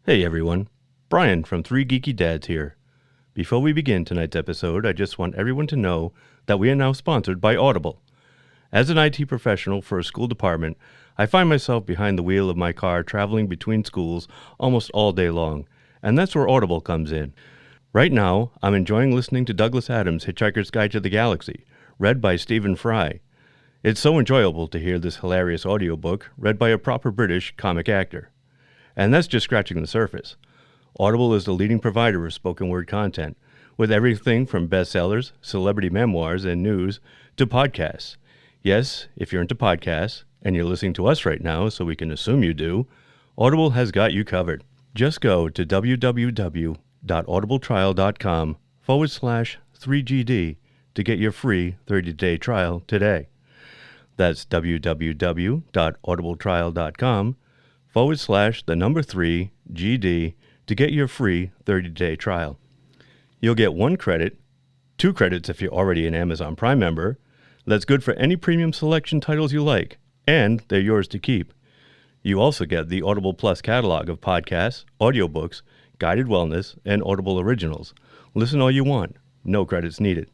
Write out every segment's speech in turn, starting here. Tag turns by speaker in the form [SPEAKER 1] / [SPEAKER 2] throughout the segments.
[SPEAKER 1] Hey everyone, Brian from 3 Geeky Dads here. Before we begin tonight's episode, I just want everyone to know that we are now sponsored by Audible. As an IT professional for a school department, I find myself behind the wheel of my car traveling between schools almost all day long, and that's where Audible comes in. Right now, I'm enjoying listening to Douglas Adams' Hitchhiker's Guide to the Galaxy, read by Stephen Fry. It's so enjoyable to hear this hilarious audiobook read by a proper British comic actor. And that's just scratching the surface. Audible is the leading provider of spoken word content, with everything from bestsellers, celebrity memoirs, and news to podcasts. Yes, if you're into podcasts, and you're listening to us right now, so we can assume you do, Audible has got you covered. Just go to www.audibletrial.com/3GD to get your free 30-day trial today. That's www.audibletrial.com/3GD to get your free 30-day trial. You'll get 1 credit, 2 credits if you're already an Amazon Prime member. That's good for any premium selection titles you like, and they're yours to keep. You also get the Audible Plus catalog of podcasts, audiobooks, guided wellness, and Audible originals. Listen all you want. No credits needed.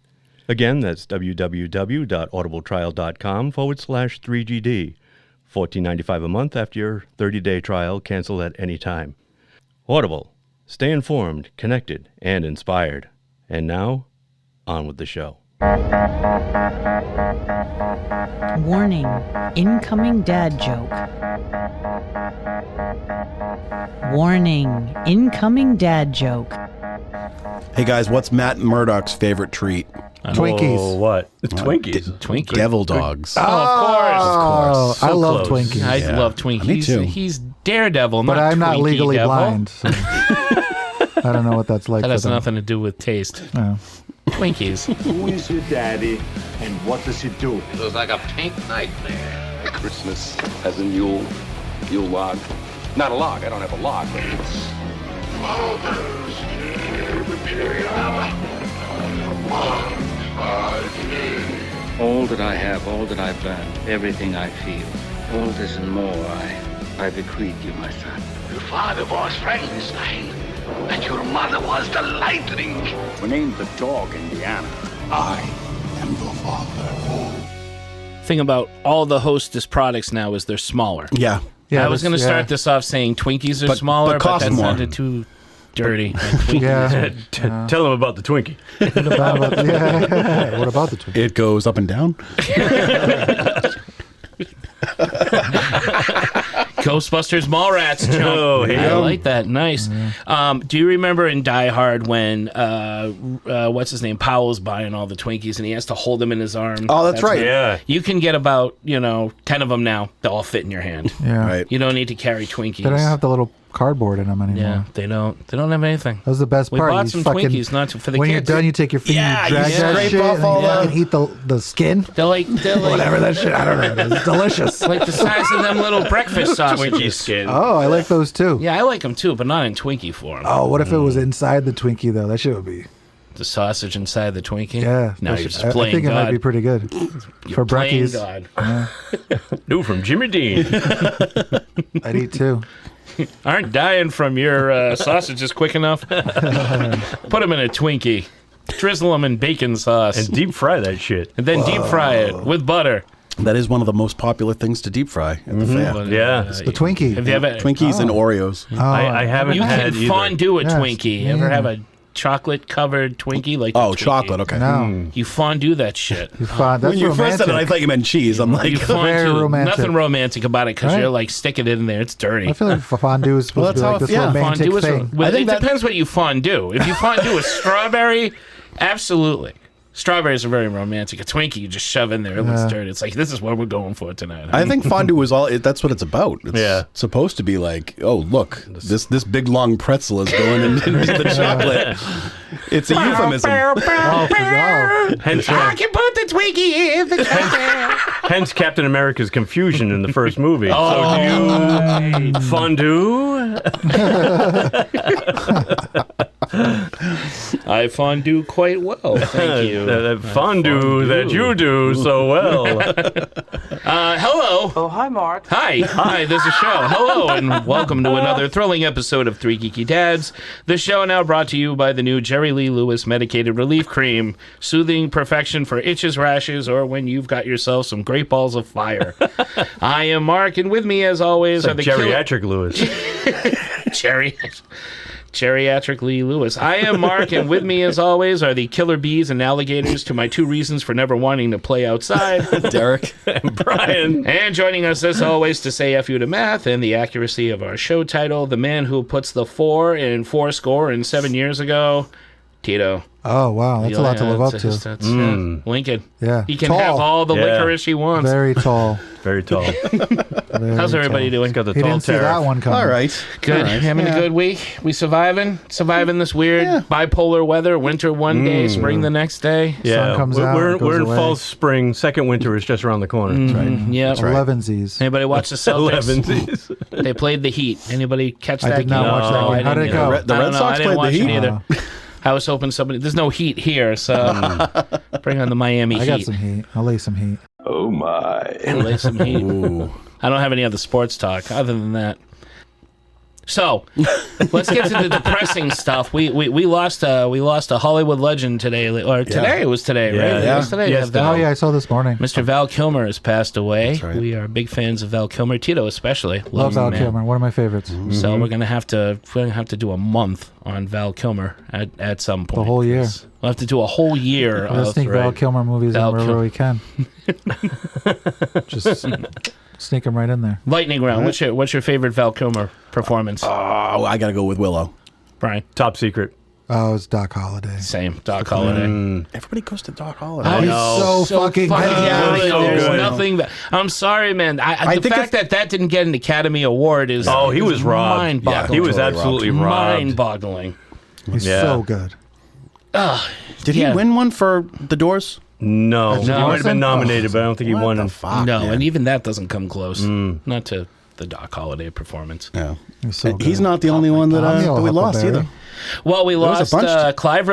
[SPEAKER 1] Again, that's www.audibletrial.com/3GD. $14.95 a month after your 30-day trial, cancel at any time. Audible. Stay informed, connected, and inspired. And now, on with the show.
[SPEAKER 2] Warning, incoming dad joke. Warning, incoming dad joke.
[SPEAKER 3] Hey guys, what's Matt Murdock's favorite treat?
[SPEAKER 4] Twinkies.
[SPEAKER 1] Oh, what? Twinkies.
[SPEAKER 5] Twinkie.
[SPEAKER 3] Devil dogs.
[SPEAKER 5] Oh, of course.
[SPEAKER 4] Oh,
[SPEAKER 1] So
[SPEAKER 4] I love
[SPEAKER 1] close.
[SPEAKER 4] Twinkies.
[SPEAKER 5] I love Twinkies.
[SPEAKER 3] Me too.
[SPEAKER 5] He's Daredevil,
[SPEAKER 4] But I'm not
[SPEAKER 5] Twinkie
[SPEAKER 4] legally
[SPEAKER 5] Devil.
[SPEAKER 4] blind. So I don't know what that's like.
[SPEAKER 5] That
[SPEAKER 4] for
[SPEAKER 5] has
[SPEAKER 4] them.
[SPEAKER 5] nothing to do with taste.
[SPEAKER 4] No.
[SPEAKER 5] Twinkies.
[SPEAKER 6] Who is your daddy and what does he do?
[SPEAKER 7] It was like a pink nightmare.
[SPEAKER 8] Christmas has a Yule log. Not a log, I don't have a log, but it's...
[SPEAKER 7] All that I have, all that I've learned, everything I feel, all this and more I bequeath you, my son.
[SPEAKER 9] Your father was Frankenstein, and your mother was the lightning.
[SPEAKER 6] We named the dog Indiana.
[SPEAKER 9] I am your father.
[SPEAKER 5] Thing about all the Hostess products now is they're smaller.
[SPEAKER 3] Yeah.
[SPEAKER 4] Yeah,
[SPEAKER 5] I was going to
[SPEAKER 4] yeah.
[SPEAKER 5] start this off saying Twinkies are
[SPEAKER 3] But
[SPEAKER 5] smaller, but
[SPEAKER 3] cost
[SPEAKER 5] that
[SPEAKER 3] more.
[SPEAKER 5] sounded too dirty. Like Twinkies.
[SPEAKER 4] Yeah.
[SPEAKER 1] Tell them about the Twinkie.
[SPEAKER 4] What about the Twinkies?
[SPEAKER 3] It goes up and down.
[SPEAKER 5] Ghostbusters Mallrats jump.
[SPEAKER 1] Oh, hey.
[SPEAKER 5] I like that. Nice. Do you remember in Die Hard when what's his name, Powell's buying all the Twinkies and he has to hold them in his arm?
[SPEAKER 3] Oh, that's right.
[SPEAKER 1] Yeah.
[SPEAKER 5] You can get about 10 of them now. They all fit in your hand.
[SPEAKER 4] Yeah.
[SPEAKER 3] Right.
[SPEAKER 5] You don't need to carry Twinkies.
[SPEAKER 4] They don't have the little cardboard in them anymore.
[SPEAKER 5] Yeah, they don't have anything.
[SPEAKER 4] That was the best
[SPEAKER 5] We
[SPEAKER 4] part.
[SPEAKER 5] bought
[SPEAKER 4] You
[SPEAKER 5] some
[SPEAKER 4] fucking,
[SPEAKER 5] Twinkies, not for the
[SPEAKER 4] when
[SPEAKER 5] kids.
[SPEAKER 4] you're done, you take your finger,
[SPEAKER 3] Yeah,
[SPEAKER 4] you drag
[SPEAKER 3] you
[SPEAKER 4] that
[SPEAKER 3] scrape
[SPEAKER 4] shit,
[SPEAKER 3] off
[SPEAKER 4] and
[SPEAKER 3] all
[SPEAKER 4] you
[SPEAKER 3] that.
[SPEAKER 4] fucking eat the skin.
[SPEAKER 5] They're like
[SPEAKER 4] Whatever that shit. I don't know. It's delicious.
[SPEAKER 5] like the size of them little breakfast sausages.
[SPEAKER 1] Twinkie skin.
[SPEAKER 4] Oh, I like those too.
[SPEAKER 5] Yeah, I like them too, but not in Twinkie form.
[SPEAKER 4] Oh, what if it was inside the Twinkie though? That shit would be.
[SPEAKER 5] The sausage inside the Twinkie.
[SPEAKER 4] Yeah.
[SPEAKER 5] No,
[SPEAKER 4] that
[SPEAKER 5] you're
[SPEAKER 4] shit-
[SPEAKER 5] just playing
[SPEAKER 4] I think
[SPEAKER 5] God.
[SPEAKER 4] it might be pretty good for
[SPEAKER 5] Playing
[SPEAKER 4] Breckies.
[SPEAKER 5] God.
[SPEAKER 1] New from Jimmy Dean.
[SPEAKER 4] I'd eat too.
[SPEAKER 5] Aren't dying from your sausages quick enough? Put them in a Twinkie. Drizzle them in bacon sauce.
[SPEAKER 1] And deep fry that shit.
[SPEAKER 5] And then deep fry it with butter.
[SPEAKER 3] That is one of the most popular things to deep fry at the fair.
[SPEAKER 1] Yeah.
[SPEAKER 4] The Twinkie.
[SPEAKER 5] Have you ever
[SPEAKER 3] Twinkies and Oreos.
[SPEAKER 4] Oh,
[SPEAKER 1] I haven't
[SPEAKER 5] You
[SPEAKER 1] had
[SPEAKER 5] can
[SPEAKER 1] either.
[SPEAKER 5] fondue a
[SPEAKER 4] Yes.
[SPEAKER 5] Twinkie. Ever have a chocolate covered Twinkie like
[SPEAKER 3] Oh,
[SPEAKER 5] the Twinkie?
[SPEAKER 3] chocolate. Okay.
[SPEAKER 4] No.
[SPEAKER 5] You fondue that shit.
[SPEAKER 4] You find, that's
[SPEAKER 3] When you
[SPEAKER 4] romantic.
[SPEAKER 3] first said it, I thought you meant cheese. I'm like,
[SPEAKER 5] You
[SPEAKER 4] very
[SPEAKER 5] fondue.
[SPEAKER 4] romantic.
[SPEAKER 5] Nothing romantic about it because
[SPEAKER 4] Right?
[SPEAKER 5] you're like sticking it in there. It's dirty.
[SPEAKER 4] I feel like fondue is supposed to be
[SPEAKER 3] Well,
[SPEAKER 4] like
[SPEAKER 3] that's
[SPEAKER 4] this
[SPEAKER 3] how- yeah,
[SPEAKER 4] romantic
[SPEAKER 5] Fondue is.
[SPEAKER 4] thing.
[SPEAKER 5] Well,
[SPEAKER 3] I think
[SPEAKER 5] it
[SPEAKER 3] that-
[SPEAKER 5] depends what you fondue. If you fondue a strawberry, absolutely. Strawberries are very romantic. A Twinkie, you just shove in there. It looks dirty. It's like, this is what we're going for tonight.
[SPEAKER 3] I think fondue is that's what it's about. It's
[SPEAKER 1] Yeah.
[SPEAKER 3] supposed to be like, oh, look, this big long pretzel is going into the chocolate. It's a euphemism.
[SPEAKER 4] Oh,
[SPEAKER 1] Hence,
[SPEAKER 5] I can put the Twinkie in the chocolate.
[SPEAKER 1] hence Captain America's confusion in the first movie.
[SPEAKER 5] Oh,
[SPEAKER 1] So do you fondue?
[SPEAKER 5] I fondue quite well. Thank you.
[SPEAKER 1] That fondue that you do so well.
[SPEAKER 5] Hello.
[SPEAKER 10] Oh, hi, Mark.
[SPEAKER 5] Hi, there's a show. Hello, and welcome to another thrilling episode of Three Geeky Dads. The show now brought to you by the new Jerry Lee Lewis Medicated Relief Cream. Soothing perfection for itches, rashes, or when you've got yourself some great balls of fire. I am Mark, and with me, as always, are the
[SPEAKER 1] Geriatric Lewis.
[SPEAKER 5] Geriatric Lee Lewis. I am Mark, and with me, as always, are the killer bees and alligators to my two reasons for never wanting to play outside.
[SPEAKER 3] Derek
[SPEAKER 1] and Brian.
[SPEAKER 5] And joining us, as always, to say F you to math and the accuracy of our show title, the man who puts the 4 in fourscore and 7 years ago, Tito.
[SPEAKER 4] Oh, wow. That's a lot to live up to.
[SPEAKER 5] That's, Lincoln.
[SPEAKER 4] Yeah.
[SPEAKER 5] He can
[SPEAKER 4] Tall.
[SPEAKER 5] have all the licorice he wants.
[SPEAKER 4] Very tall.
[SPEAKER 1] Very tall.
[SPEAKER 5] How's everybody doing?
[SPEAKER 1] He's got the
[SPEAKER 4] He
[SPEAKER 1] tall
[SPEAKER 4] didn't see that
[SPEAKER 1] tariff.
[SPEAKER 4] one coming.
[SPEAKER 3] all right.
[SPEAKER 5] Good. Having a good week. We surviving this weird bipolar weather. Winter one day, spring the next day.
[SPEAKER 1] Yeah,
[SPEAKER 4] Sun comes
[SPEAKER 1] we're,
[SPEAKER 4] out,
[SPEAKER 1] we're,
[SPEAKER 4] it goes
[SPEAKER 1] we're in
[SPEAKER 4] away.
[SPEAKER 1] fall, spring. Second winter is just around the corner.
[SPEAKER 5] Yeah.
[SPEAKER 3] right.
[SPEAKER 4] 11sies.
[SPEAKER 5] Anybody watch the Celtics?
[SPEAKER 1] 11.
[SPEAKER 5] They played the Heat. Anybody catch that
[SPEAKER 4] I did not
[SPEAKER 5] game?
[SPEAKER 4] watch that
[SPEAKER 5] No,
[SPEAKER 4] game. How did it go?
[SPEAKER 3] The Red Sox
[SPEAKER 5] I didn't
[SPEAKER 3] played the
[SPEAKER 5] watch
[SPEAKER 3] Heat?
[SPEAKER 5] it either. I was hoping somebody. There's no heat here, so bring on the Miami
[SPEAKER 4] I
[SPEAKER 5] Heat.
[SPEAKER 4] got some heat. I'll lay some heat.
[SPEAKER 6] Oh my.
[SPEAKER 5] Lay some heat. I don't have any other sports talk other than that. So let's get to the depressing stuff. We lost a Hollywood legend today, or today it was today, right?
[SPEAKER 3] Yeah.
[SPEAKER 5] It was today.
[SPEAKER 1] Yes,
[SPEAKER 5] Val,
[SPEAKER 4] Oh, yeah, I saw this morning.
[SPEAKER 5] Mr. Val Kilmer has passed away.
[SPEAKER 3] right.
[SPEAKER 5] We are big fans of Val Kilmer, Tito especially.
[SPEAKER 4] Love Val
[SPEAKER 5] the man.
[SPEAKER 4] Kilmer. One of my favorites.
[SPEAKER 5] So we're gonna have to do a month on Val Kilmer at some point.
[SPEAKER 4] The whole year.
[SPEAKER 5] We'll have to do a whole year
[SPEAKER 4] Let's
[SPEAKER 5] of
[SPEAKER 4] sneak Val Kilmer movies
[SPEAKER 5] Val
[SPEAKER 4] in wherever we can. Just sneak them right in there.
[SPEAKER 5] lightning round. What's your favorite Val Kilmer performance?
[SPEAKER 3] Oh, I got to go with Willow.
[SPEAKER 5] Brian,
[SPEAKER 1] Top secret.
[SPEAKER 4] Oh, it's Doc Holliday.
[SPEAKER 5] same. Doc Holliday.
[SPEAKER 3] Everybody goes to Doc Holiday.
[SPEAKER 5] Oh,
[SPEAKER 4] He's so fucking good.
[SPEAKER 5] good.
[SPEAKER 1] So
[SPEAKER 5] There's
[SPEAKER 1] good.
[SPEAKER 5] nothing that. I'm sorry, man. The
[SPEAKER 3] think
[SPEAKER 5] fact that didn't get an Academy Award is
[SPEAKER 1] Oh, he was robbed.
[SPEAKER 5] mind-boggling.
[SPEAKER 1] He was absolutely robbed.
[SPEAKER 5] mind-boggling.
[SPEAKER 4] He's
[SPEAKER 1] Yeah.
[SPEAKER 4] so good.
[SPEAKER 3] Did he
[SPEAKER 5] Yeah.
[SPEAKER 3] win one for The Doors?
[SPEAKER 1] No. He might have
[SPEAKER 4] awesome?
[SPEAKER 1] been nominated, but I don't think he
[SPEAKER 3] What
[SPEAKER 1] won.
[SPEAKER 3] the fuck?
[SPEAKER 5] No,
[SPEAKER 3] man?
[SPEAKER 5] and even that doesn't come close. Not to the Doc Holliday performance.
[SPEAKER 3] Yeah.
[SPEAKER 4] He's so good.
[SPEAKER 3] He's not the only one that,
[SPEAKER 4] I'm the
[SPEAKER 3] that we
[SPEAKER 4] old
[SPEAKER 3] lost
[SPEAKER 4] Huckleberry.
[SPEAKER 3] either.
[SPEAKER 5] Well, we
[SPEAKER 3] was a
[SPEAKER 5] lost
[SPEAKER 3] bunch
[SPEAKER 5] Clive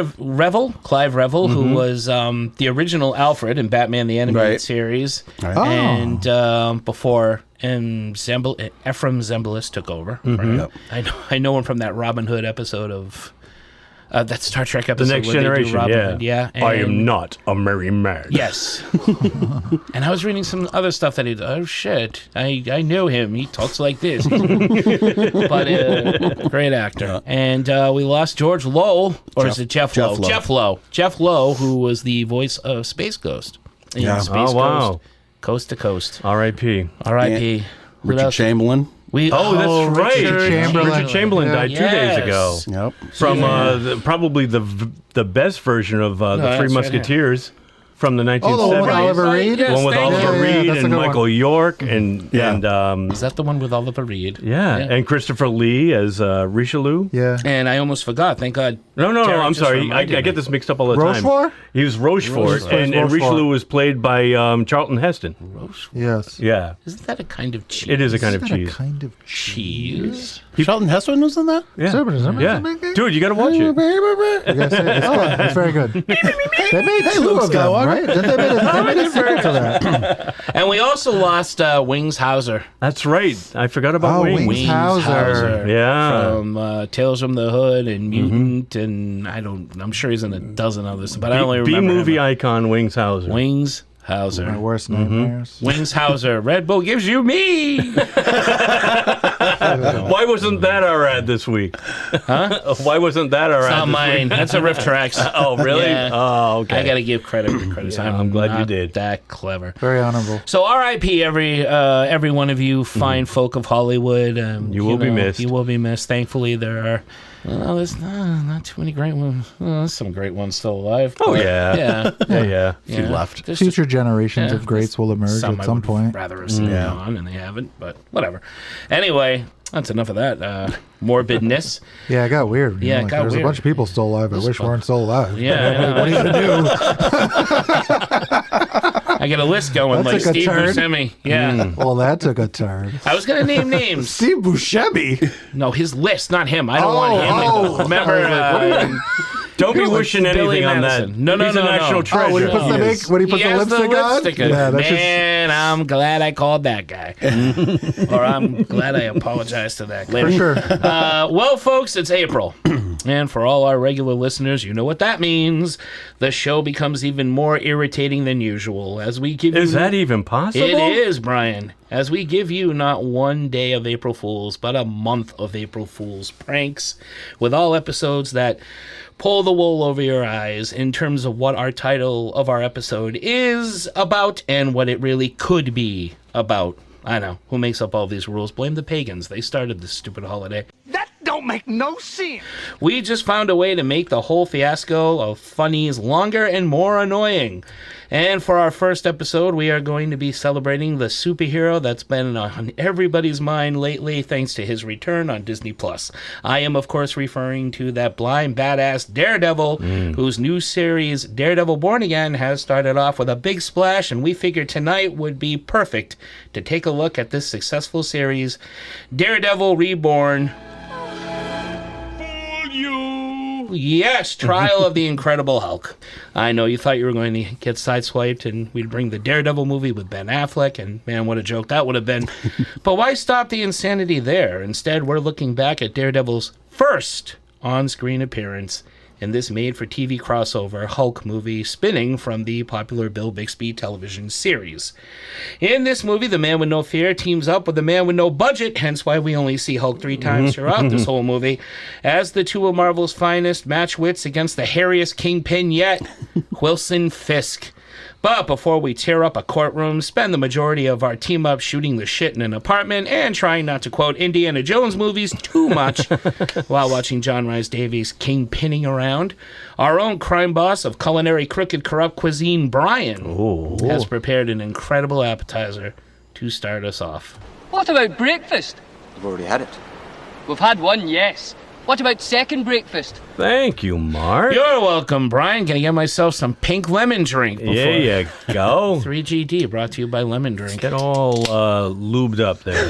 [SPEAKER 5] Revel, who was the original Alfred in Batman the Animated
[SPEAKER 3] Right.
[SPEAKER 5] Series,
[SPEAKER 3] Right.
[SPEAKER 4] Oh.
[SPEAKER 5] and before Ephraim Zimbalist took over.
[SPEAKER 3] Yep.
[SPEAKER 5] I know him from that Robin Hood episode of that Star Trek episode.
[SPEAKER 1] The Next
[SPEAKER 5] where they do
[SPEAKER 1] Generation,
[SPEAKER 5] Robin
[SPEAKER 1] yeah.
[SPEAKER 5] Hood, yeah.
[SPEAKER 1] I am
[SPEAKER 5] and-
[SPEAKER 1] not a merry man.
[SPEAKER 5] Yes. And I was reading some other stuff that he did. Oh, shit. I know him. He talks like this. But great actor. And we lost George Lowe, or is it Jeff Lowe? Jeff Lowe, who was the voice of Space Ghost. In
[SPEAKER 3] Yeah.
[SPEAKER 5] Space
[SPEAKER 1] Oh, wow.
[SPEAKER 5] Ghost. Coast to Coast.
[SPEAKER 1] R.I.P.
[SPEAKER 5] R.I.P. What
[SPEAKER 3] Richard
[SPEAKER 5] else?
[SPEAKER 3] Chamberlain.
[SPEAKER 1] Oh, that's right.
[SPEAKER 5] Richard
[SPEAKER 4] Chamberlain.
[SPEAKER 1] Chamberlain died 2 days ago.
[SPEAKER 3] Yep.
[SPEAKER 1] From probably the best version of the
[SPEAKER 5] that's
[SPEAKER 1] Three
[SPEAKER 5] right
[SPEAKER 1] Musketeers from the 1970s.
[SPEAKER 4] Oh, the one with Oliver Reed?
[SPEAKER 5] Yes,
[SPEAKER 1] One with
[SPEAKER 5] thank
[SPEAKER 1] Oliver
[SPEAKER 5] you.
[SPEAKER 4] Yeah,
[SPEAKER 1] Reed
[SPEAKER 4] that's a
[SPEAKER 1] and
[SPEAKER 4] good one.
[SPEAKER 1] Michael York and
[SPEAKER 5] Is that the one with Oliver Reed?
[SPEAKER 1] and Christopher Lee as Richelieu.
[SPEAKER 4] Yeah.
[SPEAKER 5] And I almost forgot. Thank God.
[SPEAKER 1] No,
[SPEAKER 5] Derek
[SPEAKER 1] I'm
[SPEAKER 5] just
[SPEAKER 1] sorry. I
[SPEAKER 5] reminded me.
[SPEAKER 1] get this mixed up all the time.
[SPEAKER 4] Rochefort?
[SPEAKER 1] He was Rochefort, and
[SPEAKER 4] Rochefort.
[SPEAKER 1] Richelieu was played by Charlton Heston.
[SPEAKER 4] Yes.
[SPEAKER 1] Yeah,
[SPEAKER 5] Isn't that a kind of cheese?
[SPEAKER 1] it is a kind of
[SPEAKER 4] Isn't that
[SPEAKER 1] cheese.
[SPEAKER 4] a kind of
[SPEAKER 5] cheese.
[SPEAKER 3] Charlton Heston was in that?
[SPEAKER 1] Yeah,
[SPEAKER 4] Zimmerman.
[SPEAKER 1] yeah. Dude, you got to watch it.
[SPEAKER 4] You gotta say it. It's good. It's very good. They made two
[SPEAKER 3] Luke
[SPEAKER 4] of them,
[SPEAKER 3] Skywalker.
[SPEAKER 4] right? They made a sequel to that.
[SPEAKER 5] And we also lost Wings Hauser.
[SPEAKER 1] That's right. I forgot about
[SPEAKER 4] Oh,
[SPEAKER 1] Wings.
[SPEAKER 4] Wings Hauser.
[SPEAKER 1] Yeah.
[SPEAKER 5] From Tales from the Hood and Mutant, and I'm sure he's in a dozen others, but I only
[SPEAKER 1] B
[SPEAKER 5] remember
[SPEAKER 1] movie
[SPEAKER 5] him.
[SPEAKER 1] icon Wings Hauser.
[SPEAKER 5] Wings
[SPEAKER 4] My
[SPEAKER 5] Hauser.
[SPEAKER 4] worst nightmares.
[SPEAKER 5] Wings Hauser. Red Bull gives you me.
[SPEAKER 1] Why wasn't that our ad this week? Huh? Why wasn't that our
[SPEAKER 5] It's
[SPEAKER 1] ad
[SPEAKER 5] not
[SPEAKER 1] this
[SPEAKER 5] mine.
[SPEAKER 1] week?
[SPEAKER 5] That's a Riff Tracks.
[SPEAKER 1] Oh, really?
[SPEAKER 5] Yeah.
[SPEAKER 1] Oh, okay.
[SPEAKER 5] I got to give credit where credit's
[SPEAKER 1] Yeah, I'm glad you
[SPEAKER 5] not
[SPEAKER 1] did.
[SPEAKER 5] That clever.
[SPEAKER 4] Very honorable.
[SPEAKER 5] So R.I.P. every one of you fine folk of Hollywood.
[SPEAKER 1] You will be missed.
[SPEAKER 5] You will be missed. Thankfully, there are. Well, there's not too many great ones. Well, there's some great ones still alive.
[SPEAKER 1] Oh,
[SPEAKER 5] but-
[SPEAKER 1] yeah.
[SPEAKER 5] yeah.
[SPEAKER 3] Few left.
[SPEAKER 5] There's
[SPEAKER 4] Future generations of greats will emerge
[SPEAKER 5] some
[SPEAKER 4] at
[SPEAKER 5] I
[SPEAKER 4] some
[SPEAKER 5] would
[SPEAKER 4] point.
[SPEAKER 5] rather have seen gone, and they haven't. But whatever. Anyway, that's enough of that morbidness.
[SPEAKER 4] Yeah, it got weird.
[SPEAKER 5] Yeah, it
[SPEAKER 4] like,
[SPEAKER 5] got
[SPEAKER 4] there's
[SPEAKER 5] weird.
[SPEAKER 4] a bunch of people still alive. I wish weren't still alive.
[SPEAKER 5] Yeah,
[SPEAKER 4] What are you gonna
[SPEAKER 5] I got a list going
[SPEAKER 4] That
[SPEAKER 5] like
[SPEAKER 4] took a
[SPEAKER 5] Steve
[SPEAKER 4] turn.
[SPEAKER 5] Buscemi. Yeah,
[SPEAKER 4] do? Well, that took a turn.
[SPEAKER 5] I was gonna name names.
[SPEAKER 4] Steve Buscemi.
[SPEAKER 5] No, his list, not him. I don't want him.
[SPEAKER 4] oh.
[SPEAKER 5] Remember,
[SPEAKER 4] I was like, what
[SPEAKER 1] Don't be wishing
[SPEAKER 5] Billy
[SPEAKER 1] anything on that.
[SPEAKER 5] Madison. No.
[SPEAKER 1] He's a national treasure.
[SPEAKER 4] Oh, when he puts the
[SPEAKER 3] Yes.
[SPEAKER 4] when he puts
[SPEAKER 5] He
[SPEAKER 4] the
[SPEAKER 5] has
[SPEAKER 4] lipstick on.
[SPEAKER 5] lipstick on.
[SPEAKER 4] Yeah, that's just
[SPEAKER 5] Man, I'm glad I called that guy. Or I'm glad I apologized to that guy.
[SPEAKER 4] for sure.
[SPEAKER 5] Well, folks, it's April. And for all our regular listeners, you know what that means. The show becomes even more irritating than usual as we give
[SPEAKER 1] Is
[SPEAKER 5] you...
[SPEAKER 1] that even possible?
[SPEAKER 5] It is, Brian. As we give you not one day of April Fools, but a month of April Fools pranks, with all episodes that pull the wool over your eyes in terms of what our title of our episode is about and what it really could be about. I know. Who makes up all these rules? Blame the pagans. They started this stupid holiday.
[SPEAKER 9] That don't make no sense.
[SPEAKER 5] We just found a way to make the whole fiasco of funnies longer and more annoying. And for our first episode, we are going to be celebrating the superhero that's been on everybody's mind lately thanks to his return on Disney+. I am, of course, referring to that blind badass Daredevil, whose new series, Daredevil Born Again, has started off with a big splash, and we figured tonight would be perfect to take a look at this successful series, Daredevil Reborn. Yes, Trial of the Incredible Hulk. I know you thought you were going to get sideswiped and we'd bring the Daredevil movie with Ben Affleck, and man, what a joke that would have been. But why stop the insanity there? Instead, we're looking back at Daredevil's first on-screen appearance in this made-for-TV crossover Hulk movie spinning from the popular Bill Bixby television series. In this movie, the man with no fear teams up with the man with no budget, hence why we only see Hulk 3 times throughout this whole movie, as the two of Marvel's finest match wits against the hairiest kingpin yet, Wilson Fisk. But before we tear up a courtroom, spend the majority of our team up shooting the shit in an apartment and trying not to quote Indiana Jones movies too much while watching John Rhys Davies kingpinning around, our own crime boss of culinary crooked corrupt cuisine, Brian, has prepared an incredible appetizer to start us off.
[SPEAKER 10] What about breakfast?
[SPEAKER 11] We've already had it.
[SPEAKER 10] We've had one, yes. What about second breakfast?
[SPEAKER 1] Thank you, Mark.
[SPEAKER 5] You're welcome, Brian. Can I get myself some pink lemon drink before?
[SPEAKER 1] There you go.
[SPEAKER 5] 3GD brought to you by Lemon Drink.
[SPEAKER 1] Get all lubed up there.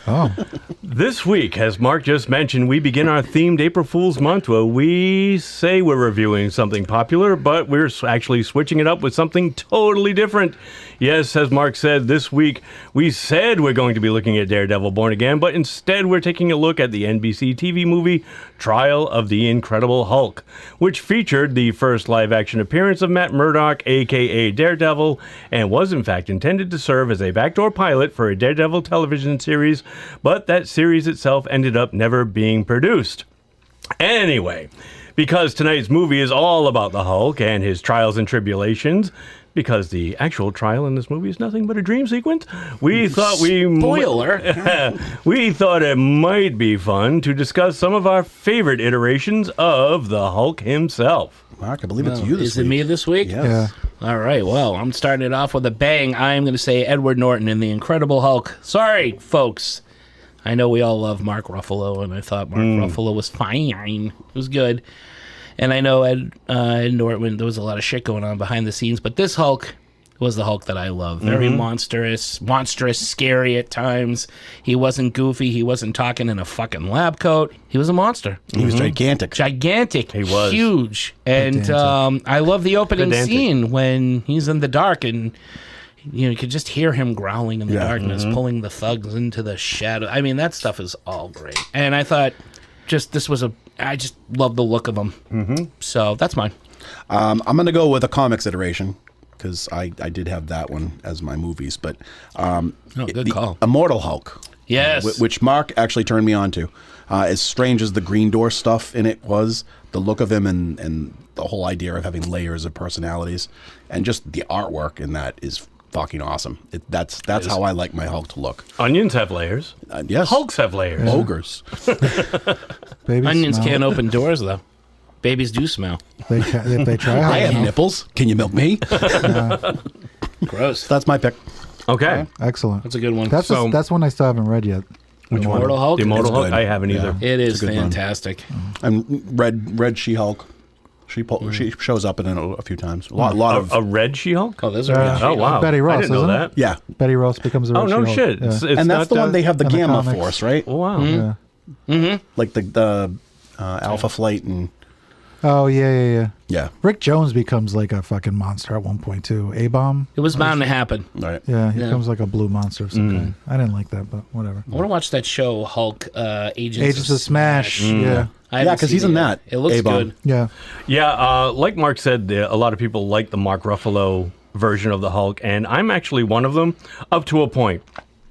[SPEAKER 4] Oh,
[SPEAKER 1] This week, as Mark just mentioned, we begin our themed April Fool's month where we say we're reviewing something popular, but we're actually switching it up with something totally different. Yes, as Mark said, this week we said we're going to be looking at Daredevil Born Again, but instead we're taking a look at the NBC TV movie Trial of the Incredible Hulk, which featured the first live-action appearance of Matt Murdock, a.k.a. Daredevil, and was in fact intended to serve as a backdoor pilot for a Daredevil television series, but that series itself ended up never being produced. Anyway, because tonight's movie is all about the Hulk and his trials and tribulations, because the actual trial in this movie is nothing but a dream sequence, we thought we thought it might be fun to discuss some of our favorite iterations of the Hulk himself.
[SPEAKER 3] Mark, I believe it's you this
[SPEAKER 5] Is
[SPEAKER 3] week.
[SPEAKER 5] it me this week?
[SPEAKER 3] Yes.
[SPEAKER 4] yeah.
[SPEAKER 5] All right, well, I'm starting it off with a bang. I'm going to say Edward Norton in The Incredible Hulk. Sorry, folks. I know we all love Mark Ruffalo, and I thought Mark Ruffalo was fine. It was good. And I know Ed Norton, there was a lot of shit going on behind the scenes, but this Hulk was the Hulk that I love. Very monstrous, scary at times. He wasn't goofy. He wasn't talking in a fucking lab coat. He was a monster.
[SPEAKER 3] He was gigantic.
[SPEAKER 5] He
[SPEAKER 1] was.
[SPEAKER 5] Huge. And I love the opening scene when he's in the dark and you could just hear him growling in the darkness, pulling the thugs into the shadow. I mean, that stuff is all great. And I thought I just love the look of him. So that's mine.
[SPEAKER 3] I'm going to go with a comics iteration because I did have that one as my movies. But
[SPEAKER 5] good call.
[SPEAKER 3] Immortal Hulk.
[SPEAKER 5] Yes.
[SPEAKER 3] Which Mark actually turned me on to. As strange as the Green Door stuff in it was, the look of him and the whole idea of having layers of personalities and just the artwork in that is fucking awesome. That's how I like my Hulk to look.
[SPEAKER 1] Onions have layers.
[SPEAKER 3] Yes.
[SPEAKER 1] Hulks have layers.
[SPEAKER 3] Ogres.
[SPEAKER 4] Babies
[SPEAKER 5] Onions
[SPEAKER 4] smell.
[SPEAKER 5] can't open doors, though. Babies do smell.
[SPEAKER 4] If they try
[SPEAKER 3] I
[SPEAKER 4] hard
[SPEAKER 3] have nipples. Can you milk me?
[SPEAKER 5] Gross.
[SPEAKER 3] That's my pick.
[SPEAKER 1] Okay.
[SPEAKER 4] Excellent.
[SPEAKER 5] That's a good one.
[SPEAKER 4] That's one I still haven't read yet.
[SPEAKER 1] Which one?
[SPEAKER 5] Immortal Hulk?
[SPEAKER 1] The Immortal
[SPEAKER 3] It's
[SPEAKER 1] Hulk?
[SPEAKER 3] good.
[SPEAKER 1] I haven't either.
[SPEAKER 5] It is
[SPEAKER 3] a good one.
[SPEAKER 5] fantastic.
[SPEAKER 3] And Red She-Hulk. She shows up in it a few times. A lot of
[SPEAKER 1] A red She-Hulk?
[SPEAKER 5] Oh, those are red
[SPEAKER 1] Oh, wow.
[SPEAKER 4] Betty Ross,
[SPEAKER 1] I didn't know
[SPEAKER 4] isn't it?
[SPEAKER 1] that.
[SPEAKER 3] yeah.
[SPEAKER 4] Betty Ross becomes a
[SPEAKER 1] Oh,
[SPEAKER 4] red
[SPEAKER 1] no
[SPEAKER 4] She-Hulk.
[SPEAKER 1] shit.
[SPEAKER 4] Yeah.
[SPEAKER 1] It's
[SPEAKER 3] And that's
[SPEAKER 1] not
[SPEAKER 3] the one they have the
[SPEAKER 4] in the
[SPEAKER 3] Gamma
[SPEAKER 4] comics.
[SPEAKER 3] Force, right?
[SPEAKER 1] Oh, wow.
[SPEAKER 4] Yeah.
[SPEAKER 3] Like the Alpha Flight and
[SPEAKER 4] Oh, yeah.
[SPEAKER 3] Yeah.
[SPEAKER 4] Rick Jones becomes like a fucking monster at one point, too. A-bomb?
[SPEAKER 5] It was bound to happen.
[SPEAKER 3] Right.
[SPEAKER 4] Yeah, he becomes like a blue monster of some kind. I didn't like that, but whatever.
[SPEAKER 5] I want to watch that show, Hulk, Agents
[SPEAKER 4] of Smash. Yeah.
[SPEAKER 3] Yeah, because he's in that.
[SPEAKER 5] It looks
[SPEAKER 3] A-bomb.
[SPEAKER 5] good.
[SPEAKER 4] Yeah.
[SPEAKER 1] Yeah, like Mark said, a lot of people like the Mark Ruffalo version of the Hulk, and I'm actually one of them up to a point.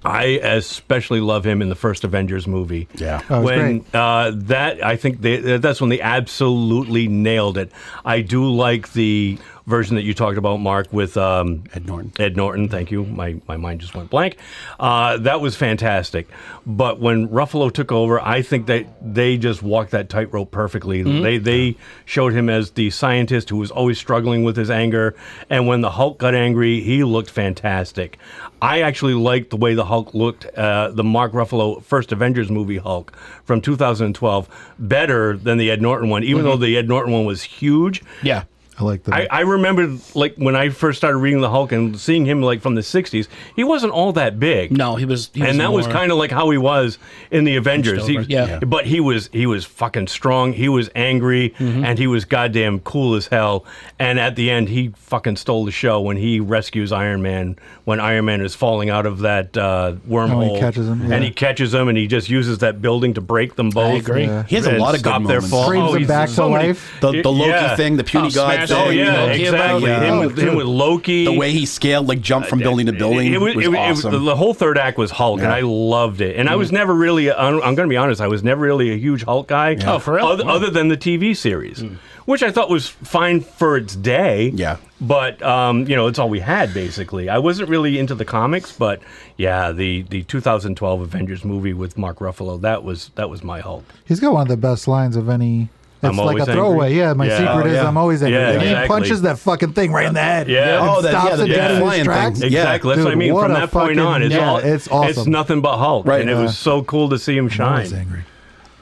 [SPEAKER 1] I especially love him in the first Avengers movie.
[SPEAKER 3] Yeah.
[SPEAKER 4] Oh, it was
[SPEAKER 1] when
[SPEAKER 4] great.
[SPEAKER 1] I think that's when they absolutely nailed it. I do like the version that you talked about, Mark, with
[SPEAKER 3] Ed Norton.
[SPEAKER 1] Ed Norton, thank you. My mind just went blank. That was fantastic. But when Ruffalo took over, I think that they just walked that tightrope perfectly. They showed him as the scientist who was always struggling with his anger, and when the Hulk got angry, he looked fantastic. I actually liked the way the Hulk looked, the Mark Ruffalo first Avengers movie Hulk from 2012, better than the Ed Norton one, even though the Ed Norton one was huge.
[SPEAKER 5] Yeah.
[SPEAKER 4] I like that.
[SPEAKER 1] I remember, like, when I first started reading the Hulk and seeing him, like, from the 60s, he wasn't all that big.
[SPEAKER 5] No, he was
[SPEAKER 1] and that was kind of like how he was in the Avengers.
[SPEAKER 5] Yeah.
[SPEAKER 1] But he was fucking strong. He was angry, and he was goddamn cool as hell. And at the end, he fucking stole the show when he rescues Iron Man, when Iron Man is falling out of that wormhole.
[SPEAKER 4] Oh, he catches him, yeah.
[SPEAKER 1] And he catches him, and he just uses that building to break them both.
[SPEAKER 5] I agree.
[SPEAKER 4] Yeah.
[SPEAKER 3] He has a lot of good
[SPEAKER 1] stop their
[SPEAKER 3] moments.
[SPEAKER 1] fall.
[SPEAKER 4] Brings him
[SPEAKER 1] he's
[SPEAKER 4] back to
[SPEAKER 1] so many-
[SPEAKER 4] life.
[SPEAKER 3] The Loki
[SPEAKER 1] Yeah.
[SPEAKER 3] thing, the puny god
[SPEAKER 5] smash
[SPEAKER 3] thing.
[SPEAKER 1] Oh yeah,
[SPEAKER 5] Loki
[SPEAKER 1] exactly.
[SPEAKER 5] about-
[SPEAKER 1] Him with Loki.
[SPEAKER 3] The way he scaled, like jumped from building to building, was awesome.
[SPEAKER 1] The whole third act was Hulk, and I loved it. And I was never really, I'm going to be honest, I was never really a huge Hulk guy.
[SPEAKER 5] Oh, for real?
[SPEAKER 1] Other than the TV series, which I thought was fine for its day.
[SPEAKER 3] Yeah.
[SPEAKER 1] But, it's all we had, basically. I wasn't really into the comics, but, yeah, the 2012 Avengers movie with Mark Ruffalo, that was my Hulk.
[SPEAKER 4] He's got one of the best lines of any. It's
[SPEAKER 1] I'm
[SPEAKER 4] like
[SPEAKER 1] always
[SPEAKER 4] a throwaway.
[SPEAKER 1] angry.
[SPEAKER 4] Yeah, my
[SPEAKER 1] Yeah.
[SPEAKER 4] secret
[SPEAKER 3] Oh,
[SPEAKER 4] is
[SPEAKER 3] yeah.
[SPEAKER 4] I'm always angry.
[SPEAKER 1] Yeah,
[SPEAKER 4] And he
[SPEAKER 1] exactly.
[SPEAKER 4] punches that fucking thing right in the head.
[SPEAKER 1] Yeah.
[SPEAKER 4] And
[SPEAKER 3] Oh, that-
[SPEAKER 4] stops
[SPEAKER 3] yeah,
[SPEAKER 4] it
[SPEAKER 3] the
[SPEAKER 4] dead in
[SPEAKER 3] flying
[SPEAKER 4] his
[SPEAKER 3] thing.
[SPEAKER 4] tracks.
[SPEAKER 3] Yeah.
[SPEAKER 1] Exactly. That's what I
[SPEAKER 4] Dude,
[SPEAKER 1] mean.
[SPEAKER 4] what
[SPEAKER 1] From
[SPEAKER 4] a
[SPEAKER 1] that point on,
[SPEAKER 4] fucking- it's awesome.
[SPEAKER 1] It's nothing but Hulk.
[SPEAKER 3] Right.
[SPEAKER 1] And it was so cool to see him
[SPEAKER 4] I'm always
[SPEAKER 1] shine.
[SPEAKER 4] angry.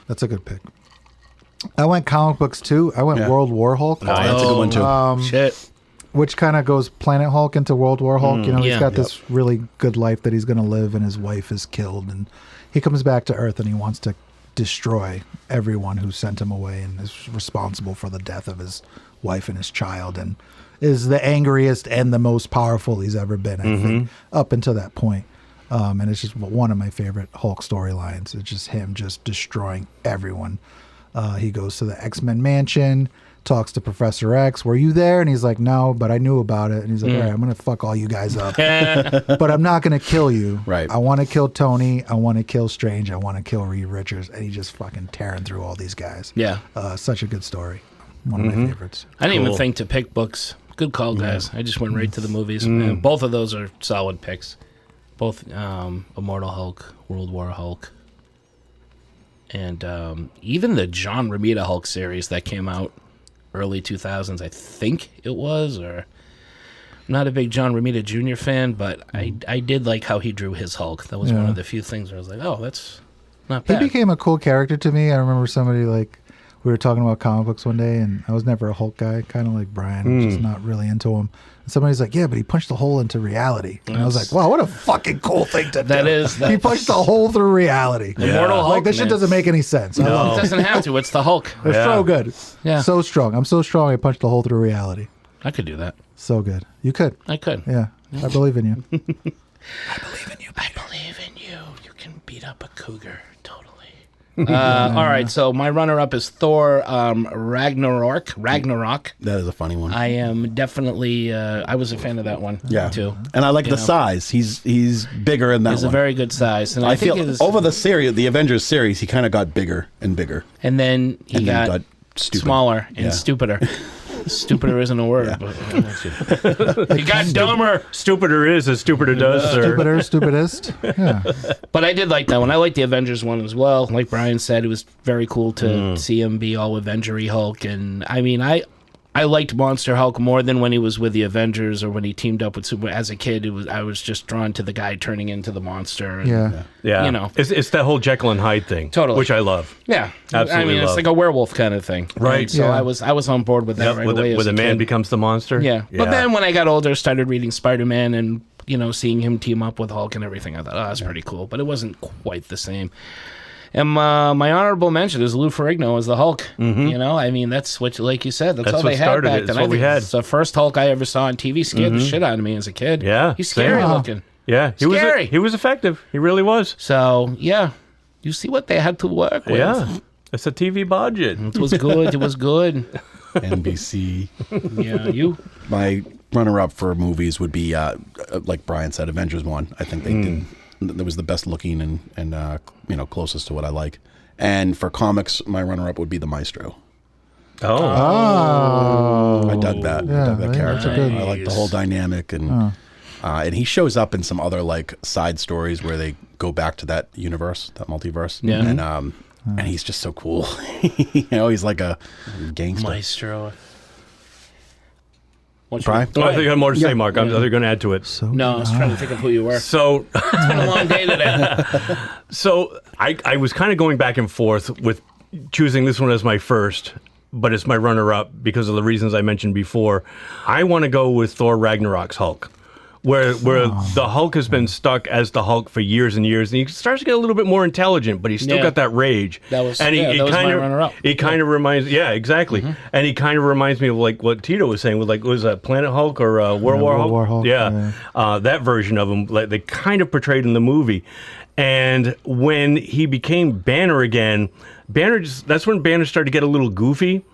[SPEAKER 4] That's a good pick. I went comic books too. I went
[SPEAKER 3] Yeah.
[SPEAKER 4] World War Hulk.
[SPEAKER 3] Oh, that's a good one too.
[SPEAKER 5] Shit.
[SPEAKER 4] Which kind of goes Planet Hulk into World War Hulk. He's
[SPEAKER 5] yeah.
[SPEAKER 4] got this really good life that he's going to live, and his wife is killed, and he comes back to Earth, and he wants to destroy everyone who sent him away, and is responsible for the death of his wife and his child, and is the angriest and the most powerful he's ever been, I think, up until that point. And it's just one of my favorite Hulk storylines. It's just him just destroying everyone. He goes to the X-Men mansion, talks to Professor X. Were you there? And he's like, no, but I knew about it. And he's like, all right, I'm going to fuck all you guys up. But I'm not going to kill you.
[SPEAKER 3] Right.
[SPEAKER 4] I want to kill Tony. I want to kill Strange. I want to kill Reed Richards. And he's just fucking tearing through all these guys.
[SPEAKER 5] Yeah.
[SPEAKER 4] Such a good story. One of my favorites.
[SPEAKER 5] I didn't even
[SPEAKER 1] Cool.
[SPEAKER 5] think to pick books. Good call, guys. I just went right to the movies. And both of those are solid picks. Both Immortal Hulk, World War Hulk, and even the John Romita Hulk series that came out early 2000s, I think it was. Or I'm not a big John Romita Jr. fan, but I did like how he drew his Hulk. That was one of the few things where I was like, oh, that's not
[SPEAKER 4] He
[SPEAKER 5] bad.
[SPEAKER 4] became a cool character to me. I remember somebody we were talking about comic books one day, and I was never a Hulk guy, kind of like Brian, just not really into him. And somebody's like, yeah, but he punched a hole into reality. And I was like, wow, what a fucking cool thing to do.
[SPEAKER 5] That is-
[SPEAKER 4] He punched a hole through reality.
[SPEAKER 5] Immortal Hulk,
[SPEAKER 4] Like, this shit
[SPEAKER 5] man.
[SPEAKER 4] doesn't make any sense. I love
[SPEAKER 5] It doesn't have to. It's the Hulk.
[SPEAKER 4] It's so good.
[SPEAKER 5] Yeah.
[SPEAKER 4] So strong. I'm so strong, I punched a hole through reality.
[SPEAKER 5] I could do that.
[SPEAKER 4] So good. You could.
[SPEAKER 5] I could.
[SPEAKER 4] Yeah. I believe in you.
[SPEAKER 5] I believe in you. You can beat up a cougar. Totally. All right, so my runner-up is Thor Ragnarok.
[SPEAKER 3] That is a funny one.
[SPEAKER 5] I am definitely. I was a fan of that one. too.
[SPEAKER 3] And I like the size. He's bigger in that
[SPEAKER 5] He's
[SPEAKER 3] one.
[SPEAKER 5] a very good size, and
[SPEAKER 3] I
[SPEAKER 5] think
[SPEAKER 3] feel
[SPEAKER 5] his-
[SPEAKER 3] over the series, the Avengers series, he kind of got bigger and bigger.
[SPEAKER 5] And then he
[SPEAKER 3] And then
[SPEAKER 5] got,
[SPEAKER 3] got stupid.
[SPEAKER 5] smaller and
[SPEAKER 3] Yeah.
[SPEAKER 5] stupider. Stupider isn't a word, but he got dumber.
[SPEAKER 1] Stupider is as stupider does, sir.
[SPEAKER 4] Stupider, stupidest. Yeah.
[SPEAKER 5] But I did like that one. I liked the Avengers one as well. Like Brian said, it was very cool to see him be all Avenger-y Hulk. And I mean, I liked Monster Hulk more than when he was with the Avengers or when he teamed up with Super. As a kid, I was just drawn to the guy turning into the monster. And,
[SPEAKER 4] Yeah.
[SPEAKER 1] Yeah,
[SPEAKER 5] You know.
[SPEAKER 1] it's that whole Jekyll and Hyde thing,
[SPEAKER 5] Totally.
[SPEAKER 1] which I love.
[SPEAKER 5] Yeah,
[SPEAKER 1] Absolutely
[SPEAKER 5] I mean, it's
[SPEAKER 1] love.
[SPEAKER 5] like a werewolf kind of thing,
[SPEAKER 1] Right.
[SPEAKER 5] And so
[SPEAKER 4] Yeah.
[SPEAKER 5] I was on board with that
[SPEAKER 1] Yep,
[SPEAKER 5] right
[SPEAKER 1] where
[SPEAKER 5] away.
[SPEAKER 1] the,
[SPEAKER 5] as
[SPEAKER 1] where the
[SPEAKER 5] a
[SPEAKER 1] man
[SPEAKER 5] kid.
[SPEAKER 1] becomes the monster.
[SPEAKER 5] Yeah. But then when I got older, started reading Spider-Man and seeing him team up with Hulk and everything, I thought, oh, that's pretty cool. But it wasn't quite the same. And my honorable mention is Lou Ferrigno as the Hulk. You know, I mean, that's what, like you said, that's all
[SPEAKER 1] what
[SPEAKER 5] they had
[SPEAKER 1] started
[SPEAKER 5] back
[SPEAKER 1] it.
[SPEAKER 5] then.
[SPEAKER 1] That's what we had.
[SPEAKER 5] It's the first Hulk I ever saw on TV. Scared the shit out of me as a kid.
[SPEAKER 1] Yeah,
[SPEAKER 5] he's scary
[SPEAKER 1] same.
[SPEAKER 5] looking.
[SPEAKER 1] Yeah,
[SPEAKER 5] Scary.
[SPEAKER 1] he was effective. He really was.
[SPEAKER 5] So yeah, you see what they had to work with.
[SPEAKER 1] Yeah, it's a TV budget.
[SPEAKER 5] It was good. It was good.
[SPEAKER 3] NBC.
[SPEAKER 5] Yeah,
[SPEAKER 3] My runner-up for movies would be, like Brian said, Avengers 1. I think they did. That was the best looking and you know, closest to what I like. And for comics, my runner-up would be the Maestro.
[SPEAKER 4] Oh.
[SPEAKER 3] I dug that. I dug that character. I like the whole dynamic, and he shows up in some other like side stories where they go back to that universe, that multiverse.
[SPEAKER 5] Yeah.
[SPEAKER 3] And he's just so cool. You know, he's like a gangster.
[SPEAKER 5] Maestro.
[SPEAKER 3] Brian?
[SPEAKER 1] I think I have more to say, Mark. I'm going to add to it.
[SPEAKER 5] No, I was trying to think of who you were.
[SPEAKER 1] So
[SPEAKER 5] It's been a long day today.
[SPEAKER 1] So I was kind of going back and forth with choosing this one as my first, but it's my runner-up because of the reasons I mentioned before. I want to go with Thor Ragnarok's Hulk, where the Hulk has been stuck as the Hulk for years and years, and he starts to get a little bit more intelligent, but he's still got that rage.
[SPEAKER 5] That was
[SPEAKER 1] and
[SPEAKER 5] that was my runner-up.
[SPEAKER 1] It kind of reminds, exactly, and he kind of reminds me of like what Tito was saying with like was that Planet Hulk or World War Hulk? Yeah. That version of him, like they kind of portrayed in the movie. And when he became Banner again, that's when Banner started to get a little goofy.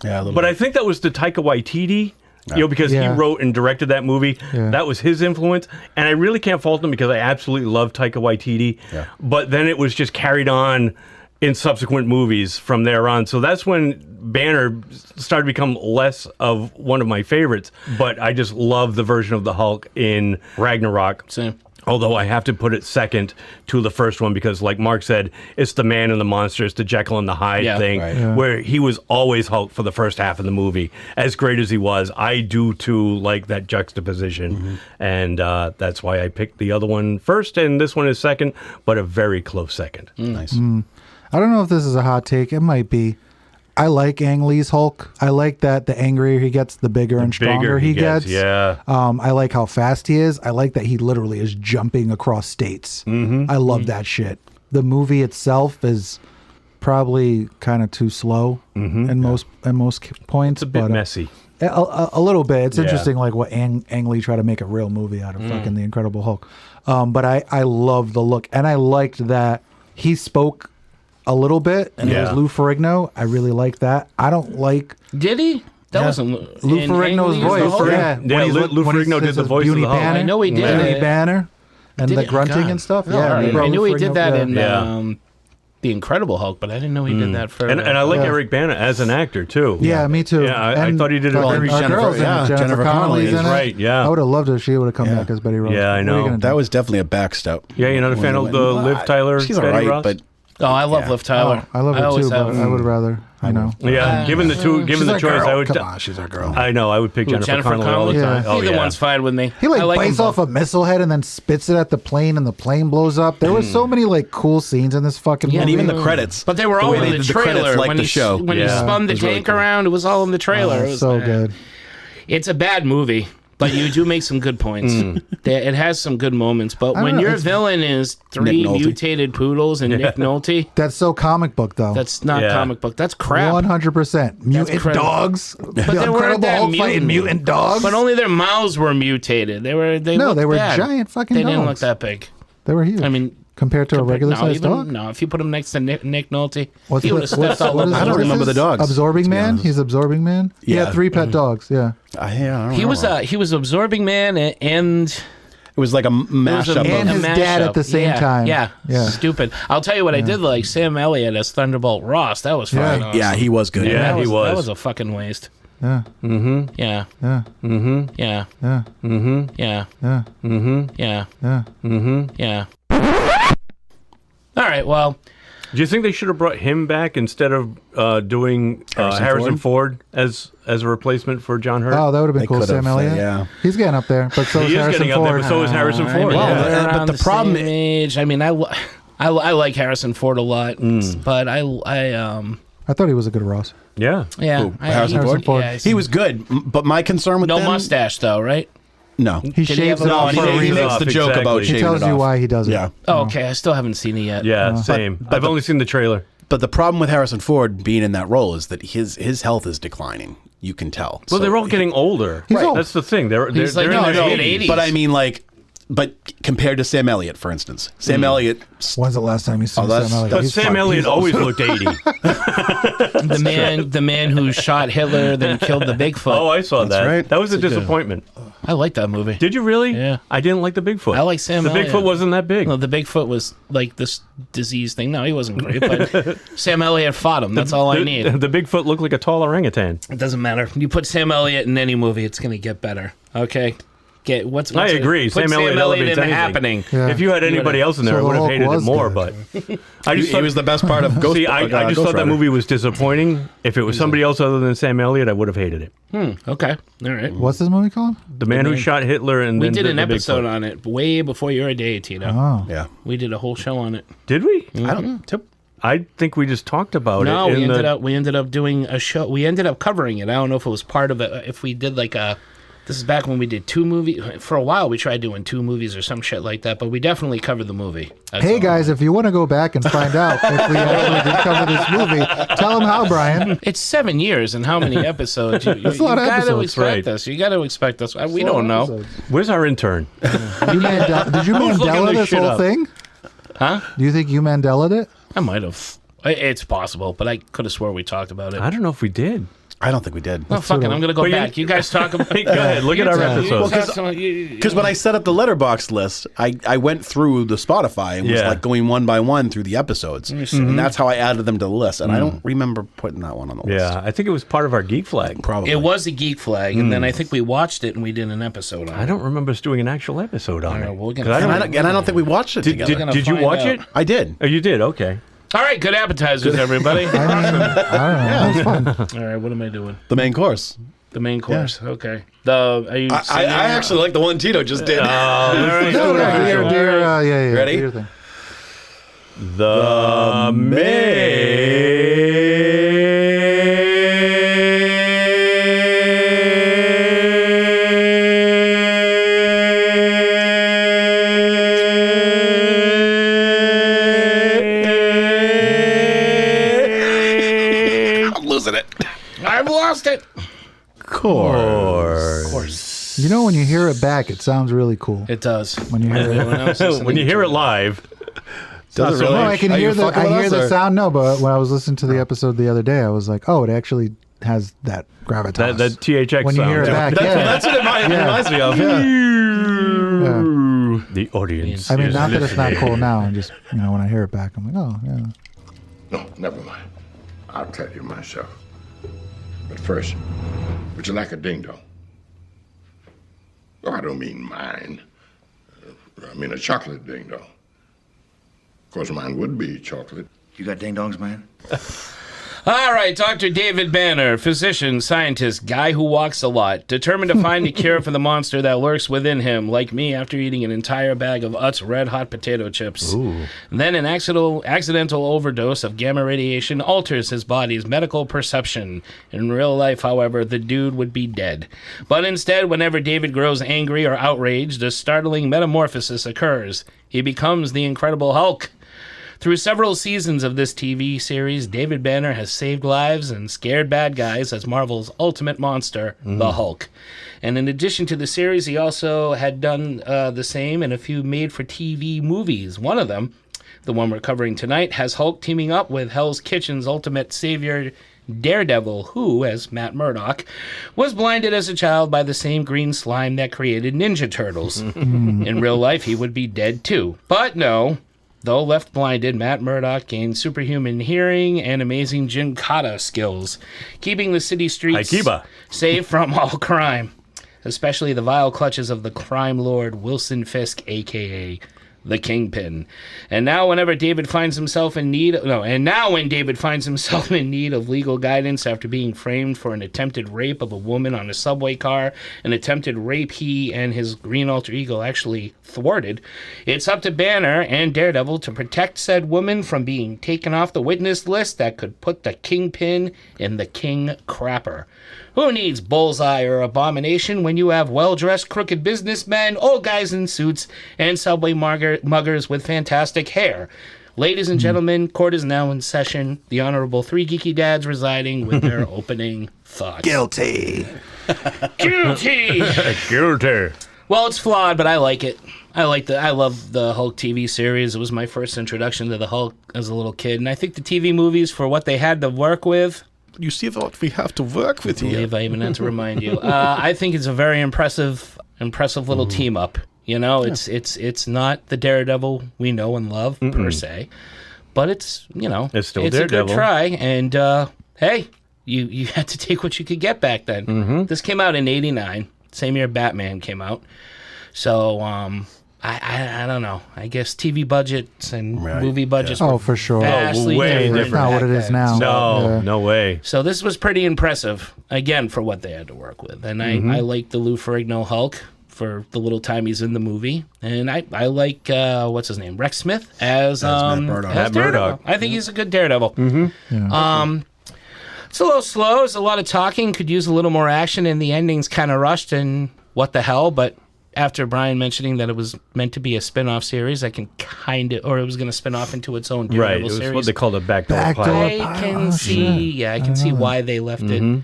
[SPEAKER 3] Yeah, a little
[SPEAKER 1] but
[SPEAKER 3] bit.
[SPEAKER 1] I think that was the Taika Waititi. You know, because he wrote and directed that movie. Yeah. That was his influence. And I really can't fault him because I absolutely love Taika Waititi. Yeah. But then it was just carried on in subsequent movies from there on. So that's when Banner started to become less of one of my favorites. But I just love the version of the Hulk in Ragnarok.
[SPEAKER 5] Same.
[SPEAKER 1] Although I have to put it second to the first one because, like Mark said, it's the man and the monster, it's the Jekyll and the Hyde thing, where he was always Hulk for the first half of the movie. As great as he was, I do too like that juxtaposition, and that's why I picked the other one first, and this one is second, but a very close second.
[SPEAKER 3] Nice.
[SPEAKER 4] I don't know if this is a hot take. It might be. I like Ang Lee's Hulk. I like that the angrier he gets, the bigger and stronger he gets.
[SPEAKER 1] Yeah.
[SPEAKER 4] I like how fast he is. I like that he literally is jumping across states. I love that shit. The movie itself is probably kind of too slow in most points.
[SPEAKER 1] It's a bit messy.
[SPEAKER 4] A little bit. It's interesting, like what Ang Lee tried to make a real movie out of fucking The Incredible Hulk. But I love the look, and I liked that he spoke a little bit, and it was Lou Ferrigno. I really like that. I don't like.
[SPEAKER 5] Did he? That wasn't
[SPEAKER 4] Lou Ferrigno's voice.
[SPEAKER 1] Lou Ferrigno did the voice of the Hulk.
[SPEAKER 5] I know he did.
[SPEAKER 4] Beauty Banner and the grunting and stuff.
[SPEAKER 5] I knew he did that in The Incredible Hulk, but I didn't know he did that for.
[SPEAKER 1] And I like Eric Bana as an actor too.
[SPEAKER 4] Yeah, me too.
[SPEAKER 1] Yeah, I thought he did it very
[SPEAKER 4] Jennifer Connelly's in it.
[SPEAKER 1] Right, yeah.
[SPEAKER 4] I would have loved if she would have come back as Betty Ross.
[SPEAKER 1] Yeah, I know.
[SPEAKER 3] That was definitely a backstep.
[SPEAKER 1] Yeah, you're not a fan of the Liv Tyler?
[SPEAKER 3] She's all
[SPEAKER 1] Betty
[SPEAKER 3] right,
[SPEAKER 1] Ross?
[SPEAKER 3] but
[SPEAKER 5] Oh, I love Liv Tyler.
[SPEAKER 4] I love her too, but I would rather, you know.
[SPEAKER 1] Yeah, given the choice, I would.
[SPEAKER 3] Come on, she's our girl.
[SPEAKER 1] I know, I would pick Jennifer Connelly all the time.
[SPEAKER 5] Yeah. Either one's fine with me.
[SPEAKER 4] He
[SPEAKER 5] like
[SPEAKER 4] bites off a missile head and then spits it at the plane, and the plane blows up. There was so many like cool scenes in this fucking movie.
[SPEAKER 3] And even the credits.
[SPEAKER 5] But they were all in the trailer.
[SPEAKER 3] Like the show.
[SPEAKER 5] When he spun the tank around, it was all in the trailer. It was
[SPEAKER 4] so good.
[SPEAKER 5] It's a bad movie. But you do make some good points. It has some good moments. But when your villain is 3 mutated poodles and Nick Nolte...
[SPEAKER 4] That's so comic book, though.
[SPEAKER 5] That's not comic book. That's crap.
[SPEAKER 4] 100%. Mutant dogs.
[SPEAKER 5] But they weren't that
[SPEAKER 4] mutant dogs.
[SPEAKER 5] But only their mouths were mutated. They were bad.
[SPEAKER 4] Giant fucking dogs.
[SPEAKER 5] They didn't look that big.
[SPEAKER 4] They were huge.
[SPEAKER 5] I mean...
[SPEAKER 4] Compared to a regular-sized dog?
[SPEAKER 5] No, if you put him next to Nick Nolte, he would have stepped all over.
[SPEAKER 3] I don't remember the dogs.
[SPEAKER 4] Absorbing Man? He's Absorbing Man?
[SPEAKER 3] Yeah.
[SPEAKER 4] He had 3 pet dogs, yeah.
[SPEAKER 3] I don't
[SPEAKER 5] he was Absorbing Man and...
[SPEAKER 3] It was like a mashup.
[SPEAKER 4] And his dad at the same time.
[SPEAKER 5] Yeah, stupid. I'll tell you what I did like. Sam Elliott as Thunderbolt Ross. That was fucking awesome.
[SPEAKER 3] Yeah, he was good.
[SPEAKER 1] Yeah, he was.
[SPEAKER 5] That was a fucking waste.
[SPEAKER 4] Yeah.
[SPEAKER 5] Mm-hmm. Yeah.
[SPEAKER 4] Yeah.
[SPEAKER 5] Mm-hmm. Yeah.
[SPEAKER 4] Yeah.
[SPEAKER 5] Mm-hmm. Yeah.
[SPEAKER 4] Yeah.
[SPEAKER 5] Mm-hmm. Yeah.
[SPEAKER 4] Yeah.
[SPEAKER 5] Mm-hmm. Yeah. All right, well...
[SPEAKER 1] Do you think they should have brought him back instead of doing Harrison Ford as a replacement for John Hurt?
[SPEAKER 4] Oh, that would have been cool, Sam Elliott.
[SPEAKER 3] Yeah.
[SPEAKER 4] He's getting up there, but so is Harrison Ford.
[SPEAKER 1] So is Harrison Ford.
[SPEAKER 5] But the problem is... I mean, I like Harrison Ford a lot, but I
[SPEAKER 4] thought he was a good Ross.
[SPEAKER 1] Yeah.
[SPEAKER 5] Yeah.
[SPEAKER 3] Harrison Ford?
[SPEAKER 5] Yeah,
[SPEAKER 3] he was good, but my concern with
[SPEAKER 5] no mustache, though, right?
[SPEAKER 3] No.
[SPEAKER 4] He
[SPEAKER 5] he
[SPEAKER 4] shaves
[SPEAKER 5] have
[SPEAKER 4] it
[SPEAKER 5] a
[SPEAKER 4] off
[SPEAKER 5] body?
[SPEAKER 4] for a
[SPEAKER 3] He
[SPEAKER 4] reason.
[SPEAKER 3] makes the joke
[SPEAKER 1] Exactly.
[SPEAKER 3] about
[SPEAKER 1] He
[SPEAKER 3] shaving
[SPEAKER 4] He tells
[SPEAKER 3] it
[SPEAKER 4] you
[SPEAKER 3] off.
[SPEAKER 4] why he does it.
[SPEAKER 3] Yeah.
[SPEAKER 5] Oh, okay. I still haven't seen it yet.
[SPEAKER 1] Yeah, same. I've only seen the trailer.
[SPEAKER 3] But the problem with Harrison Ford being in that role is that his health is declining. You can tell.
[SPEAKER 1] Well,
[SPEAKER 3] So
[SPEAKER 1] they're all getting older.
[SPEAKER 4] He's old.
[SPEAKER 1] That's the thing. They're
[SPEAKER 5] He's like,
[SPEAKER 1] in
[SPEAKER 5] no,
[SPEAKER 1] their
[SPEAKER 5] no,
[SPEAKER 1] 80s.
[SPEAKER 3] But I mean, but compared to Sam Elliott, for instance, Sam Elliott.
[SPEAKER 4] When's the last time you saw
[SPEAKER 3] that's-
[SPEAKER 4] Sam Elliott?
[SPEAKER 1] But
[SPEAKER 4] He's
[SPEAKER 1] Sam
[SPEAKER 4] fine.
[SPEAKER 1] Elliott
[SPEAKER 4] He's
[SPEAKER 1] always
[SPEAKER 4] awesome.
[SPEAKER 1] looked 80.
[SPEAKER 5] The man who shot Hitler, then killed the Bigfoot.
[SPEAKER 1] Oh, I saw that.
[SPEAKER 3] right.
[SPEAKER 1] That was a disappointment.
[SPEAKER 5] I like that movie.
[SPEAKER 1] Did you really?
[SPEAKER 5] Yeah.
[SPEAKER 1] I didn't like the Bigfoot.
[SPEAKER 5] I like Sam
[SPEAKER 1] The
[SPEAKER 5] Elliott.
[SPEAKER 1] Bigfoot wasn't that big.
[SPEAKER 5] No, the Bigfoot was like this disease thing. No, he wasn't great, but Sam Elliott fought him. That's all I need.
[SPEAKER 1] The Bigfoot looked like a tall orangutan.
[SPEAKER 5] It doesn't matter. You put Sam Elliott in any movie, it's going to get better. Okay? What's
[SPEAKER 1] I agree.
[SPEAKER 5] Put
[SPEAKER 1] Sam Elliott elevates
[SPEAKER 5] in
[SPEAKER 1] anything.
[SPEAKER 5] Happening.
[SPEAKER 4] Yeah.
[SPEAKER 1] If you had anybody else in there,
[SPEAKER 4] So
[SPEAKER 1] I would
[SPEAKER 4] the
[SPEAKER 1] have
[SPEAKER 4] Hulk
[SPEAKER 1] hated it
[SPEAKER 4] was
[SPEAKER 1] more.
[SPEAKER 4] good.
[SPEAKER 1] But I just
[SPEAKER 3] He
[SPEAKER 1] thought,
[SPEAKER 3] was the best part of Ghost.
[SPEAKER 1] see, I just
[SPEAKER 3] Ghost
[SPEAKER 1] thought that
[SPEAKER 3] Rider.
[SPEAKER 1] movie was disappointing. If it was somebody else other than Sam Elliott, I would have hated it.
[SPEAKER 5] Okay. All right.
[SPEAKER 4] What's this movie called?
[SPEAKER 1] The man who shot Hitler and
[SPEAKER 5] We
[SPEAKER 1] then
[SPEAKER 5] did an
[SPEAKER 1] the
[SPEAKER 5] episode
[SPEAKER 1] Bigfoot.
[SPEAKER 5] on it way before your day, Tito.
[SPEAKER 4] Oh.
[SPEAKER 3] Yeah.
[SPEAKER 5] We did a whole show on it.
[SPEAKER 1] Did we?
[SPEAKER 3] I don't.
[SPEAKER 1] I think we just talked about
[SPEAKER 5] No,
[SPEAKER 1] it.
[SPEAKER 5] we ended up doing a show. We ended up covering it. I don't know if it was part of it. If we did like a, this is back when we did 2 movies. For a while, we tried doing 2 movies or some shit like that. But we definitely covered the movie. That's
[SPEAKER 4] Hey
[SPEAKER 5] all.
[SPEAKER 4] guys, if you want to go back and find out if we actually did cover this movie, tell them how, Brian.
[SPEAKER 5] It's 7 years and how many episodes?
[SPEAKER 4] That's a lot of
[SPEAKER 5] gotta
[SPEAKER 4] episodes,
[SPEAKER 5] expect
[SPEAKER 1] right.
[SPEAKER 5] us. You got to expect us. We don't know,
[SPEAKER 1] Where's our intern?
[SPEAKER 4] Did you
[SPEAKER 1] Who's looking
[SPEAKER 4] Mandela
[SPEAKER 1] this
[SPEAKER 4] this
[SPEAKER 1] shit
[SPEAKER 4] whole
[SPEAKER 1] up?
[SPEAKER 4] thing?
[SPEAKER 5] huh?
[SPEAKER 4] Do you think you Mandela'd it?
[SPEAKER 5] I might have. It's possible, but I could have swore we talked about it.
[SPEAKER 1] I don't know if we did.
[SPEAKER 3] I don't think we did.
[SPEAKER 5] No, fucking, I'm gonna go
[SPEAKER 1] But you-
[SPEAKER 5] back. You guys talk about.
[SPEAKER 1] Go ahead, look at our episodes.
[SPEAKER 3] Because when I set up the letterbox list, I went through the Spotify and was
[SPEAKER 1] Yeah.
[SPEAKER 3] like going one by one through the episodes, and that's how I added them to the list. And I don't remember putting that one on the list.
[SPEAKER 1] Yeah, I think it was part of our geek flag.
[SPEAKER 3] Probably.
[SPEAKER 5] It was a geek flag, and then I think we watched it and we did an episode on it.
[SPEAKER 1] I don't remember us doing an actual episode on
[SPEAKER 5] All right,
[SPEAKER 1] it.
[SPEAKER 5] we're
[SPEAKER 1] 'Cause
[SPEAKER 5] gonna
[SPEAKER 1] I don't-
[SPEAKER 3] And I don't think we watched it together.
[SPEAKER 5] gonna
[SPEAKER 1] did you
[SPEAKER 5] find
[SPEAKER 1] watch
[SPEAKER 5] out.
[SPEAKER 1] it?
[SPEAKER 3] I did.
[SPEAKER 1] Oh, you did? Okay.
[SPEAKER 5] All right, good appetizers, everybody.
[SPEAKER 4] I don't know. That's fun.
[SPEAKER 5] All right, what am I doing?
[SPEAKER 3] The main course.
[SPEAKER 5] The main course. Okay. Are you?
[SPEAKER 3] I actually like the one Tito just did.
[SPEAKER 4] No, do your
[SPEAKER 3] Ready?
[SPEAKER 4] do your thing.
[SPEAKER 1] The
[SPEAKER 3] I'm losing it.
[SPEAKER 5] I've lost it.
[SPEAKER 1] course.
[SPEAKER 4] You know, when you hear it back, it sounds really cool.
[SPEAKER 5] It does.
[SPEAKER 4] When you hear it.
[SPEAKER 5] Everyone else is
[SPEAKER 1] When you hear it live,
[SPEAKER 3] Does it really?
[SPEAKER 4] No, I can
[SPEAKER 3] Are
[SPEAKER 4] hear
[SPEAKER 3] you
[SPEAKER 4] the
[SPEAKER 3] fucking with us,
[SPEAKER 4] the
[SPEAKER 3] or-
[SPEAKER 4] sound. No, but when I was listening to the episode the other day, I was like, oh, it actually has that gravitas.
[SPEAKER 1] that THX
[SPEAKER 4] when you
[SPEAKER 1] sound.
[SPEAKER 4] hear it back,
[SPEAKER 3] That's what it reminds me of. Yeah.
[SPEAKER 1] The audience.
[SPEAKER 4] I mean,
[SPEAKER 1] is
[SPEAKER 4] not that it's not
[SPEAKER 1] listening.
[SPEAKER 4] cool now. I'm just, when I hear it back, I'm like, oh, yeah.
[SPEAKER 11] No, never mind. I'll tell you myself. But first, would you like a ding-dong? Oh, I don't mean mine. I mean a chocolate ding-dong. Of course, mine would be chocolate.
[SPEAKER 12] You got ding-dongs, man?
[SPEAKER 5] All right, Dr. David Banner, physician, scientist, guy who walks a lot, determined to find a cure for the monster that lurks within him, like me after eating an entire bag of Utz red hot potato chips.
[SPEAKER 1] Ooh.
[SPEAKER 5] Then an accidental overdose of gamma radiation alters his body's medical perception. In real life, however, the dude would be dead. But instead, whenever David grows angry or outraged, a startling metamorphosis occurs. He becomes the Incredible Hulk. Through several seasons of this TV series, David Banner has saved lives and scared bad guys as Marvel's ultimate monster, the Hulk. And in addition to the series, he also had done the same in a few made-for-TV movies. One of them, the one we're covering tonight, has Hulk teaming up with Hell's Kitchen's ultimate savior, Daredevil, who, as Matt Murdock, was blinded as a child by the same green slime that created Ninja Turtles. In real life, he would be dead too. But no. Though left blinded, Matt Murdock gained superhuman hearing and amazing Jinkata skills, keeping the city streets
[SPEAKER 1] Aikiba.
[SPEAKER 5] safe from all crime, especially the vile clutches of the crime lord Wilson Fisk, a.k.a. the Kingpin. And now when David finds himself in need of legal guidance after being framed for an attempted rape of a woman on a subway car, an attempted rape he and his green alter ego actually thwarted, it's up to Banner and Daredevil to protect said woman from being taken off the witness list that could put the Kingpin in the King Crapper. Who needs Bullseye or Abomination when you have well-dressed crooked businessmen, old guys in suits, and subway muggers with fantastic hair? Ladies and gentlemen, court is now in session. The Honorable Three Geeky Dads residing with their opening thoughts.
[SPEAKER 4] Guilty.
[SPEAKER 5] Guilty.
[SPEAKER 1] Guilty.
[SPEAKER 5] Well, it's flawed, but I like it. I love the Hulk TV series. It was my first introduction to the Hulk as a little kid, and I think the TV movies, for what they had to work with,
[SPEAKER 3] You see what we have to work with
[SPEAKER 5] I believe I even had to remind you. I think it's a very impressive little team up. You know, it's not the Daredevil we know and love per se, but it's
[SPEAKER 1] still
[SPEAKER 5] a
[SPEAKER 1] Daredevil.
[SPEAKER 5] good try. And hey, you had to take what you could get back then. This came out in '89, same year Batman came out. So I don't know. I guess TV budgets and movie budgets were
[SPEAKER 4] for sure.
[SPEAKER 5] vastly
[SPEAKER 1] way
[SPEAKER 5] different
[SPEAKER 4] It's not what it
[SPEAKER 5] back
[SPEAKER 4] is
[SPEAKER 5] then.
[SPEAKER 4] now.
[SPEAKER 1] No way.
[SPEAKER 5] So this was pretty impressive, again, for what they had to work with. And I like the Lou Ferrigno Hulk for the little time he's in the movie. And I like, what's his name, Rex Smith as
[SPEAKER 3] Matt Murdock.
[SPEAKER 5] Matt Murdock. I think he's a good Daredevil. It's a little slow. It's a lot of talking. Could use a little more action, and the ending's kind of rushed, and what the hell, but after Brian mentioning that it was meant to be a spin-off series, I can or it was going to spin off into its own Daredevil
[SPEAKER 1] Right. It was
[SPEAKER 5] series.
[SPEAKER 1] what they called a backdoor pilot.
[SPEAKER 5] I can see, I can see why they left it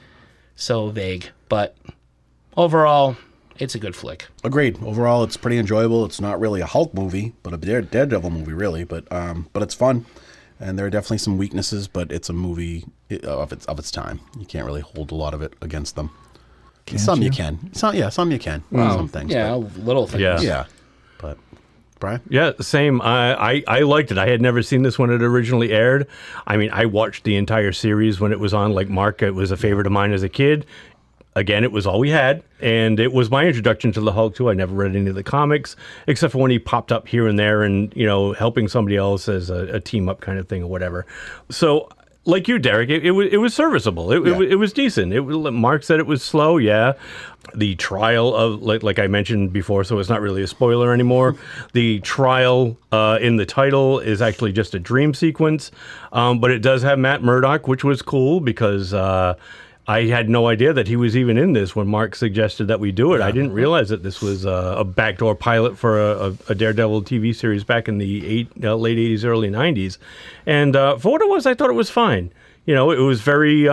[SPEAKER 5] so vague. But overall, it's a good flick.
[SPEAKER 3] Agreed. Overall, it's pretty enjoyable. It's not really a Hulk movie, but a Daredevil movie, really. But it's fun, and there are definitely some weaknesses. But it's a movie of its time. You can't really hold a lot of it against them. Some you can. Some you can. Some things.
[SPEAKER 5] Yeah, little things.
[SPEAKER 1] Yeah.
[SPEAKER 3] Yeah. But Brian?
[SPEAKER 1] Yeah, same. I liked it. I had never seen this when it originally aired. I mean, I watched the entire series when it was on. Like Mark, it was a favorite of mine as a kid. Again, it was all we had, and it was my introduction to the Hulk, too. I never read any of the comics, except for when he popped up here and there and, helping somebody else as a team-up kind of thing or whatever. So, like you, Derek, it was serviceable. It was decent. Mark said it was slow, yeah. The trial of, like I mentioned before, so it's not really a spoiler anymore. The trial in the title is actually just a dream sequence, but it does have Matt Murdock, which was cool because I had no idea that he was even in this when Mark suggested that we do it. I didn't realize that this was a backdoor pilot for a Daredevil TV series back in the late 80s, early 90s. And for what it was, I thought it was fine. It was very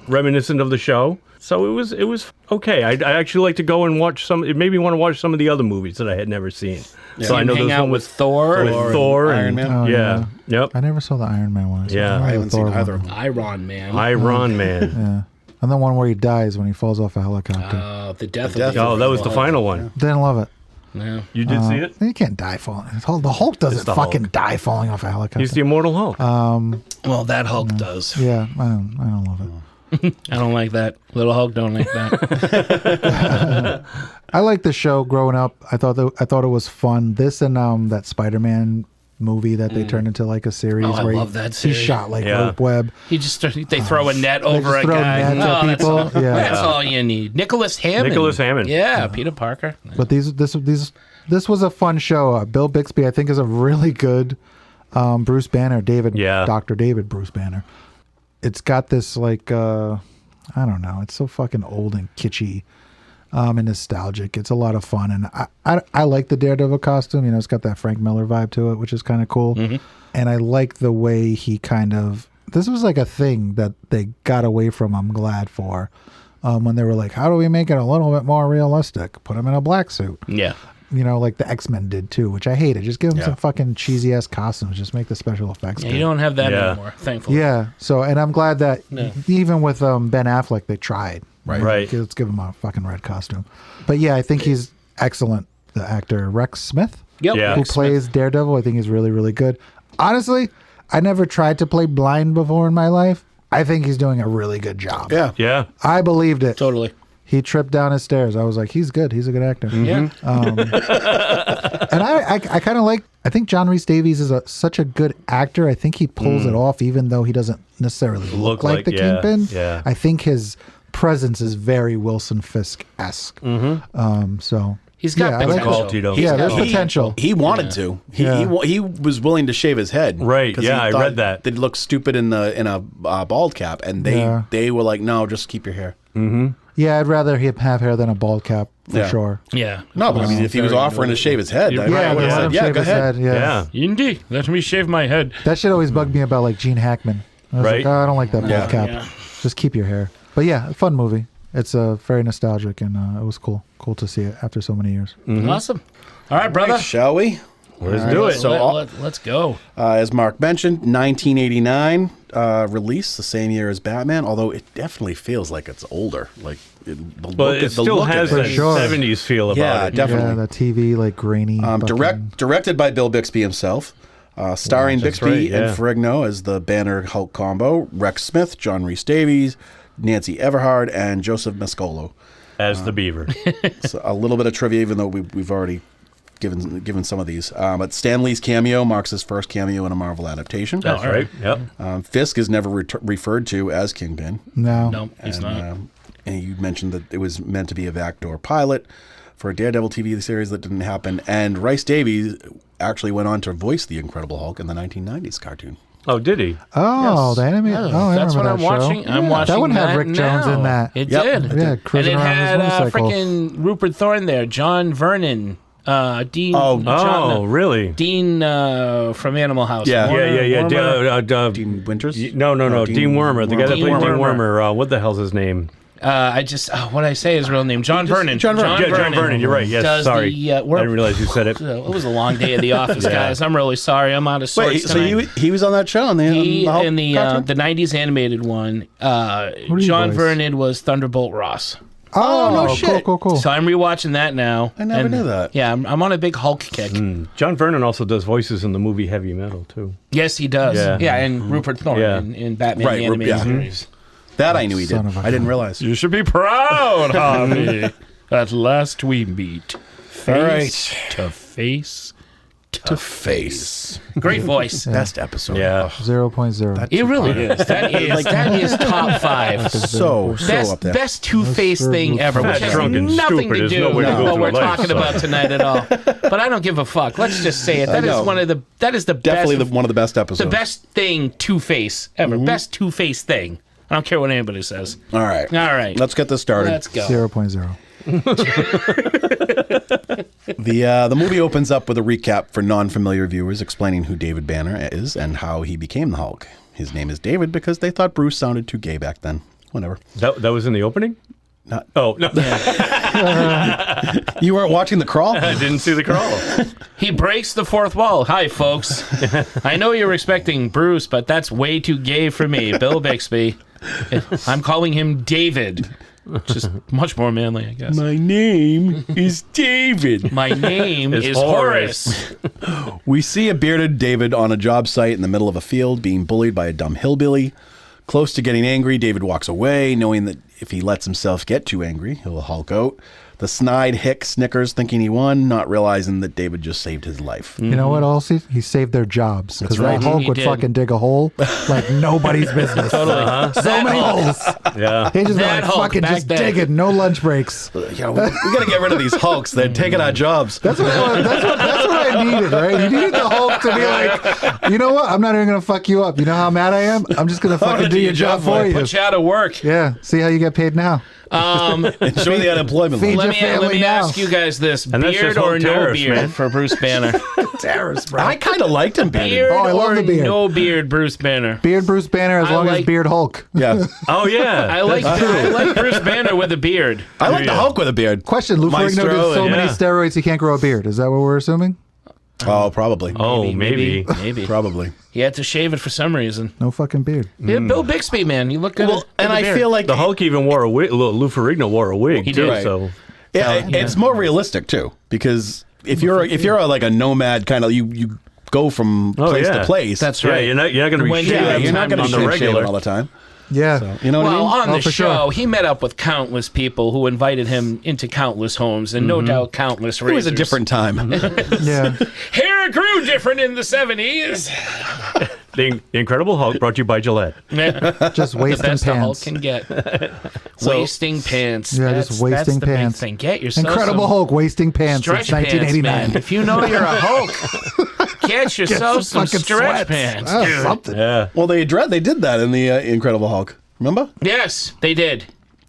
[SPEAKER 1] reminiscent of the show. So it was okay. I'd actually like to go and watch some. It made me want to watch some of the other movies that I had never seen.
[SPEAKER 5] Yeah. So I know there's one with Thor.
[SPEAKER 1] With Thor
[SPEAKER 3] Iron Man.
[SPEAKER 4] Oh,
[SPEAKER 1] yeah. Yep.
[SPEAKER 4] I never saw the Iron Man one.
[SPEAKER 1] Yeah.
[SPEAKER 3] I haven't seen either of them.
[SPEAKER 5] Iron Man.
[SPEAKER 1] Iron Man.
[SPEAKER 4] Yeah. And the one where he dies when he falls off a helicopter.
[SPEAKER 5] The death
[SPEAKER 1] of the that was the final one.
[SPEAKER 4] Didn't love it.
[SPEAKER 5] Yeah.
[SPEAKER 1] You did see it?
[SPEAKER 4] You can't die falling. The Hulk doesn't fucking die falling off a helicopter.
[SPEAKER 1] He's the immortal Hulk.
[SPEAKER 5] Well, that Hulk does.
[SPEAKER 4] Yeah, I don't love it.
[SPEAKER 5] I don't like that. Little Hulk don't like that.
[SPEAKER 4] I liked the show growing up. I thought it was fun. This and that Spider-Man movie that they turned into like a series
[SPEAKER 5] I
[SPEAKER 4] where
[SPEAKER 5] love that series.
[SPEAKER 4] he shot like rope web.
[SPEAKER 5] They throw a net over a
[SPEAKER 4] throw
[SPEAKER 5] guy.
[SPEAKER 4] nets at people.
[SPEAKER 5] That's all you need. Nicholas Hammond. Yeah, Peter Parker.
[SPEAKER 4] But this was a fun show. Bill Bixby, I think, is a really good Bruce Banner. Dr. David Bruce Banner. It's got this like I don't know. It's so fucking old and kitschy. And nostalgic. It's a lot of fun, and I like the Daredevil costume. It's got that Frank Miller vibe to it, which is kind of cool. And I like the way he this was like a thing that they got away from. I'm glad for when they were like, how do we make it a little bit more realistic? Put him in a black suit.
[SPEAKER 5] Yeah.
[SPEAKER 4] Like the X-Men did too, which I hated. Just give them some fucking cheesy ass costumes. Just make the special effects.
[SPEAKER 5] Yeah, you don't have that anymore, thankfully.
[SPEAKER 4] Yeah. So, and I'm glad that even with Ben Affleck, they tried.
[SPEAKER 1] Right.
[SPEAKER 4] Let's give him a fucking red costume. But yeah, I think he's excellent. The actor Rex Smith, who plays Daredevil, I think he's really, really good. Honestly, I never tried to play blind before in my life. I think he's doing a really good job.
[SPEAKER 3] Yeah.
[SPEAKER 1] Yeah.
[SPEAKER 4] I believed it.
[SPEAKER 5] Totally.
[SPEAKER 4] He tripped down his stairs. I was like, he's good. He's a good actor.
[SPEAKER 5] Yeah.
[SPEAKER 4] And I kind of like. I think John Rhys Davies is such a good actor. I think he pulls it off, even though he doesn't necessarily look like the Kingpin.
[SPEAKER 1] Yeah.
[SPEAKER 4] I think his presence is very Wilson Fisk-esque. So
[SPEAKER 5] He's got potential.
[SPEAKER 4] There's potential.
[SPEAKER 3] He wanted to. He was willing to shave his head.
[SPEAKER 1] Right.
[SPEAKER 3] He
[SPEAKER 1] I read that.
[SPEAKER 3] They'd look stupid in a bald cap, and they were like, no, just keep your hair.
[SPEAKER 4] Yeah, I'd rather him have hair than a bald cap for sure.
[SPEAKER 5] Yeah.
[SPEAKER 3] No, but I mean, if he was offering to shave his head,
[SPEAKER 5] You're
[SPEAKER 3] I
[SPEAKER 5] right.
[SPEAKER 3] would have said,
[SPEAKER 4] shave
[SPEAKER 3] go
[SPEAKER 4] his
[SPEAKER 3] ahead.
[SPEAKER 4] head, yeah.
[SPEAKER 5] Indeed. Let me shave my head.
[SPEAKER 4] That shit always bugged me about like Gene Hackman. I was like, oh, I don't like that bald cap.
[SPEAKER 5] Yeah.
[SPEAKER 4] Just keep your hair. But yeah, fun movie. It's very nostalgic, and it was cool. Cool to see it after so many years.
[SPEAKER 5] Awesome. All right, brother.
[SPEAKER 3] Shall we?
[SPEAKER 1] Let's do it.
[SPEAKER 5] So let's go.
[SPEAKER 3] As Mark mentioned, 1989 release, the same year as Batman, although it definitely feels like it's older. Like
[SPEAKER 1] it still has that 70s feel about it.
[SPEAKER 3] Definitely.
[SPEAKER 4] Yeah, that TV, like grainy.
[SPEAKER 3] Directed by Bill Bixby himself. Starring Bixby
[SPEAKER 1] right,
[SPEAKER 3] and Ferrigno as the Banner Hulk combo, Rex Smith, John Rhys Davies, Nancy Everhard, and Joseph Mascolo.
[SPEAKER 1] As the Beaver.
[SPEAKER 3] So a little bit of trivia, even though we've already given some of these. But Stan Lee's cameo marks his first cameo in a Marvel adaptation.
[SPEAKER 1] That's right. Yep.
[SPEAKER 3] Fisk is never referred to as Kingpin.
[SPEAKER 5] No, he's not.
[SPEAKER 3] And you mentioned that it was meant to be a backdoor pilot for a Daredevil TV series that didn't happen. And Rhys Davies actually went on to voice the Incredible Hulk in the 1990s cartoon.
[SPEAKER 1] Oh, did he?
[SPEAKER 4] Oh, the anime. I
[SPEAKER 5] That's what
[SPEAKER 4] remember
[SPEAKER 5] I'm
[SPEAKER 4] that
[SPEAKER 5] watching.
[SPEAKER 4] show.
[SPEAKER 5] I'm watching
[SPEAKER 4] that one had
[SPEAKER 5] that
[SPEAKER 4] Rick Jones
[SPEAKER 5] now.
[SPEAKER 4] in that.
[SPEAKER 5] It
[SPEAKER 3] Yep.
[SPEAKER 5] did.
[SPEAKER 4] Yeah,
[SPEAKER 5] And
[SPEAKER 4] cruising
[SPEAKER 5] it
[SPEAKER 4] around his
[SPEAKER 5] had
[SPEAKER 4] motorcycle.
[SPEAKER 5] freaking Rupert Thorne there, John Vernon, Dean.
[SPEAKER 1] Oh, really?
[SPEAKER 5] Dean from Animal House.
[SPEAKER 3] Yeah.
[SPEAKER 5] Warmer.
[SPEAKER 3] Dean Winters?
[SPEAKER 1] No. Dean Wormer. The guy that played Dean Wormer. What the hell's his name?
[SPEAKER 5] What I say his real name? John Vernon.
[SPEAKER 3] John Vernon.
[SPEAKER 1] John Vernon. You're right. Yes. Sorry. I didn't realize you said it.
[SPEAKER 5] It was a long day at the office, guys. I'm really sorry. I'm out of sorts
[SPEAKER 3] Wait, so
[SPEAKER 5] tonight.
[SPEAKER 3] he was on that show? On the Hulk
[SPEAKER 5] in the
[SPEAKER 3] cartoon?
[SPEAKER 5] 90s animated one.
[SPEAKER 4] you
[SPEAKER 5] John
[SPEAKER 4] boys?
[SPEAKER 5] Vernon was Thunderbolt Ross.
[SPEAKER 3] Oh, no shit.
[SPEAKER 4] Cool.
[SPEAKER 5] So I'm rewatching that now.
[SPEAKER 3] I never knew that.
[SPEAKER 5] Yeah, I'm on a big Hulk kick.
[SPEAKER 1] John Vernon also does voices in the movie Heavy Metal, too.
[SPEAKER 5] Yes, he does.
[SPEAKER 1] Yeah.
[SPEAKER 5] And Rupert Thorne in Batman the Animated Series.
[SPEAKER 3] That I knew he did.
[SPEAKER 4] Son of a
[SPEAKER 3] I didn't
[SPEAKER 4] gun.
[SPEAKER 3] realize.
[SPEAKER 5] You should be proud, Harvey. At last we meet. Face to face to face. Great voice.
[SPEAKER 3] Best episode.
[SPEAKER 1] Yeah.
[SPEAKER 4] 0.0.
[SPEAKER 5] It really is. That is top 5.
[SPEAKER 3] So up there.
[SPEAKER 5] Best Two-Face thing ever, which has
[SPEAKER 1] Drunk and
[SPEAKER 5] nothing
[SPEAKER 1] stupid
[SPEAKER 5] to
[SPEAKER 1] is
[SPEAKER 5] do
[SPEAKER 1] no way to
[SPEAKER 5] with
[SPEAKER 1] go
[SPEAKER 5] what
[SPEAKER 1] through
[SPEAKER 5] we're
[SPEAKER 1] life,
[SPEAKER 5] talking
[SPEAKER 1] so.
[SPEAKER 5] about tonight at all. But I don't give a fuck. Let's just say it. That is the
[SPEAKER 3] Definitely
[SPEAKER 5] best,
[SPEAKER 3] one of the best episodes.
[SPEAKER 5] the best thing Two-Face ever. Best Two-Face thing. I don't care what anybody says.
[SPEAKER 3] All right.
[SPEAKER 5] Let's
[SPEAKER 3] get this started.
[SPEAKER 5] Let's go.
[SPEAKER 4] 0.0.
[SPEAKER 3] The movie opens up with a recap for non-familiar viewers explaining who David Banner is and how he became the Hulk. His name is David because they thought Bruce sounded too gay back then. Whatever.
[SPEAKER 1] That was in the opening?
[SPEAKER 3] Not-
[SPEAKER 1] Oh, no.
[SPEAKER 3] You weren't watching The Crawl?
[SPEAKER 1] I didn't see the crawl.
[SPEAKER 5] He breaks the fourth wall. Hi, folks. I know you're expecting Bruce, but that's way too gay for me. Bill Bixby. I'm calling him David. Just much more manly, I guess.
[SPEAKER 3] My name is David.
[SPEAKER 5] My name is Horace.
[SPEAKER 3] We see a bearded David on a job site in the middle of a field being bullied by a dumb hillbilly. Close to getting angry, David walks away, knowing that if he lets himself get too angry, he'll Hulk out. The snide hick snickers, thinking he won, not realizing that David just saved his life.
[SPEAKER 4] You know what else? He saved their jobs. Because
[SPEAKER 3] right.
[SPEAKER 4] that Hulk
[SPEAKER 5] He
[SPEAKER 4] would
[SPEAKER 5] did.
[SPEAKER 4] fucking dig a hole like nobody's business.
[SPEAKER 5] Totally.
[SPEAKER 4] So many holes.
[SPEAKER 1] Yeah.
[SPEAKER 4] He just be
[SPEAKER 5] That
[SPEAKER 4] like,
[SPEAKER 5] Hulk
[SPEAKER 4] fucking
[SPEAKER 5] back
[SPEAKER 4] just
[SPEAKER 5] then.
[SPEAKER 4] digging. No lunch breaks.
[SPEAKER 3] Yeah, we got to get rid of these Hulks. They're taking our jobs.
[SPEAKER 4] That's what I needed, right? You needed the Hulk to be like, you know what? I'm not even going to fuck you up. You know how mad I am? I'm just going to fucking do your job for you.
[SPEAKER 5] Put you out of work.
[SPEAKER 4] Yeah. See how you get paid now.
[SPEAKER 3] Enjoy the unemployment
[SPEAKER 4] Feed
[SPEAKER 3] line.
[SPEAKER 4] your family
[SPEAKER 5] Let me
[SPEAKER 4] now.
[SPEAKER 5] ask you guys this:
[SPEAKER 1] And that's
[SPEAKER 5] beard
[SPEAKER 1] just
[SPEAKER 5] or
[SPEAKER 1] Hulk
[SPEAKER 5] no
[SPEAKER 1] terrorist,
[SPEAKER 5] beard
[SPEAKER 1] man.
[SPEAKER 5] for Bruce Banner?
[SPEAKER 4] Terrorist, bro.
[SPEAKER 3] I kind of liked him bearded.
[SPEAKER 5] Beard
[SPEAKER 4] Oh, I love
[SPEAKER 5] or
[SPEAKER 4] the beard.
[SPEAKER 5] no beard, Bruce Banner?
[SPEAKER 4] Beard Bruce Banner as
[SPEAKER 5] I
[SPEAKER 4] long as
[SPEAKER 5] like-
[SPEAKER 4] Beard Hulk.
[SPEAKER 3] Yeah.
[SPEAKER 1] Oh, yeah.
[SPEAKER 5] I like Bruce Banner with a beard.
[SPEAKER 3] I like the Hulk with a beard.
[SPEAKER 4] Question, Lou Ferrigno
[SPEAKER 3] Maestro
[SPEAKER 4] did so
[SPEAKER 3] and-
[SPEAKER 4] many
[SPEAKER 1] yeah.
[SPEAKER 4] steroids he can't grow a beard. Is that what we're assuming?
[SPEAKER 3] Oh, probably.
[SPEAKER 1] Oh, maybe.
[SPEAKER 3] Probably.
[SPEAKER 5] He had to shave it for some reason.
[SPEAKER 4] No fucking beard.
[SPEAKER 5] Yeah, Bill Bixby, man, you look good.
[SPEAKER 3] Well, and I feel like
[SPEAKER 1] The Hulk even wore a wig. Lou Ferrigno wore a wig,
[SPEAKER 5] He
[SPEAKER 1] too.
[SPEAKER 5] did.
[SPEAKER 1] So
[SPEAKER 3] it's more realistic too, because if you're like a nomad kind of you go from place to place.
[SPEAKER 5] That's
[SPEAKER 1] yeah,
[SPEAKER 5] right.
[SPEAKER 1] you're not going to be
[SPEAKER 5] When-
[SPEAKER 1] shaving
[SPEAKER 5] yeah,
[SPEAKER 3] you're not going to
[SPEAKER 1] on the
[SPEAKER 3] be
[SPEAKER 1] regular.
[SPEAKER 3] all the time.
[SPEAKER 4] Yeah.
[SPEAKER 3] So, you know what I mean?
[SPEAKER 5] On the
[SPEAKER 4] for
[SPEAKER 5] show,
[SPEAKER 4] sure.
[SPEAKER 5] he met up with countless people who invited him into countless homes, and no doubt countless
[SPEAKER 3] It was a
[SPEAKER 5] razors.
[SPEAKER 3] different time.
[SPEAKER 4] Yeah.
[SPEAKER 5] Hair grew different in the 70s.
[SPEAKER 1] The Incredible Hulk brought to you by Gillette.
[SPEAKER 4] Just
[SPEAKER 5] The
[SPEAKER 4] wasting
[SPEAKER 5] best the Hulk
[SPEAKER 4] pants.
[SPEAKER 5] can get. Wasting pants.
[SPEAKER 4] Yeah,
[SPEAKER 5] that's,
[SPEAKER 4] just wasting
[SPEAKER 5] that's the
[SPEAKER 4] pants.
[SPEAKER 5] Big thing. Get yourself
[SPEAKER 4] Incredible
[SPEAKER 5] some
[SPEAKER 4] Hulk wasting pants
[SPEAKER 5] stretch
[SPEAKER 4] since 1989.
[SPEAKER 5] pants, man. If you know you're a Hulk, get yourself some
[SPEAKER 4] fucking
[SPEAKER 5] stretch
[SPEAKER 4] sweats.
[SPEAKER 5] pants,
[SPEAKER 4] Oh,
[SPEAKER 5] dude.
[SPEAKER 4] something.
[SPEAKER 1] Yeah.
[SPEAKER 3] Well, they did that in the Incredible Hulk. Remember?
[SPEAKER 5] Yes, they did.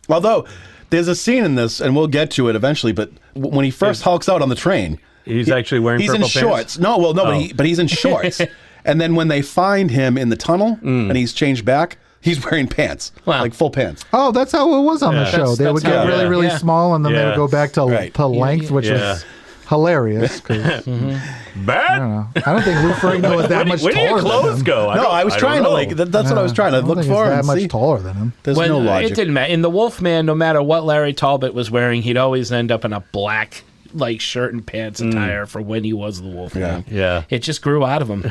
[SPEAKER 3] Although there's a scene in this, and we'll get to it eventually. But when he first hulks out on the train,
[SPEAKER 1] He's actually wearing
[SPEAKER 3] he's in
[SPEAKER 1] purple
[SPEAKER 3] shorts.
[SPEAKER 1] pants?
[SPEAKER 3] No, well, no,
[SPEAKER 1] Oh.
[SPEAKER 3] but he's in shorts. And then when they find him in the tunnel and he's changed back, he's wearing pants,
[SPEAKER 5] Wow.
[SPEAKER 3] like full pants.
[SPEAKER 4] Oh, that's how it was on the show. They would
[SPEAKER 5] that's
[SPEAKER 4] get
[SPEAKER 5] how-
[SPEAKER 4] really,
[SPEAKER 5] yeah.
[SPEAKER 4] really
[SPEAKER 5] Yeah.
[SPEAKER 4] small, and then they
[SPEAKER 1] Yeah.
[SPEAKER 4] would go back to
[SPEAKER 3] Right.
[SPEAKER 4] length, which
[SPEAKER 1] Yeah.
[SPEAKER 4] was hilarious. 'Cause, I
[SPEAKER 1] Bad?
[SPEAKER 4] don't know. I don't think Lou Ferrigno was that much
[SPEAKER 1] Where do your
[SPEAKER 4] taller than
[SPEAKER 1] clothes
[SPEAKER 4] him.
[SPEAKER 1] go?
[SPEAKER 3] No, I was trying to like. That's what I was trying to
[SPEAKER 4] I don't
[SPEAKER 3] look
[SPEAKER 4] think he's
[SPEAKER 3] for
[SPEAKER 4] that
[SPEAKER 3] and
[SPEAKER 4] much
[SPEAKER 3] see.
[SPEAKER 4] taller than him.
[SPEAKER 3] There's
[SPEAKER 5] When,
[SPEAKER 3] no logic.
[SPEAKER 5] It didn't matter. In the Wolfman, no matter what Larry Talbot was wearing, he'd always end up in a black shirt and pants attire for when he was the Wolfman.
[SPEAKER 1] Yeah.
[SPEAKER 5] It just grew out of him.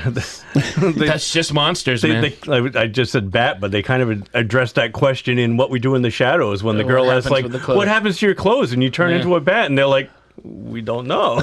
[SPEAKER 5] That's just monsters, man.
[SPEAKER 1] I just said bat, but they kind of addressed that question in What We Do in the Shadows when the
[SPEAKER 5] What
[SPEAKER 1] girl asks,
[SPEAKER 5] happens
[SPEAKER 1] like,
[SPEAKER 5] with the clothes?
[SPEAKER 1] what happens to your clothes? And you turn
[SPEAKER 5] Yeah.
[SPEAKER 1] into a bat, and they're like, we don't know.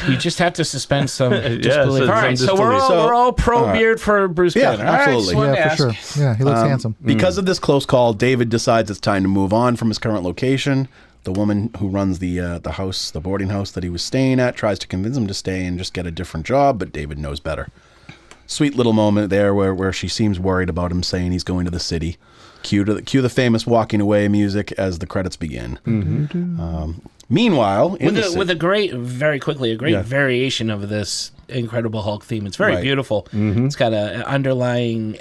[SPEAKER 5] You just have to suspend some disbelief.
[SPEAKER 1] some
[SPEAKER 5] All right, so we're
[SPEAKER 1] disbelief.
[SPEAKER 5] all pro beard for Bruce
[SPEAKER 3] Yeah,
[SPEAKER 5] Banner. All right,
[SPEAKER 3] absolutely.
[SPEAKER 5] just wanted to
[SPEAKER 4] Yeah, for
[SPEAKER 5] ask.
[SPEAKER 4] sure. Yeah, he looks handsome.
[SPEAKER 3] Because of this close call, David decides it's time to move on from his current location. The woman who runs the house, the boarding house that he was staying at, tries to convince him to stay and just get a different job, but David knows better. Sweet little moment there where she seems worried about him saying he's going to the city. Cue the famous walking away music as the credits begin. Meanwhile, in the city,
[SPEAKER 5] With a great, very quickly, a great
[SPEAKER 3] Yeah.
[SPEAKER 5] variation of this Incredible Hulk theme. It's very
[SPEAKER 3] Right.
[SPEAKER 5] beautiful. It's got an underlying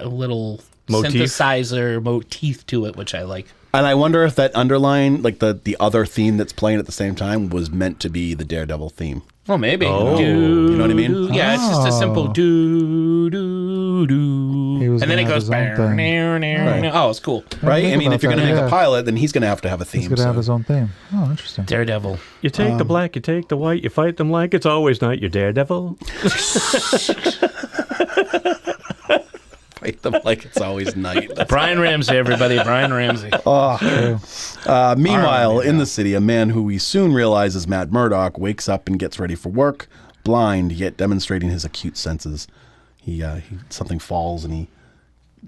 [SPEAKER 5] little
[SPEAKER 1] Motif.
[SPEAKER 5] synthesizer motif to it, which I like.
[SPEAKER 3] and I wonder if that underlying, like the other theme that's playing at the same time, was meant to be the Daredevil theme.
[SPEAKER 5] Oh, maybe.
[SPEAKER 1] Oh.
[SPEAKER 5] Do,
[SPEAKER 3] You know what I mean?
[SPEAKER 5] Yeah, it's just a simple do, do, do.
[SPEAKER 4] He was
[SPEAKER 5] And then it
[SPEAKER 4] gonna have
[SPEAKER 5] goes,
[SPEAKER 4] his own thing.
[SPEAKER 5] oh, it's cool.
[SPEAKER 3] Right?
[SPEAKER 4] think
[SPEAKER 3] I mean,
[SPEAKER 4] about
[SPEAKER 3] if you're going
[SPEAKER 4] that,
[SPEAKER 3] to make
[SPEAKER 4] yeah.
[SPEAKER 3] a pilot, then he's going to have a theme.
[SPEAKER 4] He's going to have his own theme. Oh, interesting.
[SPEAKER 5] Daredevil.
[SPEAKER 1] You take the black, you take the white, you fight them like it's always night, you Daredevil.
[SPEAKER 3] Fight them like it's always night.
[SPEAKER 5] Brian Ramsey, everybody. Brian Ramsey.
[SPEAKER 3] Meanwhile, in the city, a man who we soon realize is Matt Murdock wakes up and gets ready for work, blind yet demonstrating his acute senses. He something falls and he,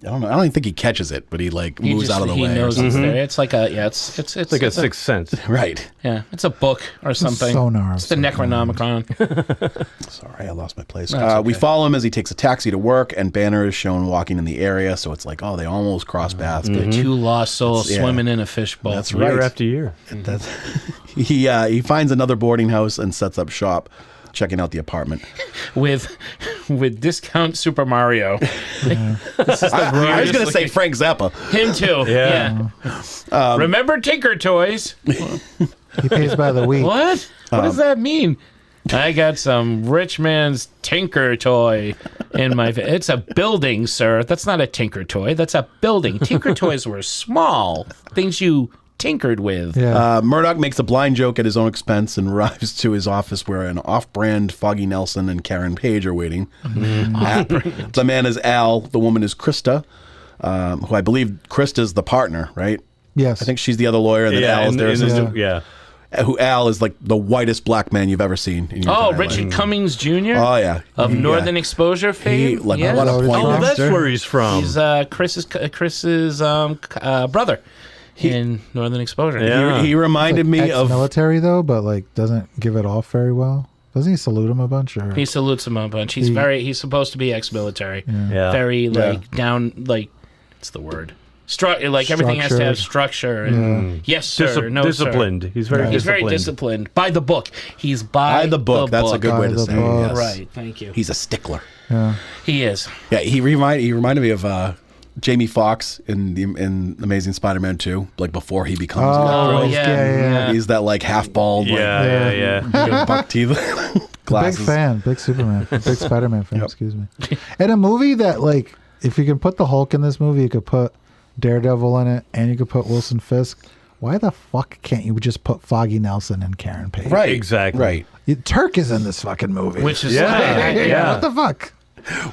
[SPEAKER 3] I don't know, I don't even think he catches it, but he moves out of the way.
[SPEAKER 5] He
[SPEAKER 3] or
[SPEAKER 5] knows
[SPEAKER 3] something.
[SPEAKER 5] it's there. It's like a it's
[SPEAKER 1] Like a sixth sense.
[SPEAKER 3] Right.
[SPEAKER 5] Yeah, it's a book or something.
[SPEAKER 4] sonar of
[SPEAKER 5] It's the
[SPEAKER 4] some
[SPEAKER 5] Necronomicon.
[SPEAKER 3] Sorry, I lost my place.
[SPEAKER 5] No, it's okay.
[SPEAKER 3] We follow him as he takes a taxi to work, and Banner is shown walking in the area. So it's like, oh, they almost cross paths. But
[SPEAKER 5] Two lost souls
[SPEAKER 3] Yeah.
[SPEAKER 5] swimming in a fishbowl.
[SPEAKER 3] That's
[SPEAKER 1] Year
[SPEAKER 3] right.
[SPEAKER 1] after year.
[SPEAKER 3] That's he finds another boarding house and sets up shop, checking out the apartment.
[SPEAKER 5] with discount Super Mario. This is the
[SPEAKER 3] I was
[SPEAKER 5] weirdest
[SPEAKER 3] going to say
[SPEAKER 5] looking-
[SPEAKER 3] Frank Zappa.
[SPEAKER 5] him too. Yeah. Remember Tinker Toys?
[SPEAKER 4] He pays by the week.
[SPEAKER 5] What? What does that mean? I got some rich man's Tinker toy in my. It's a building, sir. That's not a Tinker toy. That's a building. Tinker toys were small things you tinkered with.
[SPEAKER 4] Yeah.
[SPEAKER 3] Murdoch makes a blind joke at his own expense and arrives to his office where an off-brand Foggy Nelson and Karen Page are waiting. The man is Al. The woman is Krista, who I believe Krista's the partner, right?
[SPEAKER 4] Yes.
[SPEAKER 3] I think she's the other lawyer, and then Al is their assistant.
[SPEAKER 1] Yeah.
[SPEAKER 3] Who Al is like the whitest black man you've ever seen. In your
[SPEAKER 5] Oh,
[SPEAKER 3] entire
[SPEAKER 5] Richard
[SPEAKER 3] life.
[SPEAKER 5] Cummings Jr.
[SPEAKER 3] Oh yeah,
[SPEAKER 5] of Northern Exposure fame.
[SPEAKER 3] What a
[SPEAKER 5] Yeah.
[SPEAKER 3] point!
[SPEAKER 1] Oh, that's
[SPEAKER 4] Gangster.
[SPEAKER 1] where he's from.
[SPEAKER 5] He's Chris's brother in Northern Exposure.
[SPEAKER 1] Yeah.
[SPEAKER 3] He reminded me of
[SPEAKER 4] ex-military though, but doesn't give it off very well. Doesn't he salute him a bunch? Or
[SPEAKER 5] He salutes him a bunch. He's he's supposed to be ex-military.
[SPEAKER 1] Yeah.
[SPEAKER 5] Very down what's the word? Everything has to have structure. And yes, sir. No,
[SPEAKER 1] disciplined.
[SPEAKER 5] sir.
[SPEAKER 1] He's very
[SPEAKER 5] He's
[SPEAKER 1] disciplined.
[SPEAKER 5] very disciplined. By the book. He's by
[SPEAKER 3] the book. That's a good way
[SPEAKER 4] By
[SPEAKER 3] to
[SPEAKER 4] the
[SPEAKER 3] say
[SPEAKER 4] book.
[SPEAKER 3] it. Yes.
[SPEAKER 5] Right. Thank you.
[SPEAKER 3] He's a stickler.
[SPEAKER 4] yeah.
[SPEAKER 5] He is.
[SPEAKER 3] Yeah, he reminded me of Jamie Foxx in Amazing Spider-Man 2, like before he becomes.
[SPEAKER 5] Oh,
[SPEAKER 3] Electro.
[SPEAKER 5] yeah.
[SPEAKER 3] He's that half bald,
[SPEAKER 1] Yeah.
[SPEAKER 3] buck teeth glasses.
[SPEAKER 4] Big fan, big Superman, big Spider-Man fan. Excuse me. And a movie that if you can put the Hulk in this movie, you could put Daredevil in it, and you could put Wilson Fisk. Why the fuck can't you just put Foggy Nelson and Karen Page?
[SPEAKER 3] Right,
[SPEAKER 1] Exactly.
[SPEAKER 3] right.
[SPEAKER 4] Turk is in this fucking movie.
[SPEAKER 5] Which is
[SPEAKER 1] Yeah.
[SPEAKER 5] yeah.
[SPEAKER 4] What the fuck?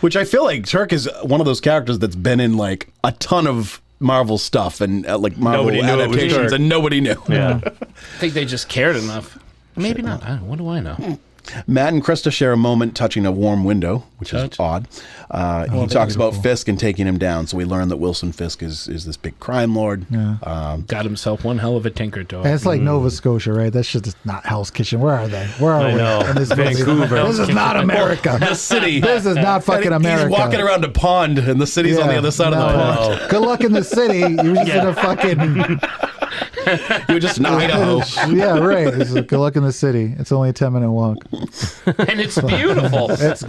[SPEAKER 3] Which I feel like Turk is one of those characters that's been in like a ton of Marvel stuff and like Marvel
[SPEAKER 1] Nobody knew it was
[SPEAKER 3] adaptations,
[SPEAKER 1] Turk.
[SPEAKER 3] and nobody knew.
[SPEAKER 1] Yeah.
[SPEAKER 5] I think they just cared enough. Maybe not. I don't know. What do I know?
[SPEAKER 3] Matt and Krista share a moment touching a warm window, which is odd. He talks about Fisk and taking him down, so we learn that Wilson Fisk is this big crime lord.
[SPEAKER 4] Yeah.
[SPEAKER 5] Got himself one hell of a tinker toy.
[SPEAKER 4] And it's like Nova Scotia, right? That's just not Hell's Kitchen. Where are they? Where are
[SPEAKER 1] I
[SPEAKER 4] we?
[SPEAKER 1] know.
[SPEAKER 4] In this movie?
[SPEAKER 1] Vancouver.
[SPEAKER 4] This is not America.
[SPEAKER 3] The city.
[SPEAKER 4] This is not fucking America.
[SPEAKER 3] He's walking around a pond, and the city's on the other side of the pond.
[SPEAKER 4] Good luck in the city. You're just in a fucking...
[SPEAKER 3] You're just in Idaho.
[SPEAKER 4] Yeah, right. Good luck in the city. It's only a 10-minute walk.
[SPEAKER 5] And it's beautiful.
[SPEAKER 4] It's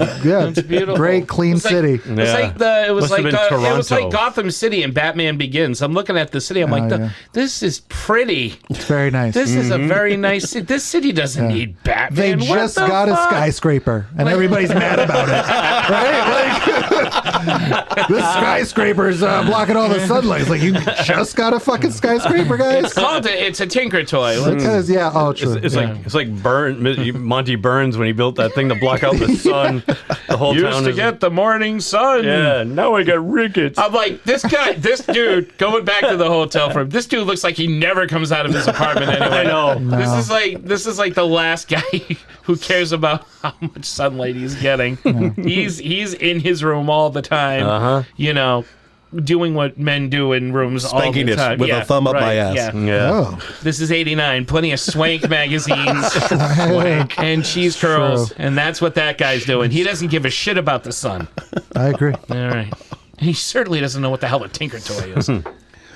[SPEAKER 5] beautiful.
[SPEAKER 4] Great, clean city.
[SPEAKER 5] It's like it was
[SPEAKER 1] Must have been
[SPEAKER 5] it was like
[SPEAKER 1] Toronto.
[SPEAKER 5] Gotham City in Batman Begins. I'm looking at the city. I'm like, this is pretty.
[SPEAKER 4] It's very nice.
[SPEAKER 5] This is a very nice city. This city doesn't need Batman.
[SPEAKER 4] They
[SPEAKER 5] What
[SPEAKER 4] just
[SPEAKER 5] the
[SPEAKER 4] got
[SPEAKER 5] fuck?
[SPEAKER 4] a skyscraper, and everybody's mad about it. Right? Like, this skyscraper's blocking all the sunlight. It's like, you just got a fucking skyscraper, guys?
[SPEAKER 5] It's a tinker toy.
[SPEAKER 4] Because, true.
[SPEAKER 1] It's like Monty Burns when he built that thing to block out the sun. The whole
[SPEAKER 5] Used
[SPEAKER 1] town
[SPEAKER 5] to
[SPEAKER 1] is
[SPEAKER 5] get the morning sun.
[SPEAKER 1] Yeah, now I got rickets.
[SPEAKER 5] I'm like, this dude, going back to the hotel room, this dude looks like he never comes out of his apartment anyway.
[SPEAKER 1] I know.
[SPEAKER 4] No.
[SPEAKER 5] This is like the last guy who cares about how much sunlight he's getting. He's in his room all the time. You know, doing what men do in rooms
[SPEAKER 3] Spanking
[SPEAKER 5] all the time.
[SPEAKER 3] it with a thumb up my ass.
[SPEAKER 5] Yeah.
[SPEAKER 4] Oh.
[SPEAKER 5] This is 89. Plenty of swank magazines. Swank. And cheese curls.
[SPEAKER 4] True.
[SPEAKER 5] And that's what that guy's doing. He doesn't give a shit about the sun.
[SPEAKER 4] I agree.
[SPEAKER 5] All right. And he certainly doesn't know what the hell a tinker toy is.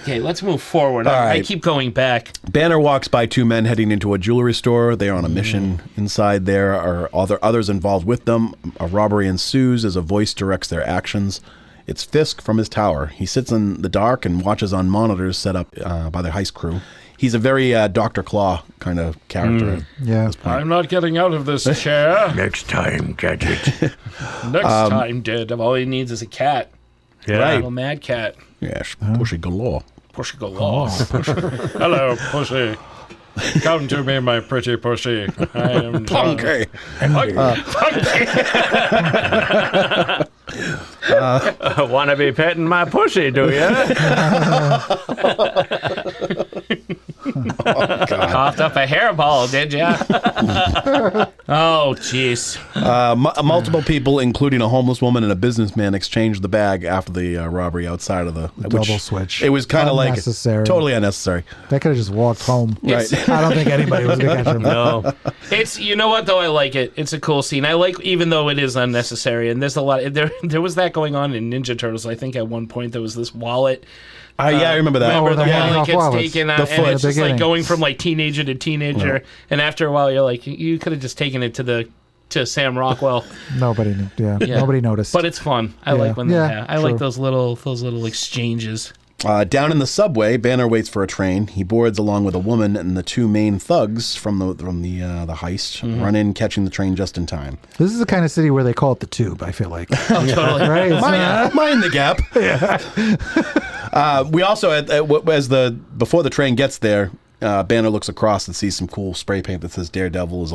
[SPEAKER 5] Okay, let's move forward.
[SPEAKER 3] All
[SPEAKER 5] I
[SPEAKER 3] right.
[SPEAKER 5] keep going back.
[SPEAKER 3] Banner walks by two men heading into a jewelry store. They are on a mission. Inside there are others involved with them. A robbery ensues as a voice directs their actions. It's Fisk from his tower. He sits in the dark and watches on monitors set up by the heist crew. He's a very Dr. Claw kind of character.
[SPEAKER 4] Yeah.
[SPEAKER 5] I'm not getting out of this chair.
[SPEAKER 1] Next time, Gadget.
[SPEAKER 5] Next time, Daredevil. All he needs is a cat.
[SPEAKER 1] Yeah.
[SPEAKER 5] A little mad cat.
[SPEAKER 3] Yes, pushy galore.
[SPEAKER 5] Pushy galore. Hello, Pushy. Come to me, my pretty Pushy. I am
[SPEAKER 3] Punky.
[SPEAKER 1] Want to be petting my pussy, do you?
[SPEAKER 5] Coughed up a hairball, did ya? Oh, jeez.
[SPEAKER 3] Multiple people, including a homeless woman and a businessman, exchanged the bag after the robbery outside of the
[SPEAKER 4] Double switch.
[SPEAKER 3] It was kind of like
[SPEAKER 4] Unnecessary.
[SPEAKER 3] totally unnecessary.
[SPEAKER 4] They could have just walked home.
[SPEAKER 3] Right.
[SPEAKER 4] I don't think anybody was going to catch him.
[SPEAKER 1] No.
[SPEAKER 5] It's, you know what though, I like it. It's a cool scene. I like, even though it is unnecessary, and there's a lot. There was that going on in Ninja Turtles. I think at one point there was this wallet.
[SPEAKER 3] Yeah, I remember that.
[SPEAKER 5] Remember the
[SPEAKER 4] yeah.
[SPEAKER 5] wallet gets
[SPEAKER 4] Wallets.
[SPEAKER 5] taken out,
[SPEAKER 3] The
[SPEAKER 5] and
[SPEAKER 3] foot.
[SPEAKER 5] it's just like
[SPEAKER 4] Beginning.
[SPEAKER 5] going from like teenager to teenager, and after a while you're like, you could have just taken it to Sam Rockwell.
[SPEAKER 4] Nobody knew. Yeah. Nobody noticed.
[SPEAKER 5] But it's fun. I
[SPEAKER 4] Yeah.
[SPEAKER 5] like when
[SPEAKER 4] Yeah,
[SPEAKER 5] they have. I like
[SPEAKER 4] true.
[SPEAKER 5] those little exchanges.
[SPEAKER 3] Down in the subway, Banner waits for a train. He boards along with a woman, and the two main thugs from the heist run in, catching the train just in time.
[SPEAKER 4] This is the kind of city where they call it the Tube, I feel like.
[SPEAKER 5] Totally.
[SPEAKER 4] Right? It's not-
[SPEAKER 3] Mind the gap. We also, before the train gets there, Banner looks across and sees some cool spray paint that says "Daredevil" is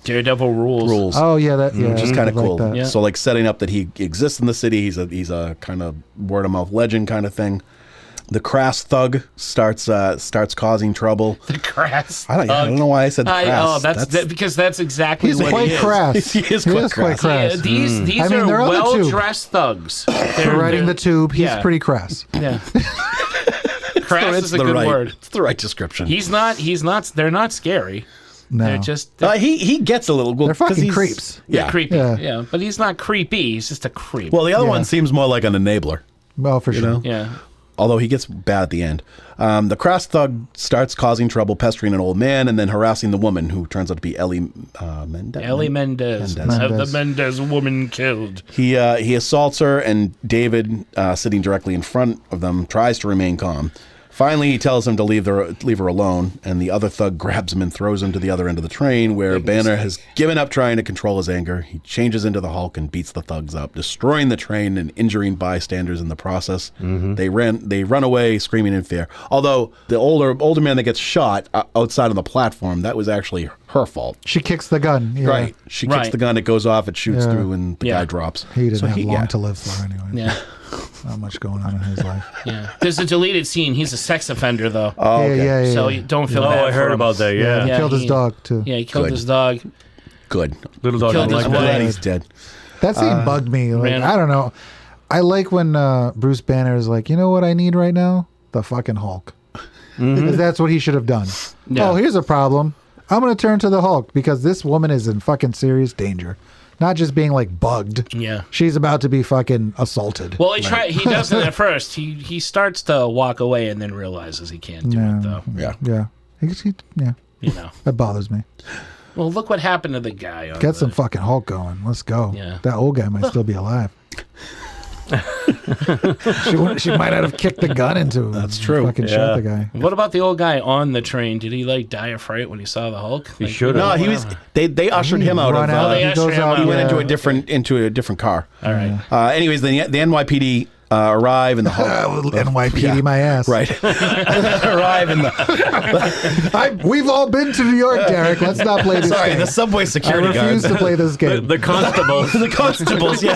[SPEAKER 5] Daredevil rules.
[SPEAKER 4] Oh, yeah. That, yeah.
[SPEAKER 3] which is kind of
[SPEAKER 4] I like
[SPEAKER 3] cool.
[SPEAKER 4] that.
[SPEAKER 5] Yeah.
[SPEAKER 3] So, like setting up that he exists in the city. He's a kind of word of mouth legend kind of thing. The crass thug starts causing trouble.
[SPEAKER 5] The crass.
[SPEAKER 3] I don't know why I said crass.
[SPEAKER 5] Because that's exactly
[SPEAKER 4] He's
[SPEAKER 5] what
[SPEAKER 4] quite
[SPEAKER 5] he is.
[SPEAKER 4] crass.
[SPEAKER 3] He is quite crass.
[SPEAKER 5] Yeah, these
[SPEAKER 4] I mean,
[SPEAKER 5] are
[SPEAKER 4] they're on the Tube.
[SPEAKER 5] well-dressed thugs.
[SPEAKER 4] They're riding the Tube. He's
[SPEAKER 5] yeah.
[SPEAKER 4] pretty crass.
[SPEAKER 5] Yeah. Crass is a good word.
[SPEAKER 3] It's the right description.
[SPEAKER 5] He's not. They're not scary.
[SPEAKER 4] No.
[SPEAKER 5] They're just.
[SPEAKER 3] He gets a little.
[SPEAKER 4] They're fucking creeps.
[SPEAKER 3] Yeah.
[SPEAKER 5] creepy.
[SPEAKER 4] Yeah.
[SPEAKER 5] Yeah, but he's not creepy. He's just a creep.
[SPEAKER 3] Well, the other
[SPEAKER 4] Yeah.
[SPEAKER 3] one seems more like an enabler.
[SPEAKER 4] Well, for sure.
[SPEAKER 3] know?
[SPEAKER 5] yeah.
[SPEAKER 3] Although he gets bad at the end. The crass thug starts causing trouble, pestering an old man, and then harassing the woman, who turns out to be Ellie Mendez.
[SPEAKER 5] Ellie Mendez.
[SPEAKER 3] Mendez.
[SPEAKER 5] Have the Mendez woman killed.
[SPEAKER 3] He assaults her, and David, sitting directly in front of them, tries to remain calm. Finally, he tells him to leave her alone, and the other thug grabs him and throws him to the other end of the train, where Banner has given up trying to control his anger. He changes into the Hulk and beats the thugs up, destroying the train and injuring bystanders in the process. They run away, screaming in fear. Although the older man that gets shot outside on the platform, that was actually her fault.
[SPEAKER 4] She kicks the gun. Yeah.
[SPEAKER 3] Right. She kicks the gun, it goes off, it shoots through, and the guy drops.
[SPEAKER 4] He didn't have long to live for anyway.
[SPEAKER 5] Yeah.
[SPEAKER 4] Not much going on in his life.
[SPEAKER 5] Yeah. There's a deleted scene. He's a sex offender, though.
[SPEAKER 3] Oh, okay.
[SPEAKER 4] Yeah.
[SPEAKER 5] So you don't feel bad.
[SPEAKER 1] I heard about that. Yeah.
[SPEAKER 4] He killed his dog, too.
[SPEAKER 5] Yeah, he killed his dog.
[SPEAKER 3] Good.
[SPEAKER 1] Little dog.
[SPEAKER 5] Killed
[SPEAKER 1] I
[SPEAKER 5] his
[SPEAKER 1] like
[SPEAKER 5] wife.
[SPEAKER 1] that.
[SPEAKER 3] Glad he's dead.
[SPEAKER 4] That scene bugged me. Like, I don't know. I like when Bruce Banner is like, you know what I need right now? The fucking Hulk. Because that's what he should have done.
[SPEAKER 5] Yeah.
[SPEAKER 4] Oh, here's a problem. I'm going to turn to the Hulk because this woman is in fucking serious danger. Not just being like bugged.
[SPEAKER 5] Yeah.
[SPEAKER 4] She's about to be fucking assaulted.
[SPEAKER 5] Well, he doesn't at first. He starts to walk away and then realizes he can't do it, though.
[SPEAKER 3] Yeah.
[SPEAKER 4] Yeah. Yeah.
[SPEAKER 5] You know.
[SPEAKER 4] That bothers me.
[SPEAKER 5] Well, look what happened to the guy.
[SPEAKER 4] Get some fucking Hulk going. Let's go.
[SPEAKER 5] Yeah.
[SPEAKER 4] That old guy might still be alive. she might not have kicked the gun into him.
[SPEAKER 3] That's true.
[SPEAKER 4] Fucking shot the guy.
[SPEAKER 5] What about the old guy on the train? Did he like die of fright when he saw the Hulk?
[SPEAKER 1] He should have.
[SPEAKER 3] No, he was. They ushered him out of.
[SPEAKER 4] He goes out.
[SPEAKER 3] He went into a different car.
[SPEAKER 5] All right.
[SPEAKER 3] Anyways, the NYPD arrive and the Hulk.
[SPEAKER 4] NYPD my ass.
[SPEAKER 3] Right. Arrive in the.
[SPEAKER 4] We've all been to New York, Derek. Let's not play this game.
[SPEAKER 3] The subway security
[SPEAKER 4] I refuse
[SPEAKER 3] guards.
[SPEAKER 4] to play this game.
[SPEAKER 1] The constables.
[SPEAKER 3] The constables, yeah.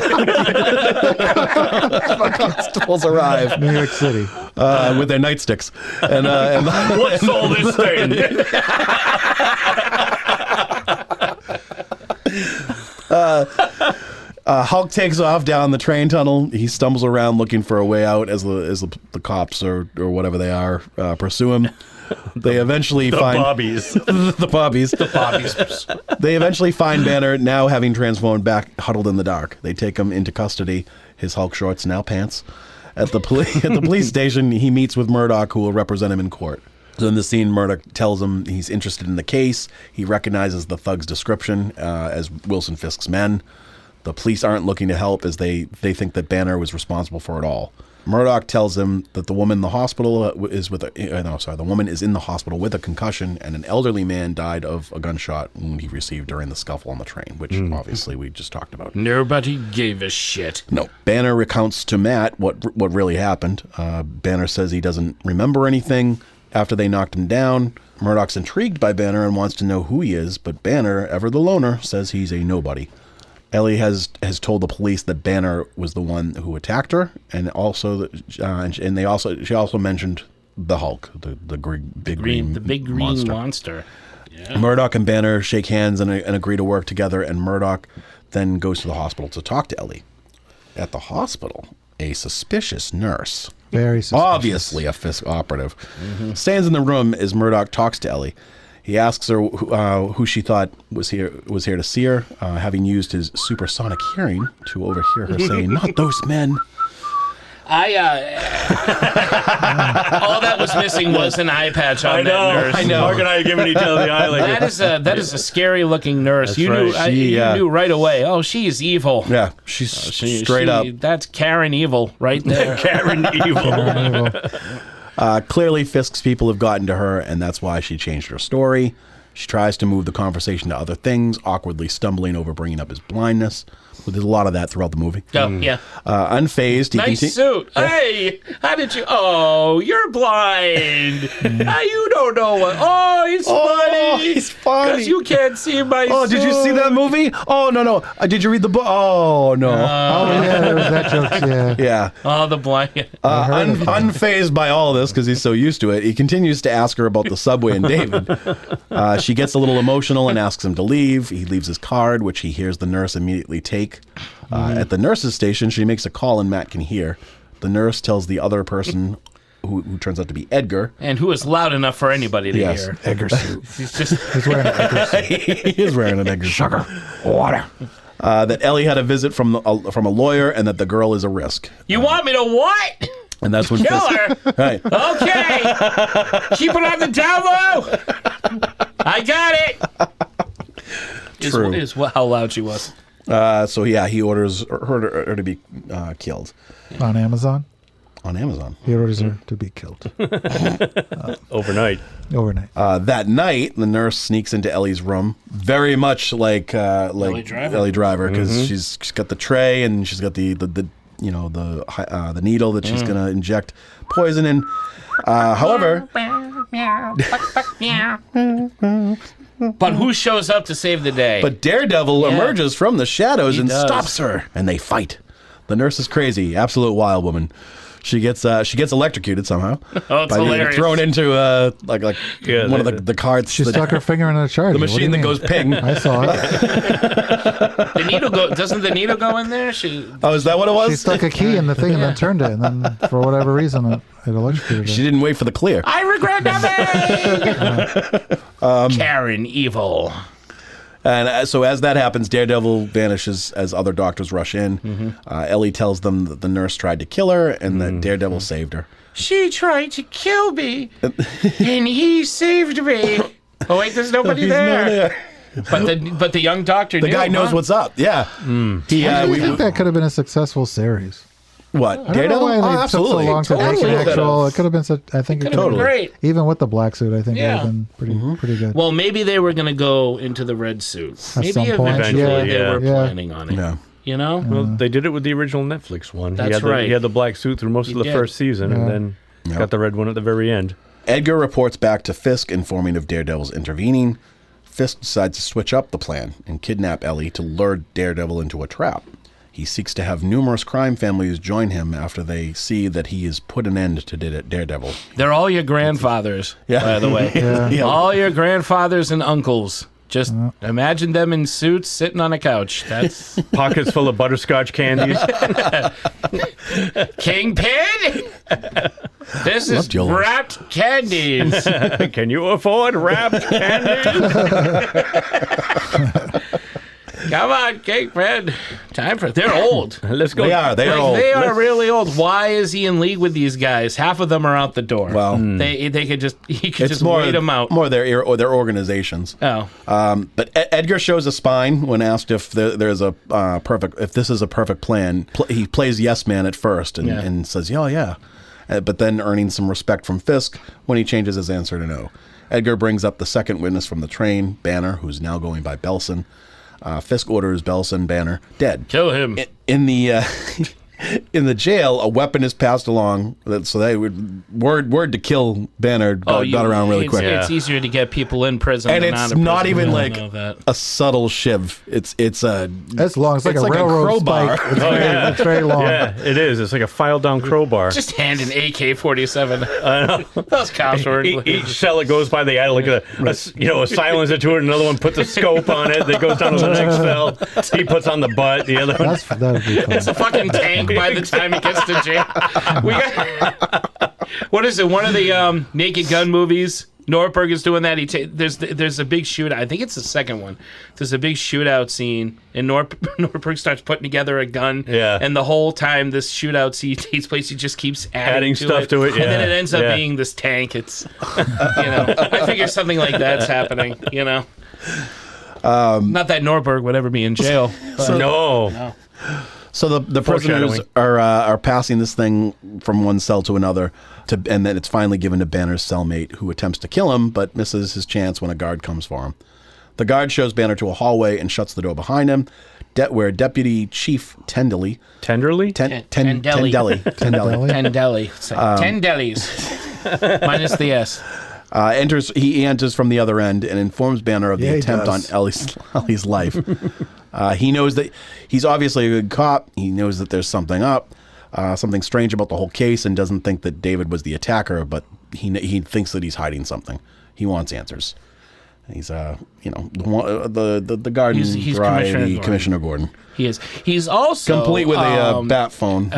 [SPEAKER 3] The constables arrive.
[SPEAKER 4] New York City.
[SPEAKER 3] With their nightsticks. And
[SPEAKER 1] What's all this thing?
[SPEAKER 3] Hulk takes off down the train tunnel. He stumbles around looking for a way out as the cops or whatever they are pursue him. They eventually find
[SPEAKER 1] Bobbies.
[SPEAKER 3] the Bobbies.
[SPEAKER 5] The Bobbies.
[SPEAKER 3] They eventually find Banner, now having transformed back, huddled in the dark. They take him into custody. His Hulk shorts, now pants. At the police station, he meets with Murdoch, who will represent him in court. So in the scene, Murdoch tells him he's interested in the case. He recognizes the thug's description as Wilson Fisk's men. The police aren't looking to help as they think that Banner was responsible for it all. Murdoch tells him that the woman in the hospital the woman is in the hospital with a concussion, and an elderly man died of a gunshot wound he received during the scuffle on the train, which obviously we just talked about.
[SPEAKER 5] Nobody gave a shit.
[SPEAKER 3] No. Banner recounts to Matt what really happened. Banner says he doesn't remember anything after they knocked him down. Murdoch's intrigued by Banner and wants to know who he is, but Banner, ever the loner, says he's a nobody. Ellie has told the police that Banner was the one who attacked her, and also she also mentioned the Hulk, the big green
[SPEAKER 5] monster. Yeah.
[SPEAKER 3] Murdoch and Banner shake hands and agree to work together, and Murdoch then goes to the hospital to talk to Ellie. At the hospital, a suspicious nurse,
[SPEAKER 4] very suspicious,
[SPEAKER 3] obviously a Fisk operative, stands in the room as Murdoch talks to Ellie. He asks her who she thought was here to see her, having used his supersonic hearing to overhear her saying, "Not those men."
[SPEAKER 5] All that was missing was an eye patch on that nurse.
[SPEAKER 1] I know. Mark and I are giving each other the eye like
[SPEAKER 5] that is a scary looking nurse.
[SPEAKER 1] That's
[SPEAKER 5] you
[SPEAKER 1] right.
[SPEAKER 5] you knew right away. Oh, she's evil.
[SPEAKER 3] Yeah, she's straight up.
[SPEAKER 5] That's Karen evil right there.
[SPEAKER 1] Karen evil.
[SPEAKER 3] Clearly, Fisk's people have gotten to her, and that's why she changed her story. She tries to move the conversation to other things, awkwardly stumbling over bringing up his blindness. There's a lot of that throughout the movie.
[SPEAKER 5] Oh, yeah.
[SPEAKER 3] Unfazed.
[SPEAKER 5] Nice suit. Hey, how did you... Oh, you're blind. You don't know what... Oh, he's funny.
[SPEAKER 3] He's funny.
[SPEAKER 5] Because you can't see my
[SPEAKER 3] Oh,
[SPEAKER 5] suit.
[SPEAKER 3] did you see that movie? Oh, no. Did you read the book? Oh, no.
[SPEAKER 4] Oh, yeah, there was that joke, yeah.
[SPEAKER 3] Yeah.
[SPEAKER 5] Oh, the blind...
[SPEAKER 3] Unfazed by all of this, because he's so used to it, he continues to ask her about the subway and David. She gets a little emotional and asks him to leave. He leaves his card, which he hears the nurse immediately take. At the nurse's station, she makes a call and Matt can hear. The nurse tells the other person, who turns out to be Edgar.
[SPEAKER 5] And who is loud enough for anybody to hear.
[SPEAKER 4] Edgar suit.
[SPEAKER 3] He's wearing an Edgar suit. He is wearing an Edgar suit.
[SPEAKER 4] Sugar. Water.
[SPEAKER 3] That Ellie had a visit from a lawyer and that the girl is a risk.
[SPEAKER 5] You want me to what?
[SPEAKER 3] And that's when
[SPEAKER 5] Kill her.
[SPEAKER 3] Right.
[SPEAKER 5] Okay. Keep it on the down low. I got it.
[SPEAKER 3] True.
[SPEAKER 5] Is how loud she was.
[SPEAKER 3] So yeah, he orders her to be killed.
[SPEAKER 4] On Amazon?
[SPEAKER 3] On Amazon.
[SPEAKER 4] He orders her to be killed.
[SPEAKER 1] Overnight.
[SPEAKER 3] That night, the nurse sneaks into Ellie's room, very much like Ellie Driver, because she's got the tray and she's got the needle that she's gonna inject poison in. However,
[SPEAKER 5] But who shows up to save the day?
[SPEAKER 3] But Daredevil emerges from the shadows and
[SPEAKER 5] does.
[SPEAKER 3] stops her, and they fight. The nurse is crazy, absolute wild woman. She gets electrocuted somehow
[SPEAKER 5] Oh, it's
[SPEAKER 3] by being
[SPEAKER 5] hilarious.
[SPEAKER 3] thrown into one of the carts.
[SPEAKER 4] She stuck her finger in a charger.
[SPEAKER 3] the machine that goes ping.
[SPEAKER 4] I saw it.
[SPEAKER 5] The needle doesn't the needle go in there?
[SPEAKER 3] Oh, is that what it was?
[SPEAKER 4] She stuck a key in the thing and then turned it, and then for whatever reason it electrocuted her.
[SPEAKER 3] She didn't wait for the clear.
[SPEAKER 5] I regret nothing. Karen evil.
[SPEAKER 3] And so as that happens, Daredevil vanishes as other doctors rush in. Ellie tells them that the nurse tried to kill her and that Daredevil saved her.
[SPEAKER 5] She tried to kill me, and he saved me. Oh wait, there's nobody there. But the young doctor.
[SPEAKER 3] The guy knows what's up. Yeah.
[SPEAKER 4] I think that could have been a successful series.
[SPEAKER 3] What?
[SPEAKER 4] I don't know why they took so long to make an actual. It could have been such. I think it could have been
[SPEAKER 5] great.
[SPEAKER 4] Even with the black suit, I think it would have been pretty good.
[SPEAKER 5] Well, maybe they were going to go into the red suit.
[SPEAKER 4] At
[SPEAKER 5] Maybe
[SPEAKER 4] some point,
[SPEAKER 5] eventually they were planning on it.
[SPEAKER 3] Yeah.
[SPEAKER 5] You know?
[SPEAKER 1] Well, they did it with the original Netflix one.
[SPEAKER 5] That's
[SPEAKER 1] He had the black suit through most of the first season, and then got the red one at the very end.
[SPEAKER 3] Edgar reports back to Fisk, informing of Daredevil's intervening. Fisk decides to switch up the plan and kidnap Ellie to lure Daredevil into a trap. He seeks to have numerous crime families join him after they see that he has put an end to Daredevil.
[SPEAKER 5] They're all your grandfathers, by the way. All your grandfathers and uncles. Just imagine them in suits sitting on a couch. That's
[SPEAKER 1] pockets full of butterscotch candies.
[SPEAKER 5] Kingpin? This is wrapped candies.
[SPEAKER 1] Can you afford wrapped candies?
[SPEAKER 5] Come on, Kingpin. Time for they're old.
[SPEAKER 1] Let's go.
[SPEAKER 3] They are old.
[SPEAKER 5] They are really old. Why is he in league with these guys? Half of them are out the door.
[SPEAKER 3] Well,
[SPEAKER 5] he could just wait them out.
[SPEAKER 3] More their organizations.
[SPEAKER 5] Oh.
[SPEAKER 3] But Edgar shows a spine when asked if there's a if this is a perfect plan. He plays yes man at first and says, yeah. But then earning some respect from Fisk when he changes his answer to no. Edgar brings up the second witness from the train, Banner, who's now going by Belson. Fisk orders Belson Banner dead.
[SPEAKER 5] Kill him.
[SPEAKER 3] In the jail, a weapon is passed along, so they would word to kill Banner got around really quick.
[SPEAKER 5] It's easier to get people in prison,
[SPEAKER 3] and
[SPEAKER 5] than
[SPEAKER 3] it's
[SPEAKER 5] out of
[SPEAKER 3] not
[SPEAKER 5] prison.
[SPEAKER 3] even like a subtle shiv. It's
[SPEAKER 4] long. It's like a railroad
[SPEAKER 3] crowbar.
[SPEAKER 4] spike. It's very long.
[SPEAKER 1] Yeah, it is. It's like a file down crowbar.
[SPEAKER 5] Just hand an AK-47. Those cops were.
[SPEAKER 1] Each cell it goes by, they add like a silencer to it. Another one puts a scope on it. That goes down to the next cell. He puts on the butt. The other one.
[SPEAKER 4] That'd be fun.
[SPEAKER 5] It's a fucking tank by the time he gets to jail. What is it? One of the Naked Gun movies. Nordberg is doing that. There's a big shootout. I think it's the second one. There's a big shootout scene, and Nordberg starts putting together a gun.
[SPEAKER 1] Yeah.
[SPEAKER 5] And the whole time this shootout scene takes place, he just keeps adding
[SPEAKER 1] stuff to it.
[SPEAKER 5] And then it ends up being this tank. It's I figure something like that's happening. Not that Nordberg would ever be in jail.
[SPEAKER 1] No.
[SPEAKER 3] So the prisoners are passing this thing from one cell to another, and then it's finally given to Banner's cellmate, who attempts to kill him, but misses his chance when a guard comes for him. The guard shows Banner to a hallway and shuts the door behind him, where Deputy Chief Tendelly
[SPEAKER 1] minus
[SPEAKER 5] the S.
[SPEAKER 3] enters. He enters from the other end and informs Banner of the attempt on Ellie's life. He knows that he's obviously a good cop. He knows that there's something up, something strange about the whole case, and doesn't think that David was the attacker, but he thinks that he's hiding something. He wants answers. He's the garden
[SPEAKER 5] He's
[SPEAKER 3] variety Commissioner Gordon.
[SPEAKER 5] He is. He's also
[SPEAKER 3] complete with a bat phone.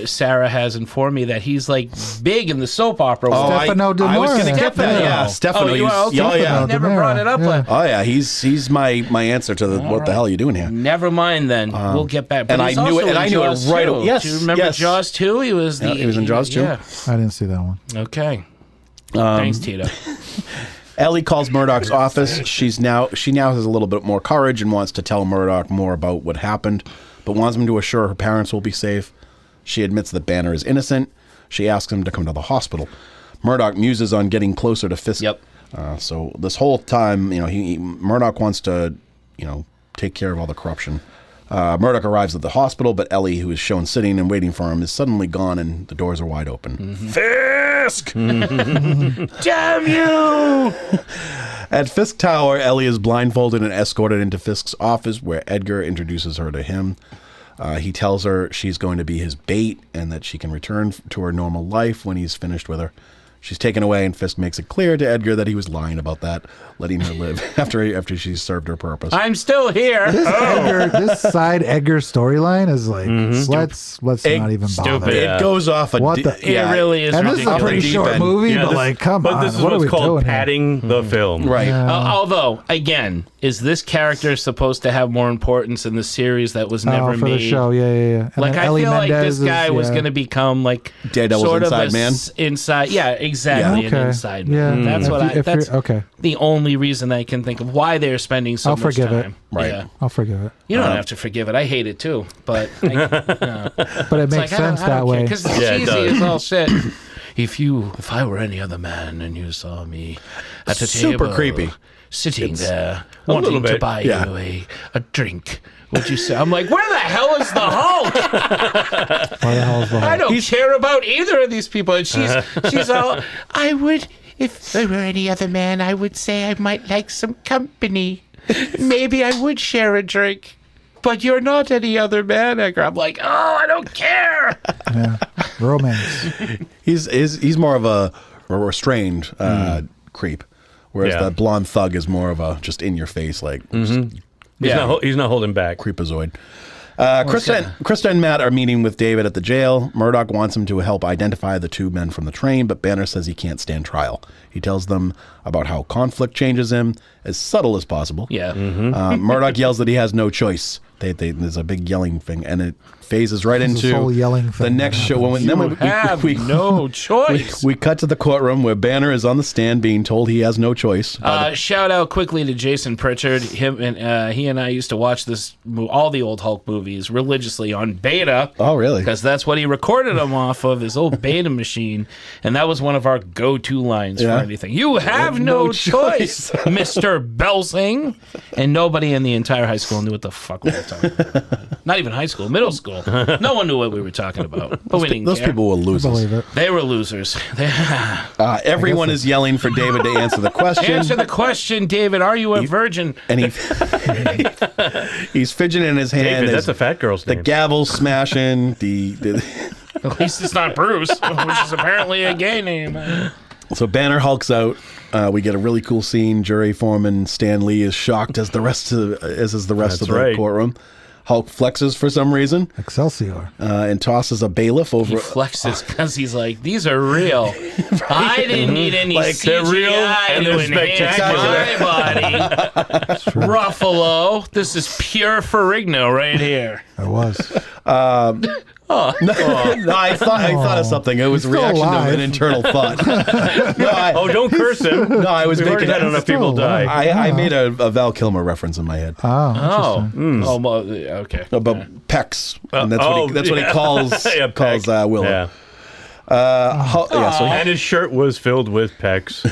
[SPEAKER 5] Sarah has informed me that he's like big in the soap opera world.
[SPEAKER 4] Stefano Demora.
[SPEAKER 3] I was going to get that. Yeah, Stefano.
[SPEAKER 5] I never brought it up.
[SPEAKER 4] Yeah.
[SPEAKER 3] Oh yeah, he's my answer to what the hell are you doing here?
[SPEAKER 5] Never mind then. We'll get back. But
[SPEAKER 3] and I knew it. And I knew it right away. Yes.
[SPEAKER 5] Do you remember Jaws 2? He was
[SPEAKER 3] he was in Jaws 2.
[SPEAKER 5] Yeah.
[SPEAKER 4] I didn't see that one.
[SPEAKER 5] Okay. Thanks, Tito.
[SPEAKER 3] Ellie calls Murdoch's office. She now has a little bit more courage and wants to tell Murdoch more about what happened, but wants him to assure her parents will be safe. She admits that Banner is innocent. She asks him to come to the hospital. Murdoch muses on getting closer to Fisk.
[SPEAKER 5] Yep.
[SPEAKER 3] So this whole time, Murdoch wants to, take care of all the corruption. Murdoch arrives at the hospital, but Ellie, who is shown sitting and waiting for him, is suddenly gone and the doors are wide open.
[SPEAKER 5] Mm-hmm.
[SPEAKER 3] Fisk!
[SPEAKER 5] Damn you!
[SPEAKER 3] At Fisk Tower, Ellie is blindfolded and escorted into Fisk's office, where Edgar introduces her to him. He tells her she's going to be his bait and that she can return to her normal life when he's finished with her. She's taken away, and Fisk makes it clear to Edgar that he was lying about that, letting her live after she's served her purpose.
[SPEAKER 5] I'm still here.
[SPEAKER 4] This side Edgar storyline is like, let's not even bother.
[SPEAKER 3] It goes off
[SPEAKER 5] It really is
[SPEAKER 4] and
[SPEAKER 5] ridiculous.
[SPEAKER 4] this is a pretty short movie, but like, come on.
[SPEAKER 1] But this is
[SPEAKER 4] what are
[SPEAKER 1] what's
[SPEAKER 4] we
[SPEAKER 1] called
[SPEAKER 4] doing
[SPEAKER 1] padding the film.
[SPEAKER 3] Right.
[SPEAKER 5] Although, again, is this character supposed to have more importance in the series that was never
[SPEAKER 4] for
[SPEAKER 5] made?
[SPEAKER 4] the show, yeah. And
[SPEAKER 5] Like,
[SPEAKER 4] then
[SPEAKER 5] I
[SPEAKER 4] Ellie
[SPEAKER 5] feel like
[SPEAKER 4] Mendez
[SPEAKER 5] this guy
[SPEAKER 4] is,
[SPEAKER 5] was going to become like
[SPEAKER 3] Daredevil's
[SPEAKER 5] sort
[SPEAKER 3] inside
[SPEAKER 5] of
[SPEAKER 3] man?
[SPEAKER 5] Inside, yeah, exactly,
[SPEAKER 4] Okay.
[SPEAKER 5] an inside man.
[SPEAKER 4] Yeah.
[SPEAKER 5] That's
[SPEAKER 4] If
[SPEAKER 5] what
[SPEAKER 4] you- if
[SPEAKER 5] that's
[SPEAKER 4] you're- okay.
[SPEAKER 5] the only reason I can think of why they're spending so
[SPEAKER 4] I'll
[SPEAKER 5] much
[SPEAKER 4] forgive it.
[SPEAKER 5] time.
[SPEAKER 3] Right.
[SPEAKER 5] Yeah.
[SPEAKER 4] I'll forgive it.
[SPEAKER 5] You don't have to forgive it. I hate it too, but
[SPEAKER 4] But it makes sense that way.
[SPEAKER 5] because it's
[SPEAKER 1] Yeah, it
[SPEAKER 5] cheesy
[SPEAKER 1] does.
[SPEAKER 5] as all shit. If I were any other man and you saw me at the
[SPEAKER 3] Super
[SPEAKER 5] table,
[SPEAKER 3] creepy.
[SPEAKER 5] sitting there
[SPEAKER 1] a little
[SPEAKER 5] wanting to
[SPEAKER 1] bit,
[SPEAKER 5] buy
[SPEAKER 3] yeah.
[SPEAKER 5] you a drink, would you say? I'm like, where the hell is the Hulk?
[SPEAKER 4] Why the hell is the
[SPEAKER 5] I
[SPEAKER 4] Hulk?
[SPEAKER 5] don't care about either of these people. And she's all, I would, if there were any other man, I would say I might like some company. Maybe I would share a drink. But you're not any other man, Edgar. I'm like, oh, I don't care.
[SPEAKER 4] Yeah. Romance.
[SPEAKER 3] He's more of a restrained creep, whereas
[SPEAKER 1] Yeah.
[SPEAKER 3] the blonde thug is more of a just in your face, like
[SPEAKER 1] He's not holding back.
[SPEAKER 3] creepazoid. Krista and Matt are meeting with David at the jail. Murdoch wants him to help identify the two men from the train, but Banner says he can't stand trial. He tells them about how conflict changes him, as subtle as possible.
[SPEAKER 5] Yeah.
[SPEAKER 3] Murdoch yells that he has no choice. There's a big yelling thing, and it phases right
[SPEAKER 4] There's this
[SPEAKER 3] into
[SPEAKER 4] whole yelling
[SPEAKER 3] the
[SPEAKER 4] thing
[SPEAKER 3] next
[SPEAKER 4] that
[SPEAKER 3] show.
[SPEAKER 4] happens.
[SPEAKER 5] No choice.
[SPEAKER 3] We cut to the courtroom where Banner is on the stand being told he has no choice.
[SPEAKER 5] Shout out quickly to Jason Pritchard. He and I used to watch all the old Hulk movies religiously on beta.
[SPEAKER 3] Oh, really?
[SPEAKER 5] Because that's what he recorded them off of, his old beta machine, and that was one of our go-to lines for anything. You have no choice, Mr. Belsing. And nobody in the entire high school knew what the fuck we were talking about. Not even high school, middle school. No one knew what we were talking about. But we didn't
[SPEAKER 3] Those
[SPEAKER 5] care.
[SPEAKER 3] people were losers.
[SPEAKER 4] Believe it.
[SPEAKER 5] They were losers.
[SPEAKER 3] Everyone is yelling for David to answer the question.
[SPEAKER 5] Answer the question, David. Are you a virgin?
[SPEAKER 3] And he's fidgeting in his hand.
[SPEAKER 1] David,
[SPEAKER 3] as
[SPEAKER 1] that's a fat girl's
[SPEAKER 3] the
[SPEAKER 1] name.
[SPEAKER 3] gavel's smashing.
[SPEAKER 5] At least it's not Bruce, which is apparently a gay name.
[SPEAKER 3] So Banner hulks out. We get a really cool scene. Jury foreman Stan Lee is shocked as the rest of the
[SPEAKER 1] right.
[SPEAKER 3] courtroom. Hulk flexes for some reason
[SPEAKER 4] Excelsior.
[SPEAKER 3] and tosses a bailiff over.
[SPEAKER 5] He flexes because he's like, these are real. I didn't need any
[SPEAKER 1] Like,
[SPEAKER 5] CGI
[SPEAKER 1] they're real and
[SPEAKER 5] to
[SPEAKER 1] they're
[SPEAKER 5] enhance my body. Ruffalo, this is pure Ferrigno right here.
[SPEAKER 4] It was.
[SPEAKER 3] No, I thought of something. It was a
[SPEAKER 4] He's still
[SPEAKER 3] reaction
[SPEAKER 4] alive.
[SPEAKER 3] of an internal thought.
[SPEAKER 1] Don't curse him.
[SPEAKER 3] No, I was
[SPEAKER 1] We've already
[SPEAKER 3] making
[SPEAKER 1] had enough people
[SPEAKER 4] still alive.
[SPEAKER 1] die.
[SPEAKER 3] I made a Val Kilmer reference in my head
[SPEAKER 4] Oh, interesting.
[SPEAKER 5] Oh, well, okay.
[SPEAKER 3] about pecs, and that's what he calls
[SPEAKER 1] Yeah,
[SPEAKER 3] calls
[SPEAKER 1] peck.
[SPEAKER 3] Willow.
[SPEAKER 1] Yeah.
[SPEAKER 3] So
[SPEAKER 1] And his shirt was filled with pecs.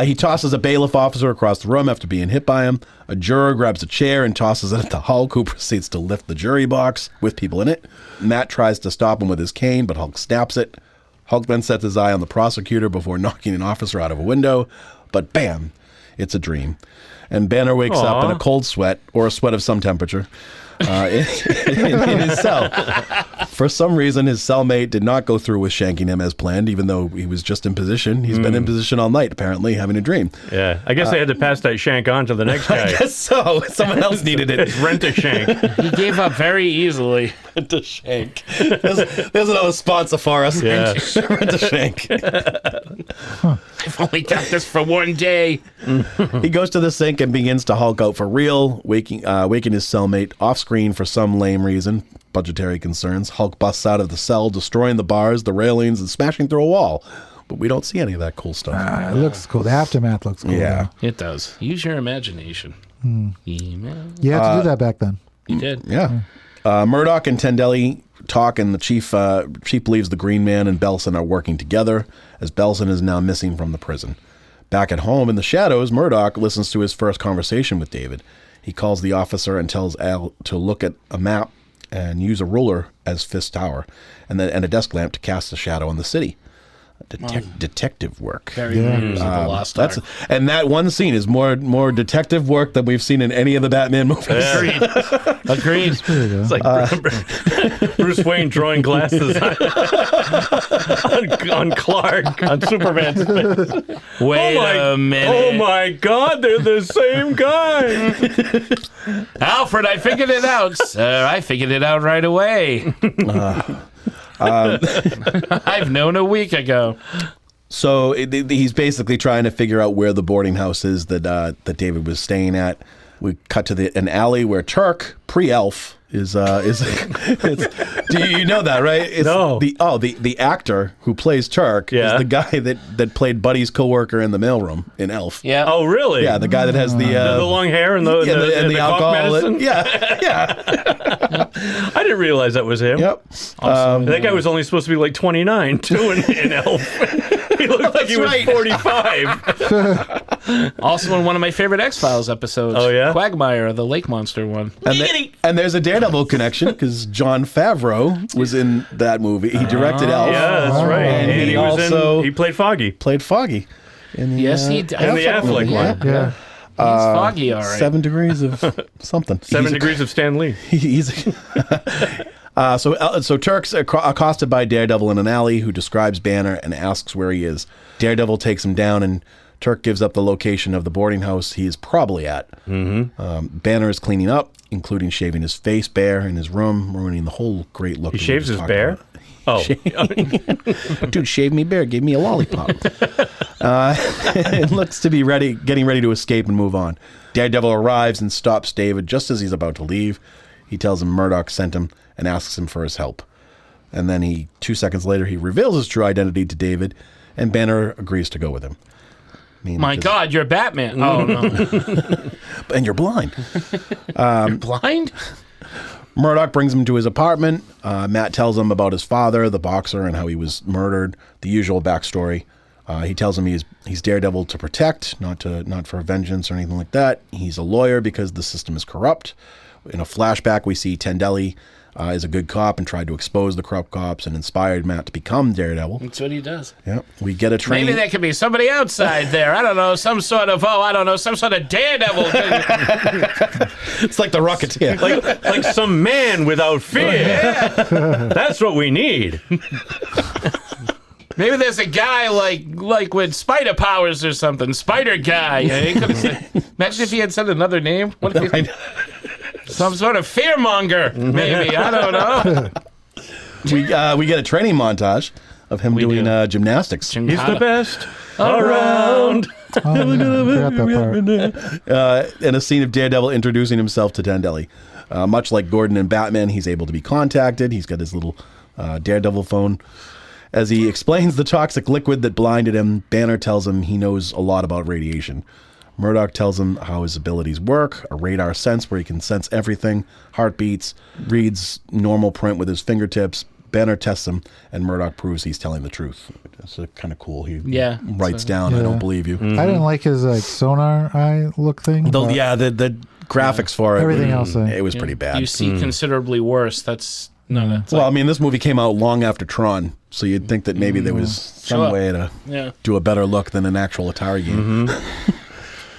[SPEAKER 3] he tosses a bailiff officer across the room after being hit by him. A juror grabs a chair and tosses it at the Hulk, who proceeds to lift the jury box with people in it. Matt tries to stop him with his cane, but Hulk snaps it. Hulk then sets his eye on the prosecutor before knocking an officer out of a window. But bam, it's a dream. And Banner wakes up in a cold sweat, or a sweat of some temperature, in his cell. For some reason, his cellmate did not go through with shanking him as planned, even though he was just in position. He's been in position all night, apparently, having a dream.
[SPEAKER 1] Yeah. I guess they had to pass that shank on to the next guy.
[SPEAKER 3] I guess so. Someone else needed it.
[SPEAKER 1] Rent a shank.
[SPEAKER 5] He gave up very easily.
[SPEAKER 3] Rent a shank. There's another sponsor for us.
[SPEAKER 1] Yeah.
[SPEAKER 3] Rent a shank.
[SPEAKER 5] I've only got this for one day.
[SPEAKER 3] He goes to the sink and begins to Hulk out for real, waking his cellmate off screen for some lame reason. Budgetary concerns. Hulk busts out of the cell, destroying the bars, the railings, and smashing through a wall. But we don't see any of that cool stuff.
[SPEAKER 4] It looks cool. The aftermath looks cool.
[SPEAKER 3] Yeah.
[SPEAKER 5] It does. Use your imagination. Email.
[SPEAKER 4] You had to do that back then.
[SPEAKER 5] You did.
[SPEAKER 3] Yeah. Murdoch and Tendelli talk, and the chief believes the Green Man and Belson are working together, as Belson is now missing from the prison. Back at home in the shadows, Murdoch listens to his first conversation with David. He calls the officer and tells Al to look at a map and use a ruler as Fisk Tower, and a desk lamp to cast a shadow on the city. Detective work.
[SPEAKER 5] Very Raiders of the Lost Ark.
[SPEAKER 3] And that one scene is more detective work than we've seen in any of the Batman movies.
[SPEAKER 5] Agreed.
[SPEAKER 1] It's like Bruce Wayne drawing glasses on Clark, on Superman's face.
[SPEAKER 5] Wait a minute.
[SPEAKER 1] Oh my God, they're the same guy.
[SPEAKER 5] Alfred, I figured it out, sir. I figured it out right away. I've known a week ago.
[SPEAKER 3] So he's basically trying to figure out where the boarding house is that David was staying at. We cut to an alley where Turk, pre-elf, is. Do you know that, right? It's
[SPEAKER 1] no.
[SPEAKER 3] The actor who plays Turk is the guy that played Buddy's coworker in the mailroom in Elf.
[SPEAKER 5] Yeah.
[SPEAKER 1] Oh, really?
[SPEAKER 3] Yeah, the guy that has the
[SPEAKER 1] long hair and the
[SPEAKER 3] alcohol.
[SPEAKER 1] medicine.
[SPEAKER 3] Yeah.
[SPEAKER 1] I didn't realize that was him.
[SPEAKER 3] Yep.
[SPEAKER 1] That guy was only supposed to be like 29 too in Elf. He looked like he was 45.
[SPEAKER 5] Also in one of my favorite X-Files episodes.
[SPEAKER 1] Oh, yeah?
[SPEAKER 5] Quagmire, the lake monster one.
[SPEAKER 3] And there's a Daredevil connection because Jon Favreau was in that movie. He directed Elf.
[SPEAKER 1] Yeah, that's right.
[SPEAKER 3] And he also
[SPEAKER 1] he played Foggy.
[SPEAKER 3] In the,
[SPEAKER 5] Yes, he did.
[SPEAKER 1] In the Affleck one.
[SPEAKER 4] Yeah.
[SPEAKER 5] He's Foggy, all right.
[SPEAKER 3] 7 degrees of something.
[SPEAKER 1] 7 degrees of Stan Lee.
[SPEAKER 3] So Turk's accosted by Daredevil in an alley, who describes Banner and asks where he is. Daredevil takes him down, and Turk gives up the location of the boarding house he is probably at. Mm-hmm. Banner is cleaning up, including shaving his face bare in his room, ruining the whole great look.
[SPEAKER 1] He shaves his bear? Oh.
[SPEAKER 3] Dude shaved me bare, gave me a lollipop. It looks to be getting ready to escape and move on. Daredevil arrives and stops David just as he's about to leave. He tells him Murdoch sent him and asks him for his help. And then 2 seconds later, he reveals his true identity to David, and Banner agrees to go with him.
[SPEAKER 5] My God, you're Batman. Oh, no.
[SPEAKER 3] And you're blind.
[SPEAKER 5] You're blind?
[SPEAKER 3] Murdoch brings him to his apartment. Matt tells him about his father, the boxer, and how he was murdered, the usual backstory. He tells him he's Daredevil to protect, not for vengeance or anything like that. He's a lawyer because the system is corrupt. In a flashback, we see Tendelli is a good cop and tried to expose the corrupt cops and inspired Matt to become Daredevil.
[SPEAKER 5] That's what he does.
[SPEAKER 3] Yeah, we get a training.
[SPEAKER 5] Maybe there could be somebody outside there. I don't know, some sort of Daredevil.
[SPEAKER 3] It's like the Rocketeer.
[SPEAKER 1] like some man without fear.
[SPEAKER 5] Yeah.
[SPEAKER 1] That's what we need.
[SPEAKER 5] Maybe there's a guy like with spider powers or something. Spider guy. Yeah, he could have said. Imagine if he had said another name. What if he, some sort of fearmonger, maybe. I don't know.
[SPEAKER 3] We get a training montage of him doing gymnastics.
[SPEAKER 1] He's the best around.
[SPEAKER 3] And a scene of Daredevil introducing himself to Tendelli. Much like Gordon and Batman, he's able to be contacted. He's got his little Daredevil phone. As he explains the toxic liquid that blinded him, Banner tells him he knows a lot about radiation. Murdoch tells him how his abilities work, a radar sense where he can sense everything, heartbeats, reads normal print with his fingertips. Banner tests him, and Murdoch proves he's telling the truth. It's kind of cool. He writes down, I don't believe you.
[SPEAKER 4] I didn't like his sonar eye look thing.
[SPEAKER 3] The graphics for it.
[SPEAKER 4] Everything else.
[SPEAKER 3] It was pretty bad.
[SPEAKER 5] You see considerably worse. That's... No,
[SPEAKER 3] well, I mean, this movie came out long after Tron, so you'd think that maybe there was some way to do a better look than an actual Atari game.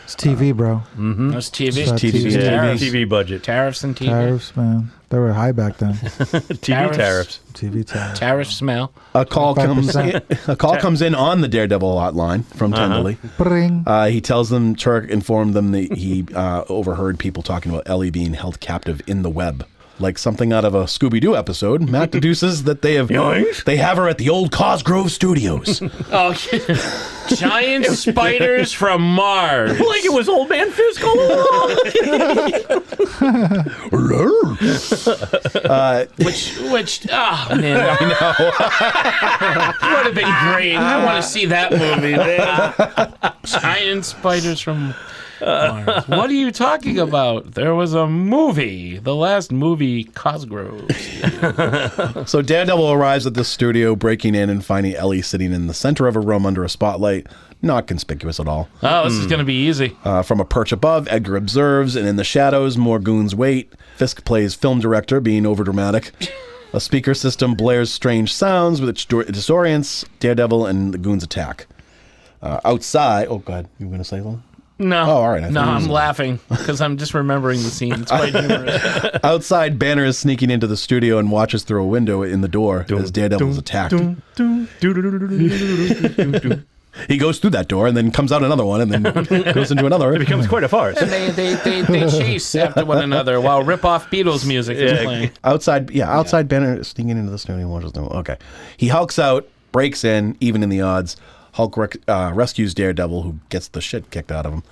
[SPEAKER 4] It's TV, bro.
[SPEAKER 5] That's TV.
[SPEAKER 4] It's
[SPEAKER 1] TV budget.
[SPEAKER 5] Tariffs and TV.
[SPEAKER 4] Tariffs, man. They were high back then.
[SPEAKER 1] TV tariffs.
[SPEAKER 4] TV tariffs.
[SPEAKER 5] Tariff smell.
[SPEAKER 3] A call comes in on the Daredevil hotline from Tendelli. He tells them, Turk informed them that he overheard people talking about Ellie being held captive in the web. Like something out of a Scooby-Doo episode, Matt deduces that they have her at the old Cosgrove Studios.
[SPEAKER 5] Oh, giant spiders from Mars.
[SPEAKER 1] Like it was Old Man Fisk all along.
[SPEAKER 5] Which, oh man, I know. Would have been great. I want to see that movie, man. Giant spiders from Mars. What are you talking about? There was a movie, the last movie, Cosgrove.
[SPEAKER 3] So Daredevil arrives at the studio, breaking in and finding Ellie sitting in the center of a room under a spotlight. Not conspicuous at all.
[SPEAKER 5] Oh, this is going to be easy.
[SPEAKER 3] From a perch above, Edgar observes, and in the shadows, more goons wait. Fisk plays film director, being overdramatic. A speaker system blares strange sounds which disorients Daredevil and the goons attack. Outside... Oh, God. You were going to say something?
[SPEAKER 5] No.
[SPEAKER 3] Oh, all right.
[SPEAKER 5] I'm laughing because I'm just remembering the scene. It's quite humorous.
[SPEAKER 3] Outside, Banner is sneaking into the studio and watches through a window in the door as Daredevil is attacked. He goes through that door and then comes out another one and then goes into another.
[SPEAKER 1] It becomes quite a farce.
[SPEAKER 5] And they chase after one another while rip-off Beatles music is playing.
[SPEAKER 3] Outside Banner is sneaking into the studio and watches them. Okay. He hulks out, breaks in, even in the odds. Hulk rescues Daredevil, who gets the shit kicked out of him,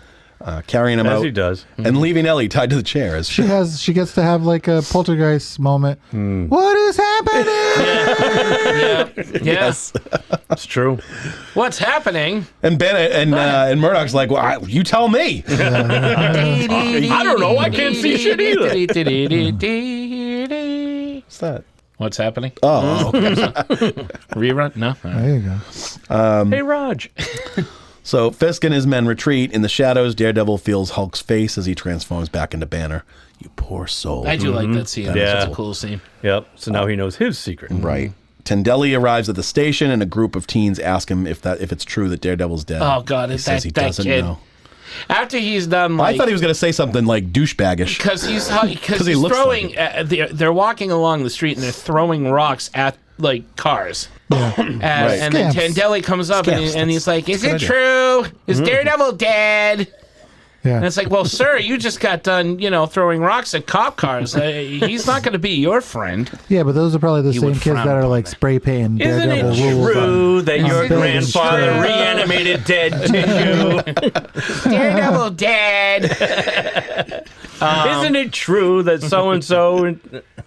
[SPEAKER 3] carrying him out.
[SPEAKER 1] As he does.
[SPEAKER 3] And leaving Ellie tied to the chair. As
[SPEAKER 4] She gets to have like a poltergeist moment. What is happening?
[SPEAKER 5] Yes.
[SPEAKER 1] It's true.
[SPEAKER 5] What's happening?
[SPEAKER 3] And and Murdoch's like, well, you tell me.
[SPEAKER 1] I don't know. I can't see shit either.
[SPEAKER 3] What's that?
[SPEAKER 5] What's happening?
[SPEAKER 3] Oh, okay.
[SPEAKER 5] Rerun? No.
[SPEAKER 4] There you go.
[SPEAKER 1] Hey, Raj.
[SPEAKER 3] So Fisk and his men retreat. In the shadows, Daredevil feels Hulk's face as he transforms back into Banner. You poor soul.
[SPEAKER 5] I do like that scene.
[SPEAKER 1] Yeah.
[SPEAKER 5] It's a cool scene.
[SPEAKER 1] Yep. So now he knows his secret.
[SPEAKER 3] Right. Tendelli arrives at the station, and a group of teens ask him if it's true that Daredevil's dead.
[SPEAKER 5] Oh, God.
[SPEAKER 3] He says he doesn't
[SPEAKER 5] kid.
[SPEAKER 3] know.
[SPEAKER 5] After he's done,
[SPEAKER 3] I thought he was going to say something like douchebaggish.
[SPEAKER 5] Because he's
[SPEAKER 3] he looks
[SPEAKER 5] throwing...
[SPEAKER 3] like
[SPEAKER 5] they're walking along the street, and they're throwing rocks at, cars.
[SPEAKER 3] Right.
[SPEAKER 5] And then Tendelli comes up, and he's like, is it true? Is Daredevil dead?
[SPEAKER 4] Yeah.
[SPEAKER 5] And it's like, well, sir, you just got done, throwing rocks at cop cars. He's not going to be your friend.
[SPEAKER 4] Yeah, but those are probably the
[SPEAKER 5] He
[SPEAKER 4] same
[SPEAKER 5] would
[SPEAKER 4] kids
[SPEAKER 5] frown
[SPEAKER 4] that are
[SPEAKER 5] upon
[SPEAKER 4] like
[SPEAKER 5] that.
[SPEAKER 4] spray painting
[SPEAKER 1] Isn't
[SPEAKER 4] Daredevil
[SPEAKER 1] it
[SPEAKER 4] rules
[SPEAKER 1] true
[SPEAKER 4] on-
[SPEAKER 1] that
[SPEAKER 4] on
[SPEAKER 1] your
[SPEAKER 4] buildings.
[SPEAKER 1] grandfather reanimated dead tissue?
[SPEAKER 5] Daredevil dead.
[SPEAKER 1] Isn't it true that so-and-so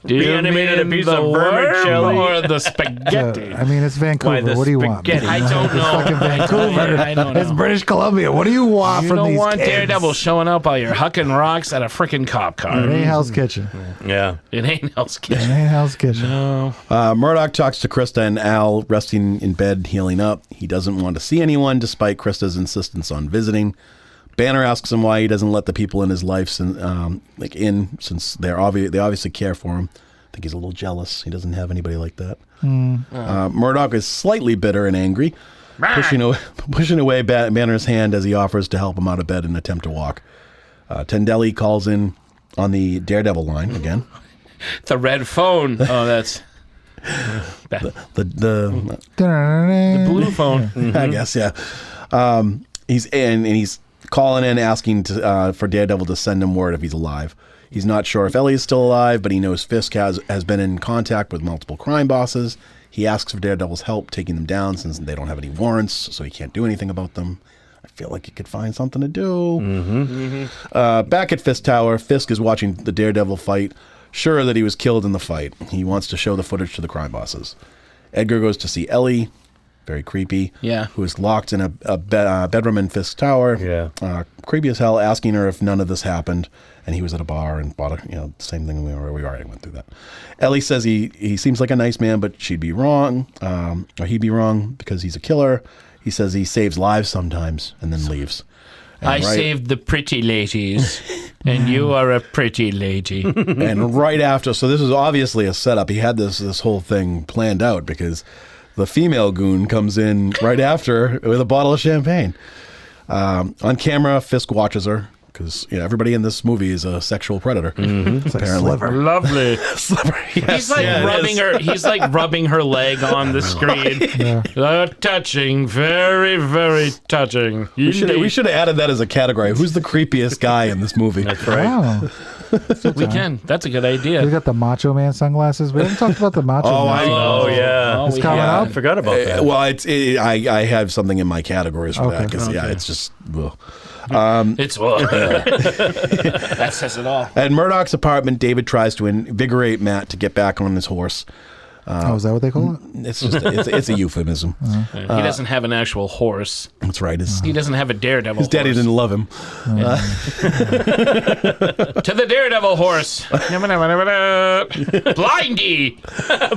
[SPEAKER 1] reanimated a piece of vermicelli?
[SPEAKER 5] Or the spaghetti?
[SPEAKER 4] I mean, it's Vancouver.
[SPEAKER 1] Why, the
[SPEAKER 4] What do you want?
[SPEAKER 1] spaghetti?
[SPEAKER 5] I don't know.
[SPEAKER 4] Fucking Vancouver.
[SPEAKER 5] I don't know.
[SPEAKER 4] It's British Columbia. What do you want
[SPEAKER 5] You
[SPEAKER 4] from
[SPEAKER 5] don't
[SPEAKER 4] these
[SPEAKER 5] want
[SPEAKER 4] kids?
[SPEAKER 5] Daredevil showing up while you're hucking rocks at a freaking cop car.
[SPEAKER 4] It ain't Hell's Kitchen.
[SPEAKER 1] Yeah.
[SPEAKER 5] It ain't Hell's
[SPEAKER 4] It
[SPEAKER 5] Kitchen.
[SPEAKER 4] ain't Hell's Kitchen.
[SPEAKER 3] Murdoch talks to Krista and Al, resting in bed, healing up. He doesn't want to see anyone, despite Krista's insistence on visiting. Banner asks him why he doesn't let the people in his life since they obviously care for him. I think he's a little jealous. He doesn't have anybody like that. Murdoch is slightly bitter and angry, pushing away Banner's hand as he offers to help him out of bed and attempt to walk. Tendelli calls in on the Daredevil line again.
[SPEAKER 5] The red phone. Oh, that's
[SPEAKER 3] The
[SPEAKER 5] blue phone.
[SPEAKER 3] I guess, yeah. He's calling in, asking for Daredevil to send him word if he's alive. He's not sure if Ellie is still alive, but he knows Fisk has been in contact with multiple crime bosses. He asks for Daredevil's help taking them down since they don't have any warrants, so he can't do anything about them. I feel like he could find something to do. Back at Fisk Tower, Fisk is watching the Daredevil fight, sure that he was killed in the fight. He wants to show the footage to the crime bosses. Edgar goes to see Ellie, very creepy, who is locked in a bedroom in Fisk Tower.
[SPEAKER 1] Yeah.
[SPEAKER 3] Creepy as hell, asking her if none of this happened, and he was at a bar and bought the same thing we already went through that. Ellie says he seems like a nice man, but she'd be wrong, or he'd be wrong because he's a killer. He says he saves lives sometimes and then leaves. And
[SPEAKER 5] I saved the pretty ladies, and you are a pretty lady.
[SPEAKER 3] And right after, so this is obviously a setup. He had this whole thing planned out because the female goon comes in right after with a bottle of champagne. On camera, Fisk watches her because everybody in this movie is a sexual predator. Apparently,
[SPEAKER 5] Lovely.
[SPEAKER 3] Sliver, yes.
[SPEAKER 5] He's like rubbing her. He's like rubbing her leg on the screen. Touching, very, very touching.
[SPEAKER 3] We should have added that as a category. Who's the creepiest guy in this movie?
[SPEAKER 1] That's right.
[SPEAKER 4] Wow.
[SPEAKER 5] We can. That's a good idea.
[SPEAKER 4] We got the Macho Man sunglasses. We haven't talked about the Macho Man.
[SPEAKER 1] Oh, yeah.
[SPEAKER 4] It's coming up.
[SPEAKER 1] I forgot about that.
[SPEAKER 3] Well, I have something in my categories for that because it's just. Ugh.
[SPEAKER 5] It's that says it all.
[SPEAKER 3] At Murdoch's apartment, David tries to invigorate Matt to get back on his horse.
[SPEAKER 4] Is that what they call it?
[SPEAKER 3] It's just it's a euphemism.
[SPEAKER 5] He doesn't have an actual horse.
[SPEAKER 3] That's right.
[SPEAKER 5] He doesn't have a Daredevil.
[SPEAKER 3] His daddy
[SPEAKER 5] horse.
[SPEAKER 3] didn't love him.
[SPEAKER 5] To the Daredevil horse. Blindy.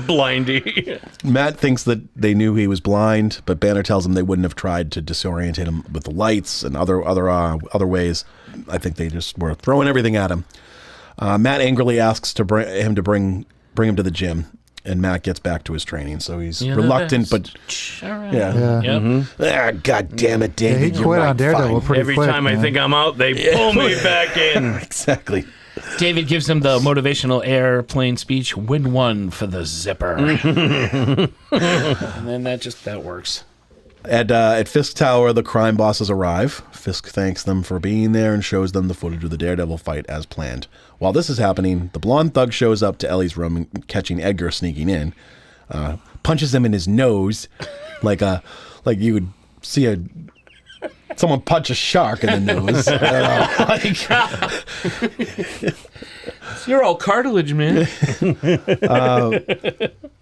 [SPEAKER 1] Blindy.
[SPEAKER 3] Matt thinks that they knew he was blind, but Banner tells him they wouldn't have tried to disorientate him with the lights and other ways. I think they just were throwing everything at him. Matt angrily asks him to bring him to the gym. and Matt gets back to his training. So he's reluctant, but God damn it, David!
[SPEAKER 4] He quit on Daredevil pretty
[SPEAKER 1] Every
[SPEAKER 4] quick.
[SPEAKER 1] time I think I'm out, they pull me back in.
[SPEAKER 3] Exactly.
[SPEAKER 5] David gives him the motivational airplane speech, win one for the zipper. And then that works.
[SPEAKER 3] At Fisk Tower, the crime bosses arrive. Fisk thanks them for being there and shows them the footage of the Daredevil fight as planned. While this is happening, the blonde thug shows up to Ellie's room, catching Edgar sneaking in, punches him in his nose, like you would see someone punch a shark in the nose.
[SPEAKER 5] You're all cartilage, man.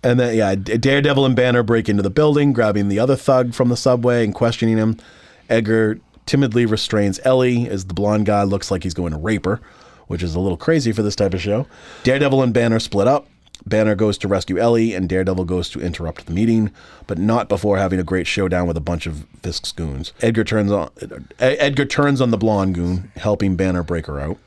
[SPEAKER 3] And then, Daredevil and Banner break into the building, grabbing the other thug from the subway and questioning him. Edgar timidly restrains Ellie as the blonde guy looks like he's going to rape her, which is a little crazy for this type of show. Daredevil and Banner split up. Banner goes to rescue Ellie, and Daredevil goes to interrupt the meeting, but not before having a great showdown with a bunch of Fisk's goons. Edgar turns on the blonde goon, helping Banner break her out.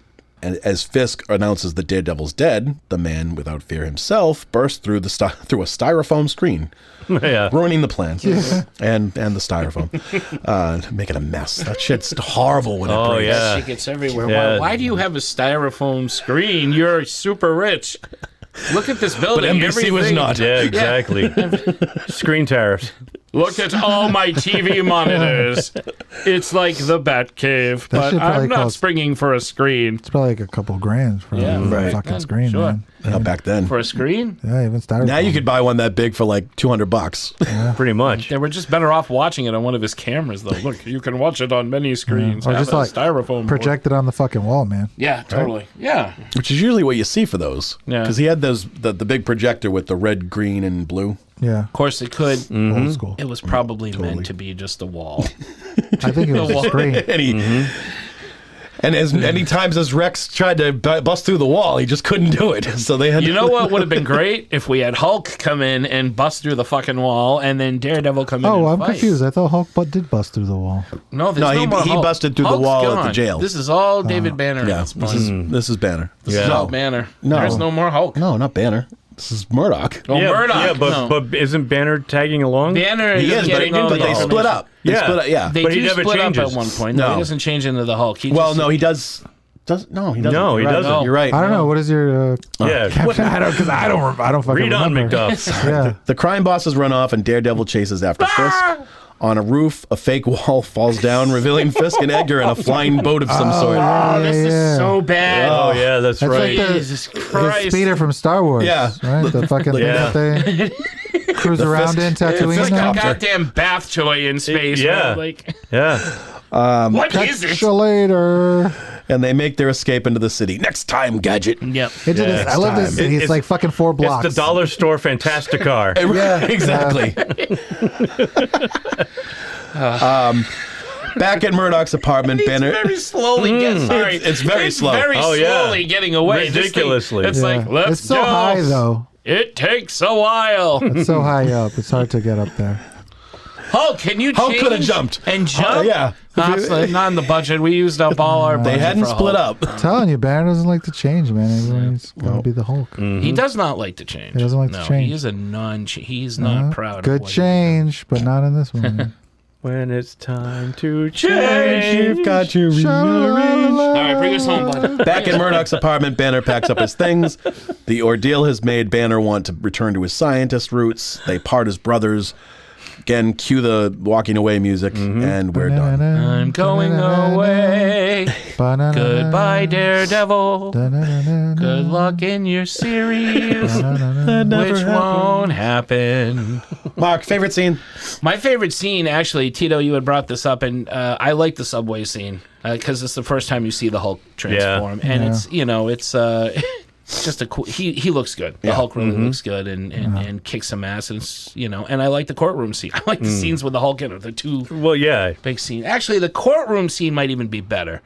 [SPEAKER 3] And as Fisk announces that Daredevil's dead, the man, without fear himself, bursts through a styrofoam screen, ruining the plans and the styrofoam, making a mess. That shit's horrible when it breaks.
[SPEAKER 5] That shit gets everywhere. Why do you have a styrofoam screen? You're super rich. Look at this building.
[SPEAKER 3] But NBC was not.
[SPEAKER 1] Yeah, exactly. Screen tariffs.
[SPEAKER 5] Look at all my TV monitors. It's like the Batcave, but I'm not springing for a screen.
[SPEAKER 4] It's probably like a couple grand for a fucking screen, man.
[SPEAKER 3] Not back then.
[SPEAKER 5] For a screen?
[SPEAKER 4] Yeah, even styrofoam.
[SPEAKER 3] Now you could buy one that big for like $200.
[SPEAKER 4] Yeah.
[SPEAKER 1] Pretty much.
[SPEAKER 5] They were just better off watching it on one of his cameras, though. Look, you can watch it on many screens.
[SPEAKER 4] Or just like
[SPEAKER 5] styrofoam
[SPEAKER 4] project it on the fucking wall, man.
[SPEAKER 5] Yeah, totally. Right? Yeah.
[SPEAKER 3] Which is usually what you see for those. Yeah. Because he had the big projector with the red, green, and blue.
[SPEAKER 4] Yeah.
[SPEAKER 5] Of course, it could.
[SPEAKER 4] Mm-hmm. Old school.
[SPEAKER 5] It was probably meant to be just a wall.
[SPEAKER 4] I think it was a screen.
[SPEAKER 3] And as many times as Rex tried to bust through the wall, he just couldn't do it. So they had.
[SPEAKER 5] You know what would have been great if we had Hulk come in and bust through the fucking wall, and then Daredevil come in.
[SPEAKER 4] I'm confused. I thought Hulk did bust through the wall.
[SPEAKER 5] No,
[SPEAKER 3] he busted through
[SPEAKER 5] Hulk's
[SPEAKER 3] the wall
[SPEAKER 5] gone.
[SPEAKER 3] at the jail.
[SPEAKER 5] This is all David Banner.
[SPEAKER 3] Yeah, this is Banner.
[SPEAKER 5] This is all Banner.
[SPEAKER 3] No,
[SPEAKER 5] there's no more Hulk.
[SPEAKER 3] No, not Banner. This is Murdoch.
[SPEAKER 5] Oh, Murdoch.
[SPEAKER 1] Yeah, but isn't Banner tagging along?
[SPEAKER 5] Banner is
[SPEAKER 3] getting
[SPEAKER 5] all
[SPEAKER 3] but they split up. They split up,
[SPEAKER 5] They
[SPEAKER 1] but
[SPEAKER 5] do
[SPEAKER 1] he never
[SPEAKER 5] split
[SPEAKER 1] changes.
[SPEAKER 5] up at one point. No, he doesn't change into the Hulk.
[SPEAKER 3] He does. No, he doesn't.
[SPEAKER 1] No, he doesn't.
[SPEAKER 3] No. You're right.
[SPEAKER 4] I don't know. What is your
[SPEAKER 1] Captain?
[SPEAKER 4] I don't fucking
[SPEAKER 1] Read on,
[SPEAKER 4] remember.
[SPEAKER 1] McDuff.
[SPEAKER 4] Yeah.
[SPEAKER 3] The crime bosses run off, and Daredevil chases after Fisk. On a roof, a fake wall falls down, revealing Fisk and Edgar in a flying boat of some sort.
[SPEAKER 5] This is so bad.
[SPEAKER 1] Oh, yeah, that's right.
[SPEAKER 4] Like
[SPEAKER 5] Jesus Christ.
[SPEAKER 4] The speeder from Star Wars.
[SPEAKER 3] Yeah.
[SPEAKER 4] Right? The fucking thing that they cruise around in Tatooine.
[SPEAKER 5] It's like a goddamn bath toy in space.
[SPEAKER 1] Yeah. What
[SPEAKER 5] is it?
[SPEAKER 4] Catch you later.
[SPEAKER 3] And they make their escape into the city. Next time, Gadget.
[SPEAKER 5] Yep.
[SPEAKER 4] I love this city. It's like fucking 4 blocks.
[SPEAKER 1] It's the dollar store Fantasticar.
[SPEAKER 3] Yeah, exactly. Back at Murdoch's apartment, Banner.
[SPEAKER 5] Very slowly
[SPEAKER 3] It's very slow.
[SPEAKER 5] Very slowly getting away.
[SPEAKER 1] Ridiculously.
[SPEAKER 5] It's like, let's
[SPEAKER 4] It's so
[SPEAKER 5] go.
[SPEAKER 4] high, though.
[SPEAKER 5] It takes a while.
[SPEAKER 4] It's so high up. It's hard to get up there.
[SPEAKER 5] Hulk, can you
[SPEAKER 3] Hulk
[SPEAKER 5] change
[SPEAKER 3] could have jumped.
[SPEAKER 5] and jump?
[SPEAKER 3] Yeah.
[SPEAKER 5] Not in the budget. We used up all our budget.
[SPEAKER 3] They hadn't
[SPEAKER 5] for
[SPEAKER 3] split
[SPEAKER 5] Hulk.
[SPEAKER 3] up.
[SPEAKER 4] I'm telling you, Banner doesn't like to change, man. Everyone's got to be the Hulk.
[SPEAKER 5] He does not like to change.
[SPEAKER 4] He doesn't like to change.
[SPEAKER 5] He is he's not proud
[SPEAKER 4] Good
[SPEAKER 5] of what
[SPEAKER 4] change, but not in this one.
[SPEAKER 1] When it's time to change,
[SPEAKER 3] You've got to rearrange.
[SPEAKER 5] All right, bring us home, bud.
[SPEAKER 3] Back in Murdoch's apartment, Banner packs up his things. The ordeal has made Banner want to return to his scientist roots. They part as brothers. Again, cue the walking away music, and we're done.
[SPEAKER 5] I'm going away. Goodbye, Daredevil. Good luck in your series, which won't happen.
[SPEAKER 3] Mark, favorite scene?
[SPEAKER 5] My favorite scene, actually, Tito, you had brought this up, and I like the subway scene because it's the first time you see the Hulk transform, and it's just a cool. He looks good. The Hulk really looks good and kicks some ass, and it's, and I like the courtroom scene. I like the scenes with the Hulk in it. The two big scenes. Actually, the courtroom scene might even be better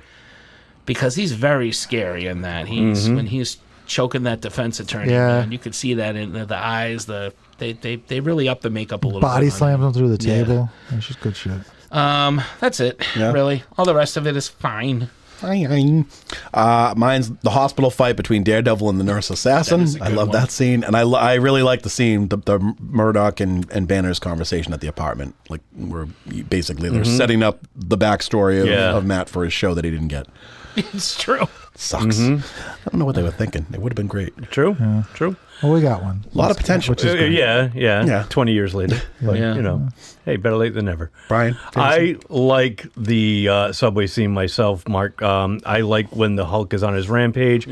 [SPEAKER 5] because he's very scary in that. He's when he's choking that defense attorney. Man, you could see that in the eyes. They really up the makeup a little.
[SPEAKER 4] Body
[SPEAKER 5] bit
[SPEAKER 4] slams him through the table. It's just good shit.
[SPEAKER 5] That's it. Really, all the rest of it is fine.
[SPEAKER 3] Mine's the hospital fight between Daredevil and the nurse assassin. I love that scene, and I really like the scene, the Murdoch and Banner's conversation at the apartment, like where basically they're setting up the backstory of Matt for his show that he didn't get.
[SPEAKER 5] It's true.
[SPEAKER 3] Sucks. I don't know what they were thinking. It would have been great.
[SPEAKER 1] True. True.
[SPEAKER 4] Well, we got one.
[SPEAKER 3] A lot of potential.
[SPEAKER 4] Which is great.
[SPEAKER 1] Yeah. 20 years later. But, hey, better late than never.
[SPEAKER 3] Brian?
[SPEAKER 1] I like the subway scene myself, Mark. I like when the Hulk is on his rampage.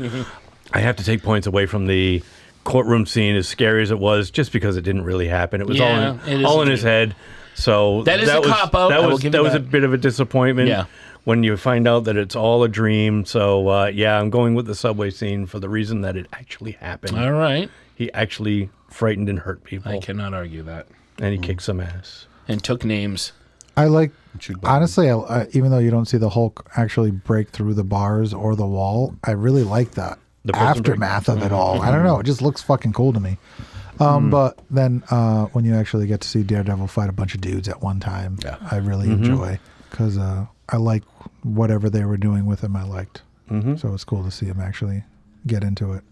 [SPEAKER 1] I have to take points away from the courtroom scene, as scary as it was, just because it didn't really happen. It was all in his head. So
[SPEAKER 5] that is a cop-out.
[SPEAKER 1] That was a bit of a disappointment.
[SPEAKER 5] Yeah.
[SPEAKER 1] When you find out that it's all a dream. So, I'm going with the subway scene for the reason that it actually happened.
[SPEAKER 5] All right.
[SPEAKER 1] He actually frightened and hurt people.
[SPEAKER 5] I cannot argue that.
[SPEAKER 1] And he kicked some ass.
[SPEAKER 5] And took names.
[SPEAKER 4] I like, honestly, even though you don't see the Hulk actually break through the bars or the wall, I really like that aftermath of it all. I don't know. It just looks fucking cool to me. But then when you actually get to see Daredevil fight a bunch of dudes at one time, I really enjoy, because I like whatever they were doing with him. I liked. So it's cool to see him actually get into it,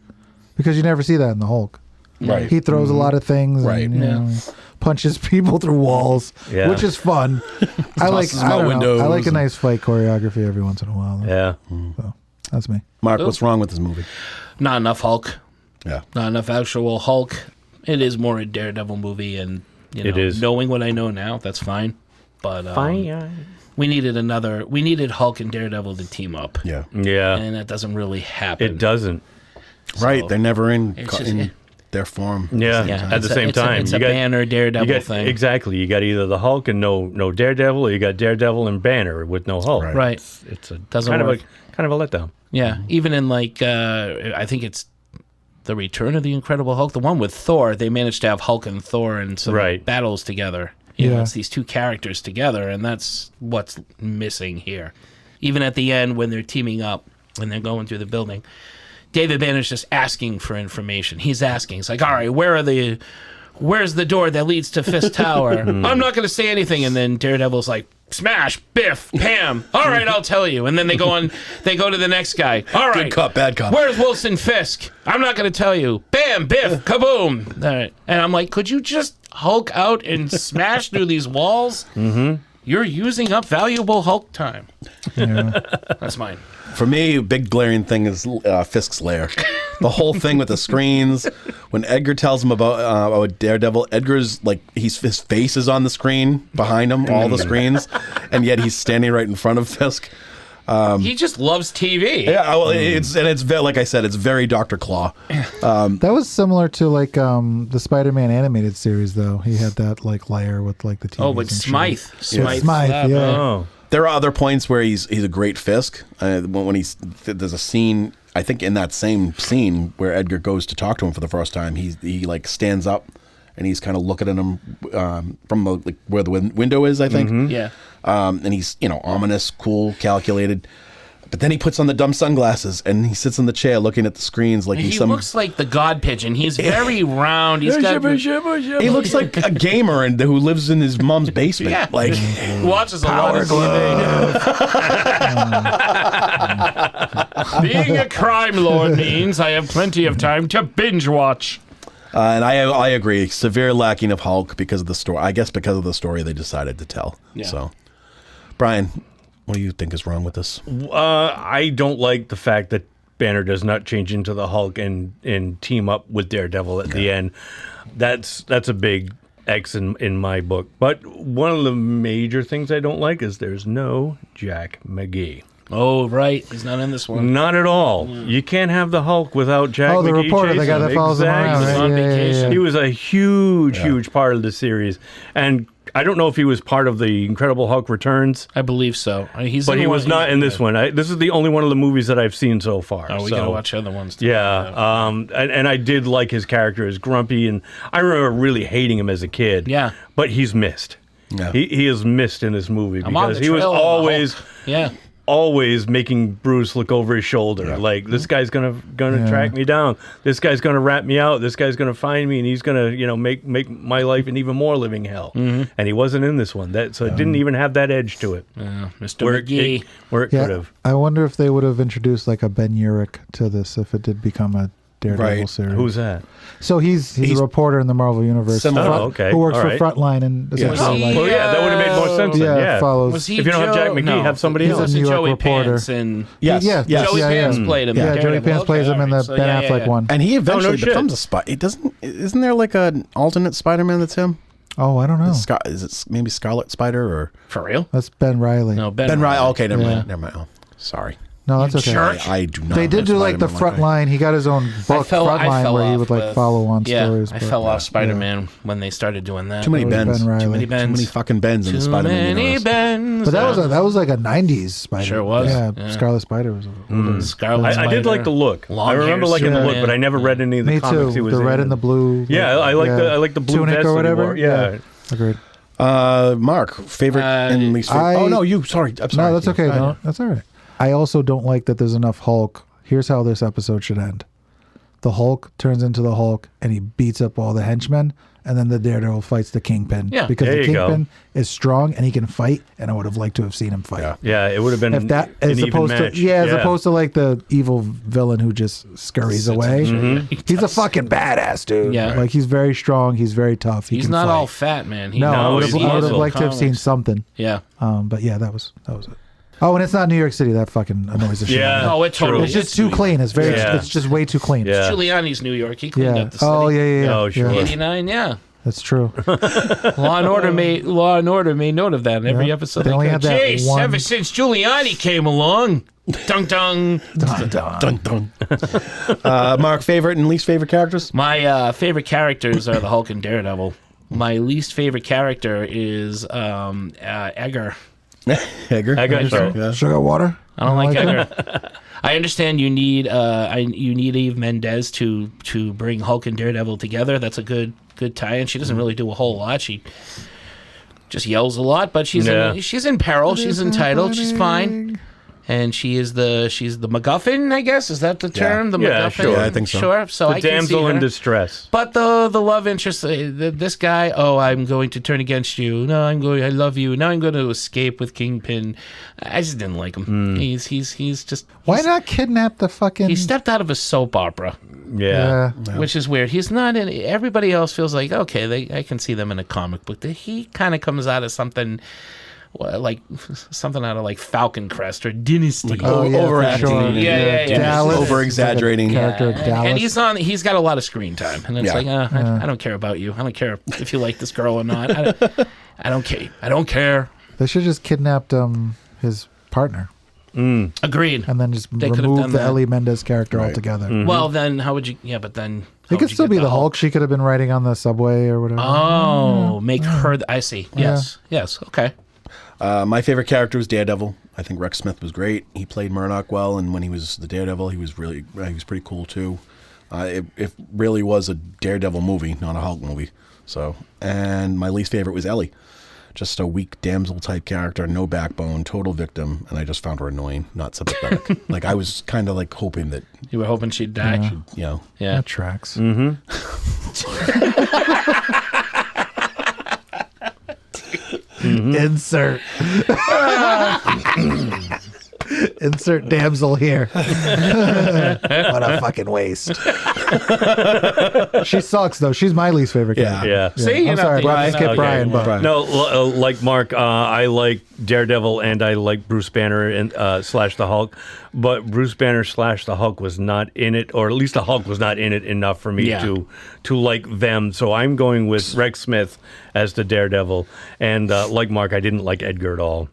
[SPEAKER 4] because you never see that in the Hulk.
[SPEAKER 3] Right.
[SPEAKER 4] He throws a lot of things.
[SPEAKER 3] Right.
[SPEAKER 4] And, you know, punches people through walls, which is fun. I like a nice fight choreography every once in a while.
[SPEAKER 1] Yeah.
[SPEAKER 4] So that's me.
[SPEAKER 3] Mark, what's wrong with this movie?
[SPEAKER 5] Not enough Hulk.
[SPEAKER 3] Yeah.
[SPEAKER 5] Not enough actual Hulk. It is more a Daredevil movie, and
[SPEAKER 1] it is.
[SPEAKER 5] Knowing what I know now, that's fine. But we needed Hulk and Daredevil to team up.
[SPEAKER 3] Yeah.
[SPEAKER 5] And that doesn't really happen.
[SPEAKER 1] It doesn't.
[SPEAKER 3] Right. They're never in their form.
[SPEAKER 1] At the same time.
[SPEAKER 5] It's a Banner Daredevil thing.
[SPEAKER 1] Exactly. You got either the Hulk and no Daredevil, or you got Daredevil and Banner with no Hulk.
[SPEAKER 5] Right.
[SPEAKER 1] It's a
[SPEAKER 5] doesn't
[SPEAKER 1] kind
[SPEAKER 5] work.
[SPEAKER 1] of a letdown.
[SPEAKER 5] Yeah. Even in I think it's The Return of the Incredible Hulk, the one with Thor, they managed to have Hulk and Thor and some battles together. You know, it's these two characters together, and that's what's missing here. Even at the end when they're teaming up and they're going through the building, David Banner's just asking for information. He's asking. It's like, all right, where's the door that leads to Fist Tower? I'm not going to say anything. And then Daredevil's like, smash, biff, pam. All right, I'll tell you. And then they go to the next guy. All right.
[SPEAKER 3] Good cop, bad cop.
[SPEAKER 5] Where's Wilson Fisk? I'm not going to tell you. Bam, biff, kaboom. All right. And I'm like, could you just Hulk out and smash through these walls? You're using up valuable Hulk time.
[SPEAKER 4] Yeah.
[SPEAKER 5] That's mine.
[SPEAKER 3] For me, a big glaring thing is Fisk's lair. The whole thing with the screens. When Edgar tells him about Daredevil, Edgar's like his face is on the screen behind him, all the screens, and yet he's standing right in front of Fisk.
[SPEAKER 5] He just loves TV.
[SPEAKER 3] Yeah, well, it's very, like I said, it's very Dr. Claw.
[SPEAKER 4] That was similar to like the Spider-Man animated series, though. He had that like layer with like the TV.
[SPEAKER 5] Oh, but Smythe.
[SPEAKER 4] Smythe, yeah.
[SPEAKER 1] Oh.
[SPEAKER 3] There are other points where he's a great Fisk. When there's a scene, I think in that same scene where Edgar goes to talk to him for the first time, he like stands up and he's kind of looking at him from where the window is, I think.
[SPEAKER 5] Yeah.
[SPEAKER 3] And he's ominous, cool, calculated. But then he puts on the dumb sunglasses and he sits in the chair looking at the screens like
[SPEAKER 5] he looks like the God Pigeon. He's very round. He
[SPEAKER 3] looks like a gamer who lives in his mom's basement.
[SPEAKER 5] Yeah.
[SPEAKER 3] Like
[SPEAKER 5] watches a lot of TV. Being a crime lord means I have plenty of time to binge watch.
[SPEAKER 3] And I agree. Severe lacking of Hulk because of the story. I guess because of the story they decided to tell.
[SPEAKER 5] Yeah.
[SPEAKER 3] So, Brian, what do you think is wrong with this?
[SPEAKER 1] I don't like the fact that Banner does not change into the Hulk and team up with Daredevil at the end. That's a big X in my book. But one of the major things I don't like is there's no Jack McGee.
[SPEAKER 5] Oh, right. He's not in this one.
[SPEAKER 1] Not at all. You can't have the Hulk without Jack McGee.
[SPEAKER 4] Oh, the reporter, the guy that follows him around.
[SPEAKER 5] He's on vacation.
[SPEAKER 1] He was a huge part of the series. And I don't know if he was part of the Incredible Hulk Returns.
[SPEAKER 5] I believe so.
[SPEAKER 1] But he was not in this one. This is the only one of the movies that I've seen so far.
[SPEAKER 5] Oh, we got to watch other ones too.
[SPEAKER 1] Yeah. And I did like his character as grumpy. And I remember really hating him as a kid.
[SPEAKER 5] Yeah.
[SPEAKER 1] But he's missed.
[SPEAKER 3] Yeah.
[SPEAKER 1] He is missed in this movie
[SPEAKER 5] I'm on
[SPEAKER 1] because
[SPEAKER 5] the
[SPEAKER 1] he was
[SPEAKER 5] trail of the
[SPEAKER 1] always...
[SPEAKER 5] Hulk. Yeah.
[SPEAKER 1] always making Bruce look over his shoulder. Like, this guy's gonna track me down. This guy's gonna rat me out. This guy's gonna find me, and he's gonna, make my life an even more living hell. And he wasn't in this one. So it didn't even have that edge to it.
[SPEAKER 5] Mr. McGee.
[SPEAKER 1] Where it could have.
[SPEAKER 4] I wonder if they would have introduced like a Ben Urich to this if it did become a Daredevil series.
[SPEAKER 1] Who's that?
[SPEAKER 4] So he's a reporter in the Marvel Universe. Who works for Frontline and essentially
[SPEAKER 1] that would have made more sense.
[SPEAKER 4] Follows.
[SPEAKER 5] Was he
[SPEAKER 1] if you don't have Jack McGee, have somebody
[SPEAKER 4] he's
[SPEAKER 1] else.
[SPEAKER 4] a New York
[SPEAKER 5] Joey
[SPEAKER 4] reporter.
[SPEAKER 5] Pants and
[SPEAKER 4] Joey
[SPEAKER 5] Pants played him.
[SPEAKER 4] Yeah, Joey Pants plays him in the Ben Affleck one.
[SPEAKER 3] And he eventually becomes a spy. Isn't there like an alternate Spider-Man that's him?
[SPEAKER 4] Oh, I don't know.
[SPEAKER 3] Is it maybe Scarlet Spider or
[SPEAKER 5] for real?
[SPEAKER 4] That's Ben Reilly.
[SPEAKER 5] No,
[SPEAKER 3] Ben Reilly. Okay, never mind. Oh, sorry.
[SPEAKER 4] No, that's okay.
[SPEAKER 3] I do not.
[SPEAKER 4] They did do like the Frontline. He got his own book, Frontline, where he would like follow on stories.
[SPEAKER 5] I fell off Spider-Man when they started doing that.
[SPEAKER 3] Too many Bens.
[SPEAKER 4] Ben
[SPEAKER 3] Too many fucking Bens in the Spider-Man universe.
[SPEAKER 5] Bens.
[SPEAKER 4] But that was like a '90s Spider.
[SPEAKER 5] Sure was.
[SPEAKER 4] Yeah, Scarlet Spider was.
[SPEAKER 5] Scarlet Spider.
[SPEAKER 1] I did like the look. I remember liking the look, but I never read any of the comics.
[SPEAKER 4] Me too.
[SPEAKER 1] He was
[SPEAKER 4] the red and the blue.
[SPEAKER 1] Yeah, I like the blue
[SPEAKER 4] tunic
[SPEAKER 1] vest
[SPEAKER 4] or whatever.
[SPEAKER 1] Yeah,
[SPEAKER 4] agreed.
[SPEAKER 3] Mark, favorite and least favorite. Oh no, you. Sorry, I'm sorry.
[SPEAKER 4] No, that's okay. No, that's all right. I also don't like that there's enough Hulk. Here's how this episode should end. The Hulk turns into the Hulk and he beats up all the henchmen, and then the Daredevil fights the Kingpin.
[SPEAKER 5] Yeah.
[SPEAKER 4] Because
[SPEAKER 1] There
[SPEAKER 4] the
[SPEAKER 1] you go.
[SPEAKER 4] Kingpin is strong and he can fight, and I would have liked to have seen him fight.
[SPEAKER 1] Yeah, it would have been
[SPEAKER 4] If that
[SPEAKER 1] an
[SPEAKER 4] as
[SPEAKER 1] even
[SPEAKER 4] opposed
[SPEAKER 1] match.
[SPEAKER 4] to as opposed to like the evil villain who just scurries away. He's a fucking badass dude.
[SPEAKER 5] Yeah.
[SPEAKER 4] Like he's very strong, he's very tough. He
[SPEAKER 5] He's
[SPEAKER 4] can
[SPEAKER 5] not
[SPEAKER 4] fight.
[SPEAKER 5] all fat, man.
[SPEAKER 4] No, I would
[SPEAKER 1] he's
[SPEAKER 4] have
[SPEAKER 1] muscle.
[SPEAKER 4] liked to have seen something.
[SPEAKER 5] Yeah.
[SPEAKER 4] But yeah, that was it. Oh, and it's not New York City. That fucking annoys the shit. out of me.
[SPEAKER 5] Oh, it totally.
[SPEAKER 4] It's just too clean. It's very.
[SPEAKER 1] Yeah.
[SPEAKER 4] It's just way too clean.
[SPEAKER 1] Yeah.
[SPEAKER 5] Giuliani's New York. He cleaned
[SPEAKER 4] Yeah.
[SPEAKER 5] up the city.
[SPEAKER 4] Oh yeah.
[SPEAKER 1] Oh, sure.
[SPEAKER 4] Yeah.
[SPEAKER 5] 89, yeah.
[SPEAKER 4] That's true.
[SPEAKER 5] Law and Order made note of that in every
[SPEAKER 4] Yeah.
[SPEAKER 5] episode.
[SPEAKER 4] They only had that
[SPEAKER 5] Jeez,
[SPEAKER 4] one-
[SPEAKER 5] ever since Giuliani came along, dun dun.
[SPEAKER 3] Dun dun. Mark, favorite and least favorite characters?
[SPEAKER 5] My favorite characters are the Hulk and Daredevil. My least favorite character is Edgar.
[SPEAKER 3] Edgar.
[SPEAKER 1] Sure.
[SPEAKER 3] Yeah.
[SPEAKER 4] Sugar water.
[SPEAKER 5] I don't like Edgar. I understand you need Eve Mendez to bring Hulk and Daredevil together. That's a good tie-in. She doesn't really do a whole lot. She just yells a lot, but she's in peril. She's entitled. She's fine. And she's the MacGuffin, I guess. Is that the term? The MacGuffin.
[SPEAKER 1] Sure.
[SPEAKER 3] Yeah, I think so.
[SPEAKER 5] Sure. So
[SPEAKER 1] The
[SPEAKER 5] I can see
[SPEAKER 1] damsel in
[SPEAKER 5] her.
[SPEAKER 1] distress.
[SPEAKER 5] But the love interest, this guy, I'm going to turn against you. No, I love you. Now I'm going to escape with Kingpin. I just didn't like him. He's just.
[SPEAKER 4] Why not kidnap the fucking?
[SPEAKER 5] He stepped out of a soap opera,
[SPEAKER 1] Yeah.
[SPEAKER 5] which is weird. He's not in. Everybody else feels like I can see them in a comic book. He kind of comes out of something. Like something out of like Falcon Crest or Dynasty.
[SPEAKER 3] overacting.
[SPEAKER 4] Sure.
[SPEAKER 5] Yeah.
[SPEAKER 4] Dallas.
[SPEAKER 3] Over exaggerating.
[SPEAKER 4] Character of Dallas.
[SPEAKER 5] And he's got a lot of screen time, and it's like I don't care about you. I don't care if you like this girl or not. I don't care. I don't care.
[SPEAKER 4] They should just kidnapped his partner
[SPEAKER 5] Agreed.
[SPEAKER 4] and then just
[SPEAKER 5] They could have
[SPEAKER 4] remove
[SPEAKER 5] done
[SPEAKER 4] the
[SPEAKER 5] that.
[SPEAKER 4] Ellie Mendez character altogether.
[SPEAKER 5] Well, then how would you? Yeah, but then
[SPEAKER 4] It could still be the Hulk. She could have been riding on the subway or whatever.
[SPEAKER 5] Oh, make her. I see. Yes. Okay.
[SPEAKER 3] My favorite character was Daredevil. I think Rex Smith was great. He played Murdoch well, and when he was the Daredevil, he was pretty cool too. It really was a Daredevil movie, not a Hulk movie. So, and my least favorite was Ellie. Just a weak damsel type character, no backbone, total victim, and I just found her annoying, not sympathetic. Like I was kind of like hoping that
[SPEAKER 5] You were hoping she'd die.
[SPEAKER 3] Yeah.
[SPEAKER 4] That tracks. Insert. Insert damsel here. What a fucking waste. She sucks though. She's my least favorite character.
[SPEAKER 1] Yeah.
[SPEAKER 5] See,
[SPEAKER 4] I'm sorry, I skipped Brian, but
[SPEAKER 1] No, like Mark, I like Daredevil and I like Bruce Banner and slash the Hulk, but Bruce Banner slash the Hulk was not in it, or at least the Hulk was not in it enough for me to like them. So I'm going with Rex Smith as the Daredevil, and like Mark, I didn't like Edgar at all.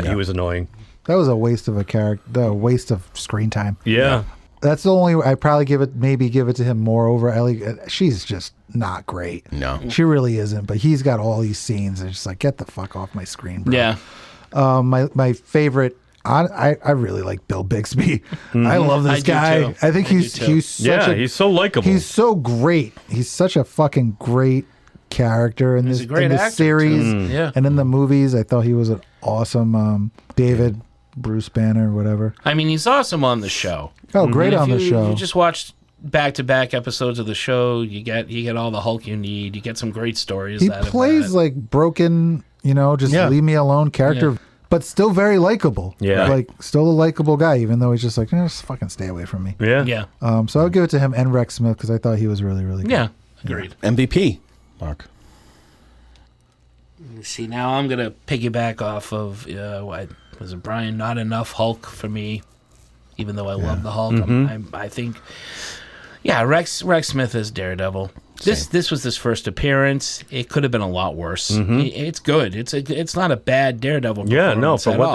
[SPEAKER 1] He was annoying.
[SPEAKER 4] that was a waste of a character, a waste of screen time.
[SPEAKER 1] Yeah.
[SPEAKER 4] That's the only. I probably give it to him more over Ellie. She's just not great.
[SPEAKER 3] No.
[SPEAKER 4] She really isn't. But he's got all these scenes, and it's just like, get the fuck off my screen, bro.
[SPEAKER 5] Yeah.
[SPEAKER 4] My favorite. I really like Bill Bixby. I love this
[SPEAKER 5] I do
[SPEAKER 4] guy.
[SPEAKER 5] too.
[SPEAKER 4] I think he's such
[SPEAKER 1] He's so likable.
[SPEAKER 4] He's so great. He's such a fucking great character in
[SPEAKER 5] He's
[SPEAKER 4] this
[SPEAKER 5] a great actor,
[SPEAKER 4] series
[SPEAKER 5] too. Yeah.
[SPEAKER 4] and in the movies. I thought he was an awesome David Bruce Banner, whatever.
[SPEAKER 5] I mean, he's awesome on the show.
[SPEAKER 4] Oh, great on the show.
[SPEAKER 5] You just watched back-to-back episodes of the show. You get all the Hulk you need. You get some great stories.
[SPEAKER 4] He
[SPEAKER 5] out
[SPEAKER 4] plays
[SPEAKER 5] of that.
[SPEAKER 4] like broken, just leave me alone character, but still very likable.
[SPEAKER 1] Yeah.
[SPEAKER 4] Like still a likable guy, even though he's just like, just fucking stay away from me.
[SPEAKER 1] Yeah.
[SPEAKER 5] Yeah.
[SPEAKER 4] So I'll give it to him and Rex Smith because I thought he was really, really good.
[SPEAKER 5] Yeah. Agreed.
[SPEAKER 3] MVP, Mark.
[SPEAKER 5] See, now I'm gonna piggyback off of what was it, Brian? Not enough Hulk for me, even though I love the Hulk. I think, Rex Smith is Daredevil. This was his first appearance. It could have been a lot worse. It's good. It's not a bad Daredevil.
[SPEAKER 1] Yeah, no,
[SPEAKER 5] performance
[SPEAKER 1] for
[SPEAKER 5] at
[SPEAKER 1] what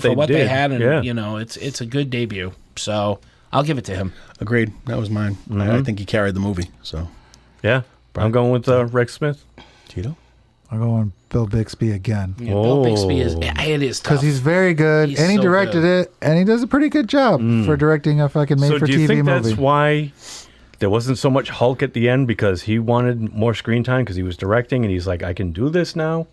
[SPEAKER 5] all.
[SPEAKER 1] they did,
[SPEAKER 5] had, and it's a good debut. So I'll give it to him.
[SPEAKER 3] Agreed. That was mine. I think he carried the movie. So
[SPEAKER 1] Yeah. I'm going with Rex Smith.
[SPEAKER 3] Tito.
[SPEAKER 4] I'm going Bill Bixby again.
[SPEAKER 5] Yeah, Bill Bixby is tough.
[SPEAKER 4] Because he's very good,
[SPEAKER 5] He's
[SPEAKER 4] and he
[SPEAKER 5] so
[SPEAKER 4] directed it, and he does a pretty good job for directing a fucking
[SPEAKER 1] So
[SPEAKER 4] made-for-TV
[SPEAKER 1] do you think
[SPEAKER 4] movie.
[SPEAKER 1] that's why there wasn't so much Hulk at the end, because he wanted more screen time because he was directing and he's like, I can do this now?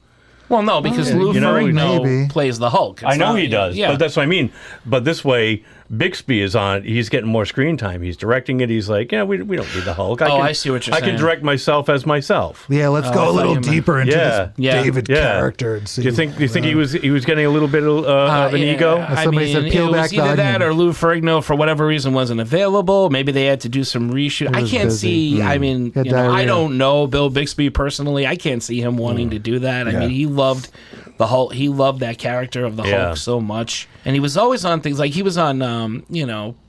[SPEAKER 5] Well, no, because Lou Ferrigno
[SPEAKER 4] maybe.
[SPEAKER 5] plays the Hulk.
[SPEAKER 1] I know he does,
[SPEAKER 5] Yeah.
[SPEAKER 1] but that's what I mean. But this way, Bixby is on. He's getting more screen time. He's directing it. He's like, we don't need the Hulk.
[SPEAKER 5] I see what you're
[SPEAKER 1] I
[SPEAKER 5] saying.
[SPEAKER 1] can direct myself as myself.
[SPEAKER 4] Yeah, let's
[SPEAKER 5] I
[SPEAKER 4] go a
[SPEAKER 5] thought
[SPEAKER 4] little
[SPEAKER 5] you meant-
[SPEAKER 4] deeper into this David character and see.
[SPEAKER 1] Do you think he was getting a little bit of an ego?
[SPEAKER 4] Somebody said, "Peel
[SPEAKER 5] it
[SPEAKER 4] back
[SPEAKER 5] was
[SPEAKER 4] the
[SPEAKER 5] either that
[SPEAKER 4] onion."
[SPEAKER 5] or Lou Ferrigno, for whatever reason, wasn't available. Maybe they had to do some reshoot. I
[SPEAKER 4] was
[SPEAKER 5] can't
[SPEAKER 4] busy.
[SPEAKER 5] see. I mean,
[SPEAKER 4] Had
[SPEAKER 5] I
[SPEAKER 4] diarrhea.
[SPEAKER 5] don't know Bill Bixby personally. I can't see him wanting to do that. I mean, he loved the Hulk. He loved that character of the Hulk so much, and he was always on things like he was on,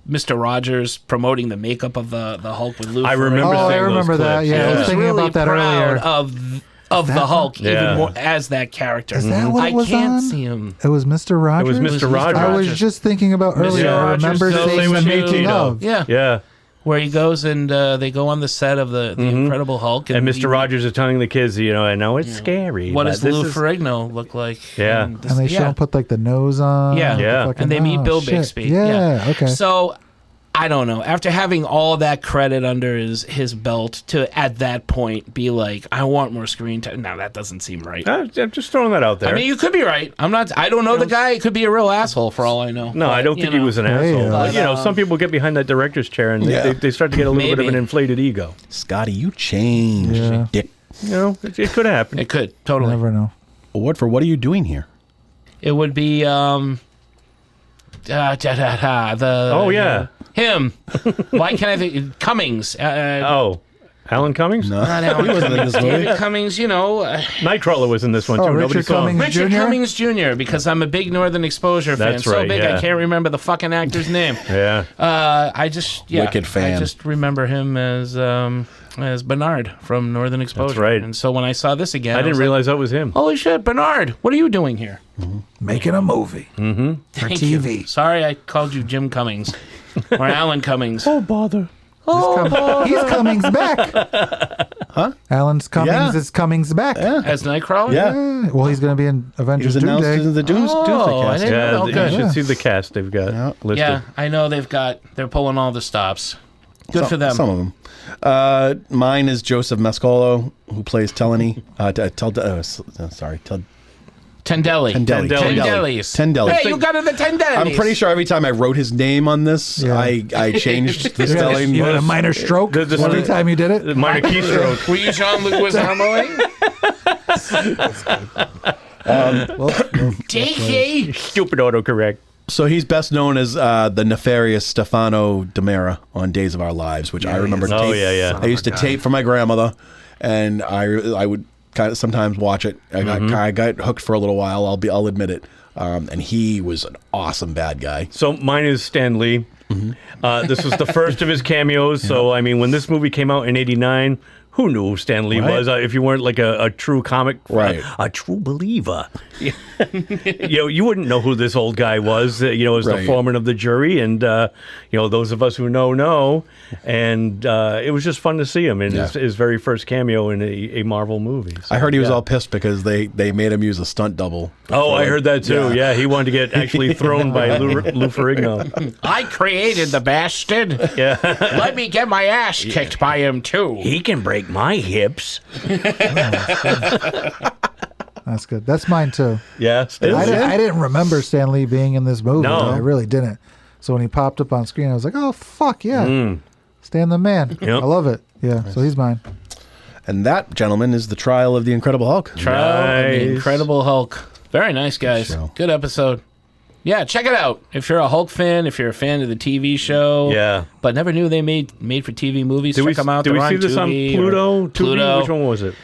[SPEAKER 5] Mr. Rogers promoting the makeup of the Hulk with Lou.
[SPEAKER 1] I
[SPEAKER 5] Ferrigno.
[SPEAKER 1] remember
[SPEAKER 4] Oh, I
[SPEAKER 1] seeing those
[SPEAKER 4] remember that.
[SPEAKER 1] clips.
[SPEAKER 4] Yeah, I
[SPEAKER 5] He
[SPEAKER 4] was
[SPEAKER 5] was
[SPEAKER 4] thinking
[SPEAKER 5] really
[SPEAKER 4] about that
[SPEAKER 5] proud
[SPEAKER 4] earlier.
[SPEAKER 5] of the Hulk,
[SPEAKER 1] Yeah.
[SPEAKER 5] even more as that character.
[SPEAKER 4] Is that what
[SPEAKER 5] I
[SPEAKER 4] it was
[SPEAKER 5] can't
[SPEAKER 4] on?
[SPEAKER 5] see him.
[SPEAKER 4] It was Mr. Rogers.
[SPEAKER 1] It was Mr. Rogers.
[SPEAKER 4] I was just thinking about earlier. I
[SPEAKER 5] Rogers
[SPEAKER 4] remember
[SPEAKER 5] goes
[SPEAKER 4] seeing the
[SPEAKER 5] to-
[SPEAKER 4] making of.
[SPEAKER 5] Yeah.
[SPEAKER 1] Yeah.
[SPEAKER 5] Where he goes and they go on the set of the Incredible Hulk.
[SPEAKER 1] And Mr. Rogers is telling the kids, I know it's scary.
[SPEAKER 5] What
[SPEAKER 1] but
[SPEAKER 5] does
[SPEAKER 1] this
[SPEAKER 5] Lou
[SPEAKER 1] is-
[SPEAKER 5] Ferrigno look like?
[SPEAKER 1] Yeah.
[SPEAKER 5] And, this-
[SPEAKER 4] And they show him put like the nose on.
[SPEAKER 5] Yeah.
[SPEAKER 4] with the
[SPEAKER 1] Yeah.
[SPEAKER 4] fucking-
[SPEAKER 5] And they meet
[SPEAKER 4] oh,
[SPEAKER 5] Bill
[SPEAKER 4] shit.
[SPEAKER 5] Bixby.
[SPEAKER 4] Yeah. Okay.
[SPEAKER 5] So, I don't know. After having all that credit under his belt to, at that point, be like, I want more screen time. No, that doesn't seem right.
[SPEAKER 1] I'm just throwing that out there.
[SPEAKER 5] I mean, you could be right. I don't know the guy. It could be a real asshole for all I know.
[SPEAKER 1] No, I don't think he was an asshole.
[SPEAKER 4] But,
[SPEAKER 1] But, some people get behind that director's chair and they start to get a little bit of
[SPEAKER 5] Maybe.
[SPEAKER 1] an inflated ego.
[SPEAKER 3] Scotty, you changed,
[SPEAKER 4] Yeah.
[SPEAKER 3] dick.
[SPEAKER 1] It could happen.
[SPEAKER 5] It could, totally.
[SPEAKER 4] Never know.
[SPEAKER 3] Award for what are you doing here?
[SPEAKER 5] It would be,
[SPEAKER 1] Oh, yeah.
[SPEAKER 5] Him. Why can't I think? Cummings.
[SPEAKER 1] Alan Cummings?
[SPEAKER 3] No,
[SPEAKER 5] Not Alan
[SPEAKER 3] he wasn't in this movie.
[SPEAKER 5] David Cummings,
[SPEAKER 1] Nightcrawler was in this one, too.
[SPEAKER 4] Oh,
[SPEAKER 1] Nobody
[SPEAKER 4] Richard
[SPEAKER 1] saw him.
[SPEAKER 4] Cummings.
[SPEAKER 5] Richard
[SPEAKER 4] Jr.?
[SPEAKER 5] Cummings Jr., because I'm a big Northern Exposure fan.
[SPEAKER 1] That's
[SPEAKER 5] So
[SPEAKER 1] right,
[SPEAKER 5] big
[SPEAKER 1] yeah.
[SPEAKER 5] I can't remember the fucking actor's name.
[SPEAKER 1] Yeah.
[SPEAKER 3] Wicked fan.
[SPEAKER 5] I just remember him as Bernard from Northern Exposure.
[SPEAKER 1] That's right.
[SPEAKER 5] And so when I saw this again,
[SPEAKER 1] I didn't
[SPEAKER 5] was
[SPEAKER 1] realize that was him.
[SPEAKER 5] like, holy shit, Bernard, what are you doing here?
[SPEAKER 4] Making a movie for
[SPEAKER 5] Thank you.
[SPEAKER 4] TV.
[SPEAKER 5] Sorry I called you Jim Cummings or Alan Cummings.
[SPEAKER 1] Bother.
[SPEAKER 4] He's Cummings back. Huh? Alan's Cummings
[SPEAKER 3] Yeah.
[SPEAKER 4] is Cummings back.
[SPEAKER 3] Yeah.
[SPEAKER 5] As Nightcrawler?
[SPEAKER 3] Yeah.
[SPEAKER 4] Well, he's going to be in
[SPEAKER 3] He
[SPEAKER 4] Avengers
[SPEAKER 3] was announced
[SPEAKER 4] Doomsday.
[SPEAKER 3] in the Doomsday
[SPEAKER 5] Oh, I
[SPEAKER 3] cast.
[SPEAKER 5] didn't
[SPEAKER 1] Yeah,
[SPEAKER 5] know.
[SPEAKER 1] you
[SPEAKER 5] Good.
[SPEAKER 1] should see the cast they've got listed.
[SPEAKER 5] Yeah, I know they're pulling all the stops. Good for them.
[SPEAKER 3] Some of them. Mine is Joseph Mascolo, who plays Teleny.
[SPEAKER 5] Tendelli.
[SPEAKER 3] Tendelli.
[SPEAKER 5] Hey, you got it, the Tendelli.
[SPEAKER 3] I'm pretty sure every time I wrote his name on this,
[SPEAKER 4] Yeah.
[SPEAKER 3] I changed the spelling.
[SPEAKER 4] You had a minor stroke
[SPEAKER 1] The-
[SPEAKER 4] every time you did
[SPEAKER 1] The
[SPEAKER 4] it?
[SPEAKER 1] minor keystroke.
[SPEAKER 5] Were you Jean-Louis Hameling? JK.
[SPEAKER 1] Stupid autocorrect.
[SPEAKER 3] So he's best known as the nefarious Stefano Demera on Days of Our Lives, which I remember.
[SPEAKER 1] Oh, yeah.
[SPEAKER 3] I used to tape for my grandmother, and I would kind of sometimes watch it. I got hooked for a little while. I'll admit it. And he was an awesome bad guy.
[SPEAKER 1] So mine is Stan Lee. This was the first of his cameos. So, I mean, when this movie came out in '89, who knew who Stan Lee was? If you weren't like a true comic, a true believer, you wouldn't know who this old guy was. As the foreman of the jury, and those of us who know. And it was just fun to see him in his very first cameo in a Marvel movie. So,
[SPEAKER 3] I heard he was all pissed because they made him use a stunt double.
[SPEAKER 1] Oh, I heard that too. Yeah, he wanted to get actually thrown by Lou Ferrigno.
[SPEAKER 5] I created the bastard.
[SPEAKER 1] Yeah.
[SPEAKER 5] Let me get my ass kicked by him, too.
[SPEAKER 1] He can break my hips.
[SPEAKER 4] I That's good. That's mine too.
[SPEAKER 1] Yeah,
[SPEAKER 4] I didn't remember Stan Lee being in this movie.
[SPEAKER 1] No.
[SPEAKER 4] I really didn't. So when he popped up on screen, I was like, oh, fuck, yeah. Stan the Man.
[SPEAKER 1] Yep.
[SPEAKER 4] I love it. Yeah, so he's mine.
[SPEAKER 3] And that, gentlemen, is the trial of the Incredible Hulk.
[SPEAKER 5] Trial of the Incredible Hulk. Very nice, guys. Good episode. Yeah, check it out. If you're a Hulk fan, if you're a fan of the TV show, but never knew they made for TV movies, check them out.
[SPEAKER 1] Did we see this on Pluto?
[SPEAKER 5] Pluto.
[SPEAKER 1] Which one was it?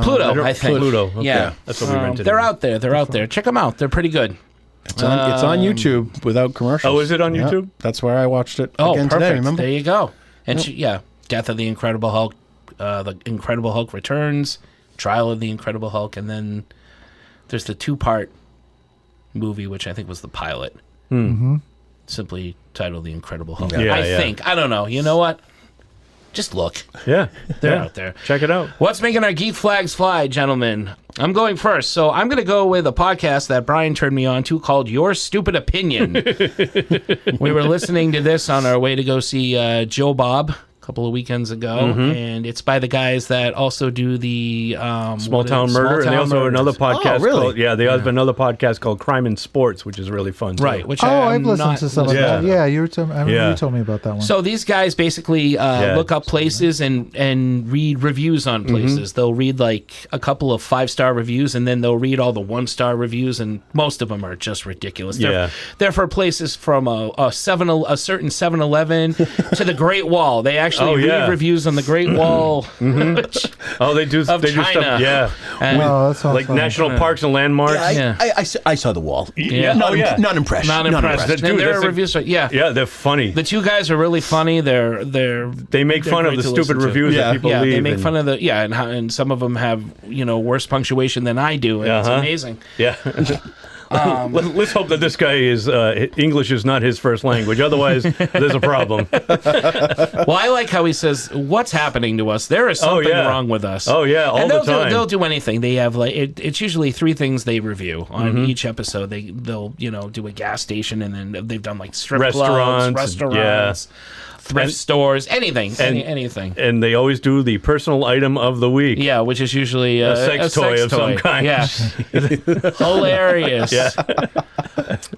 [SPEAKER 5] Pluto, I think.
[SPEAKER 1] Pluto. Okay.
[SPEAKER 5] Yeah,
[SPEAKER 1] that's what we rented.
[SPEAKER 5] They're out there. They're out there. Check them out. They're pretty good.
[SPEAKER 3] It's on YouTube without commercials.
[SPEAKER 1] Oh, is it on YouTube?
[SPEAKER 3] Yep. That's where I watched it
[SPEAKER 5] perfect.
[SPEAKER 3] again today, remember?
[SPEAKER 5] There you go. And Death of the Incredible Hulk, The Incredible Hulk Returns, Trial of the Incredible Hulk, and then there's the 2-part movie, which I think was the pilot. Simply titled The Incredible Hulk.
[SPEAKER 1] Yeah,
[SPEAKER 5] I think. I don't know. You know what? Just look.
[SPEAKER 1] Yeah.
[SPEAKER 5] They're out there.
[SPEAKER 1] Check it out.
[SPEAKER 5] What's making our geek flags fly, gentlemen? I'm going first. So I'm going to go with a podcast that Brian turned me on to called Your Stupid Opinion. We were listening to this on our way to go see Joe Bob a couple of weekends ago, and it's by the guys that also do the
[SPEAKER 1] Small Town Murder, and they also have another podcast called they have another podcast called Crime and Sports, which is really fun.
[SPEAKER 5] Right, which
[SPEAKER 4] I've listened to some of that. Yeah, you told me about that one.
[SPEAKER 5] So these guys basically look up places and read reviews on places. They'll read like a couple of 5-star reviews, and then they'll read all the 1-star reviews, and most of them are just ridiculous. They're for places from a certain 7-Eleven to the Great Wall. They actually read reviews on the Great Wall.
[SPEAKER 1] They do
[SPEAKER 5] China.
[SPEAKER 1] stuff. Yeah,
[SPEAKER 4] that
[SPEAKER 1] like
[SPEAKER 4] funny.
[SPEAKER 1] national parks and landmarks.
[SPEAKER 3] I saw the wall.
[SPEAKER 5] Yeah.
[SPEAKER 3] Not impressed.
[SPEAKER 5] Not impressed. And their reviews are
[SPEAKER 1] they're funny.
[SPEAKER 5] The two guys are really funny.
[SPEAKER 1] They make fun of the stupid reviews that people leave.
[SPEAKER 5] They make fun of the and some of them have worse punctuation than I do, and it's amazing.
[SPEAKER 1] Yeah. Let's hope that this guy is English is not his first language. Otherwise, there's a problem.
[SPEAKER 5] Well, I like how he says, "What's happening to us? There is something wrong with us."
[SPEAKER 1] Oh yeah, all the time.
[SPEAKER 5] They'll do anything. They have it's usually 3 things they review on each episode. They'll do a gas station, and then they've done like strip clubs, restaurants. Thrift stores, anything.
[SPEAKER 1] And they always do the personal item of the week.
[SPEAKER 5] Yeah, which is usually a
[SPEAKER 1] sex toy of some kind.
[SPEAKER 5] Yeah. Hilarious.
[SPEAKER 1] Yeah.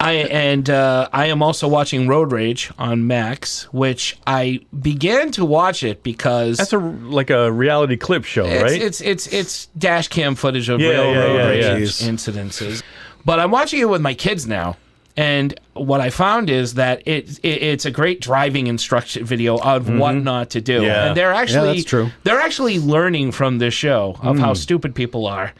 [SPEAKER 5] I am also watching Road Rage on Max, which I began to watch it because
[SPEAKER 1] that's like a reality clip show, right?
[SPEAKER 5] It's dash cam footage of real road rage incidences. But I'm watching it with my kids now. And what I found is that it's a great driving instruction video of what not to do.
[SPEAKER 1] Yeah.
[SPEAKER 5] And they're actually
[SPEAKER 3] that's true.
[SPEAKER 5] They're actually learning from this show of how stupid people are.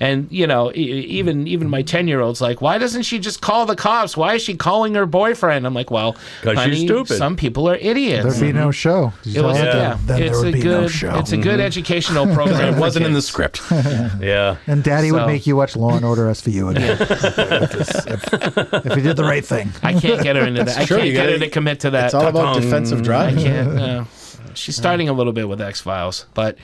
[SPEAKER 5] And, even my 10-year-old's like, why doesn't she just call the cops? Why is she calling her boyfriend? I'm like, well, honey,
[SPEAKER 1] she's stupid.
[SPEAKER 5] Some people are idiots.
[SPEAKER 4] There'd be no show.
[SPEAKER 5] It was
[SPEAKER 4] Then there would be no show.
[SPEAKER 5] It's a good educational program.
[SPEAKER 3] It wasn't in the script.
[SPEAKER 1] Yeah.
[SPEAKER 4] And Daddy would make you watch Law and Order SVU again if you did the right thing.
[SPEAKER 5] I can't get her into that. I can't get her to commit to that.
[SPEAKER 3] It's all about defensive driving.
[SPEAKER 5] I can't. She's starting a little bit with X-Files, but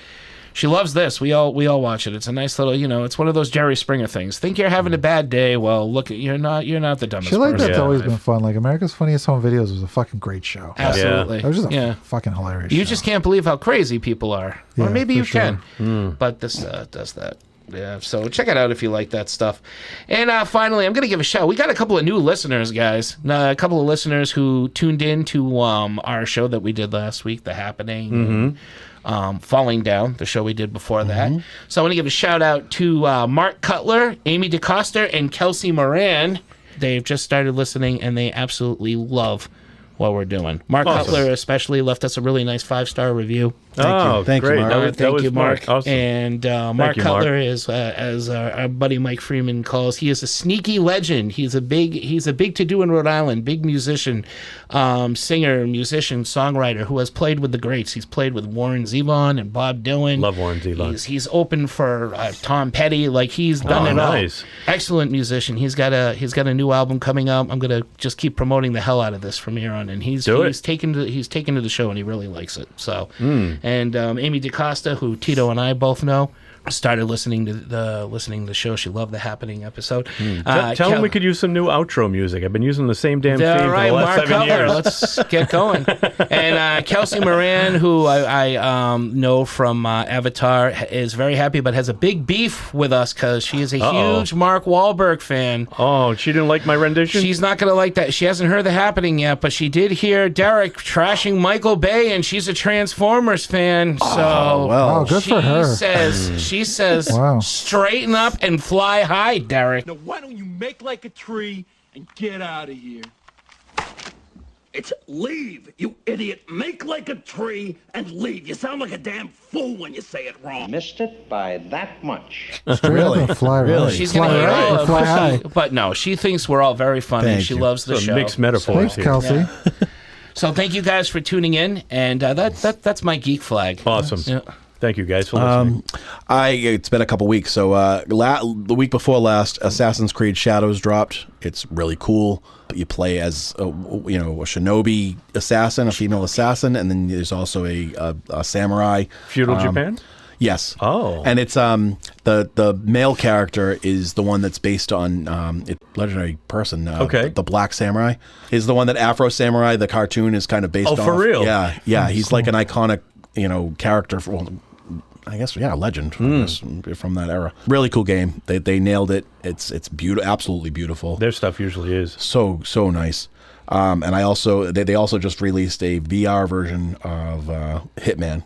[SPEAKER 5] she loves this. We all watch it. It's a nice little, it's one of those Jerry Springer things. Think you're having a bad day? Well, look, you're not the dumbest.
[SPEAKER 4] Shit like
[SPEAKER 5] person.
[SPEAKER 4] that's always been fun. Like America's Funniest Home Videos was a fucking great show.
[SPEAKER 5] Absolutely,
[SPEAKER 4] that was just a fucking hilarious.
[SPEAKER 5] You
[SPEAKER 4] show.
[SPEAKER 5] just can't believe how crazy people are, or maybe you
[SPEAKER 4] sure.
[SPEAKER 5] can. But this does that. Yeah, so check it out if you like that stuff. And finally, I'm going to give a shout. We got a couple of new listeners, guys. A couple of listeners who tuned in to our show that we did last week, The Happening. Falling Down, the show we did before that. So I want to give a shout out to Mark Cutler, Amy DeCoster, and Kelsey Moran. They've just started listening, and they absolutely love what we're doing. Mark Cutler especially left us a really nice 5-star review.
[SPEAKER 3] Thank you, Mark.
[SPEAKER 5] Thank you, Mark.
[SPEAKER 1] Awesome.
[SPEAKER 5] And Mark Cutler is, as our buddy Mike Freeman calls, he is a sneaky legend. He's a big to-do in Rhode Island, big musician, singer, musician, songwriter who has played with the greats. He's played with Warren Zevon and Bob Dylan.
[SPEAKER 1] Love Warren Zevon.
[SPEAKER 5] He's open for Tom Petty. Like he's done it all. Excellent musician. He's got a new album coming out. I'm gonna just keep promoting the hell out of this from here on. And he's taken to the show and he really likes it. So. And Amy DeCosta, who Tito and I both know, started listening to the show. She loved the Happening episode.
[SPEAKER 1] Tell him we could use some new outro music. I've been using the same damn theme
[SPEAKER 5] All
[SPEAKER 1] for
[SPEAKER 5] right,
[SPEAKER 1] the last
[SPEAKER 5] Mark
[SPEAKER 1] 7
[SPEAKER 5] Cutler,
[SPEAKER 1] years.
[SPEAKER 5] let's get going. And Kelsey Moran, who I know from Avatar, is very happy, but has a big beef with us because she is a huge Mark Wahlberg fan.
[SPEAKER 1] Oh, she didn't like my rendition?
[SPEAKER 5] She's not going to like that. She hasn't heard The Happening yet, but she did hear Derek trashing Michael Bay, and she's a Transformers fan. So
[SPEAKER 4] Oh, good for her.
[SPEAKER 5] She says,
[SPEAKER 4] Wow.
[SPEAKER 5] straighten up and fly high, Derek.
[SPEAKER 9] Now, why don't you make like a tree and get out of here? It's leave, you idiot. Make like a tree and leave. You sound like a damn fool when you say it wrong.
[SPEAKER 7] Missed it by that much.
[SPEAKER 3] Really?
[SPEAKER 4] Fly right.
[SPEAKER 5] She's
[SPEAKER 4] Fly
[SPEAKER 5] going to
[SPEAKER 4] right and fly high.
[SPEAKER 5] But no, she thinks we're all very funny.
[SPEAKER 3] Thank
[SPEAKER 5] She
[SPEAKER 3] you.
[SPEAKER 5] loves the
[SPEAKER 1] Some
[SPEAKER 5] show.
[SPEAKER 1] mixed metaphors
[SPEAKER 4] Thanks,
[SPEAKER 1] here.
[SPEAKER 4] Kelsey.
[SPEAKER 5] So thank you guys for tuning in, and that's my geek flag.
[SPEAKER 1] Awesome.
[SPEAKER 5] Yeah.
[SPEAKER 1] Thank you guys for listening.
[SPEAKER 3] It's been a couple weeks. So the week before last, Assassin's Creed Shadows dropped. It's really cool. You play as a shinobi assassin, a female assassin, and then there's also a samurai.
[SPEAKER 1] Feudal Japan?
[SPEAKER 3] Yes.
[SPEAKER 1] Oh.
[SPEAKER 3] And it's the male character is the one that's based on legendary person.
[SPEAKER 1] Okay.
[SPEAKER 3] The Black Samurai is the one that Afro Samurai, the cartoon, is kind of based on.
[SPEAKER 1] Oh, for real?
[SPEAKER 3] Yeah. He's like an iconic, character for. I guess legend from that era. Really cool game. They nailed it. It's beautiful, absolutely beautiful.
[SPEAKER 1] Their stuff usually is.
[SPEAKER 3] So nice. And they also just released a VR version of Hitman.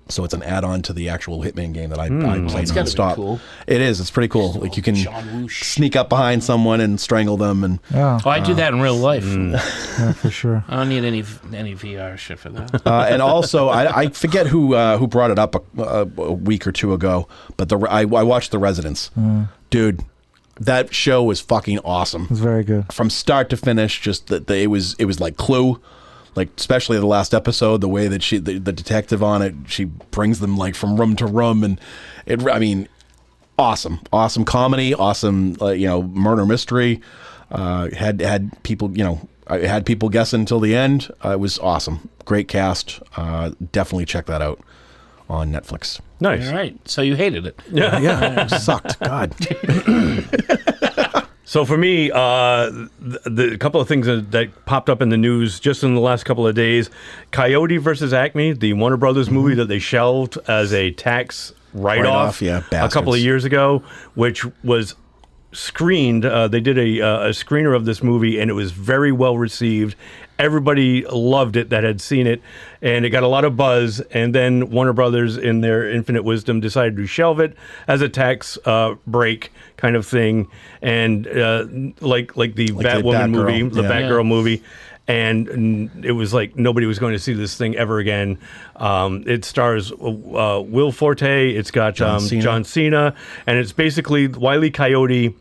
[SPEAKER 3] So it's an add-on to the actual Hitman game that I play
[SPEAKER 5] It's gotta be
[SPEAKER 3] nonstop.
[SPEAKER 5] cool.
[SPEAKER 3] It is. It's pretty cool. Like you can sneak up behind someone and strangle them, and
[SPEAKER 4] Yeah,
[SPEAKER 5] Oh, I do that in real life.
[SPEAKER 4] yeah, for sure.
[SPEAKER 5] I don't need any VR shit for that.
[SPEAKER 3] and also I forget who brought it up a week or two ago, but I watched The Residence, dude. That show was fucking awesome.
[SPEAKER 4] It's very good.
[SPEAKER 3] From start to finish. Just that it was like Clue. Like, especially the last episode, the way that the detective on it, she brings them like from room to room, and awesome comedy, awesome, murder mystery. Had people, I had people guessing until the end. It was awesome. Great cast. Definitely check that out on Netflix.
[SPEAKER 1] Nice.
[SPEAKER 5] All right. So you hated it.
[SPEAKER 3] Yeah, it sucked. God.
[SPEAKER 1] So for me, the couple of things that popped up in the news just in the last couple of days: Coyote versus Acme, the Warner Brothers movie that they shelved as a tax write-off,
[SPEAKER 3] yeah,
[SPEAKER 1] a
[SPEAKER 3] bastards.
[SPEAKER 1] couple of years ago, which was screened. They did a screener of this movie, and it was very well received. Everybody loved it that had seen it, and it got a lot of buzz. And then Warner Brothers, in their infinite wisdom, decided to shelve it as a tax break kind of thing, and like the Batwoman movie, the Batgirl movie. And it was like nobody was going to see this thing ever again. It stars Will Forte. It's got John Cena, and it's basically Wile E. Coyote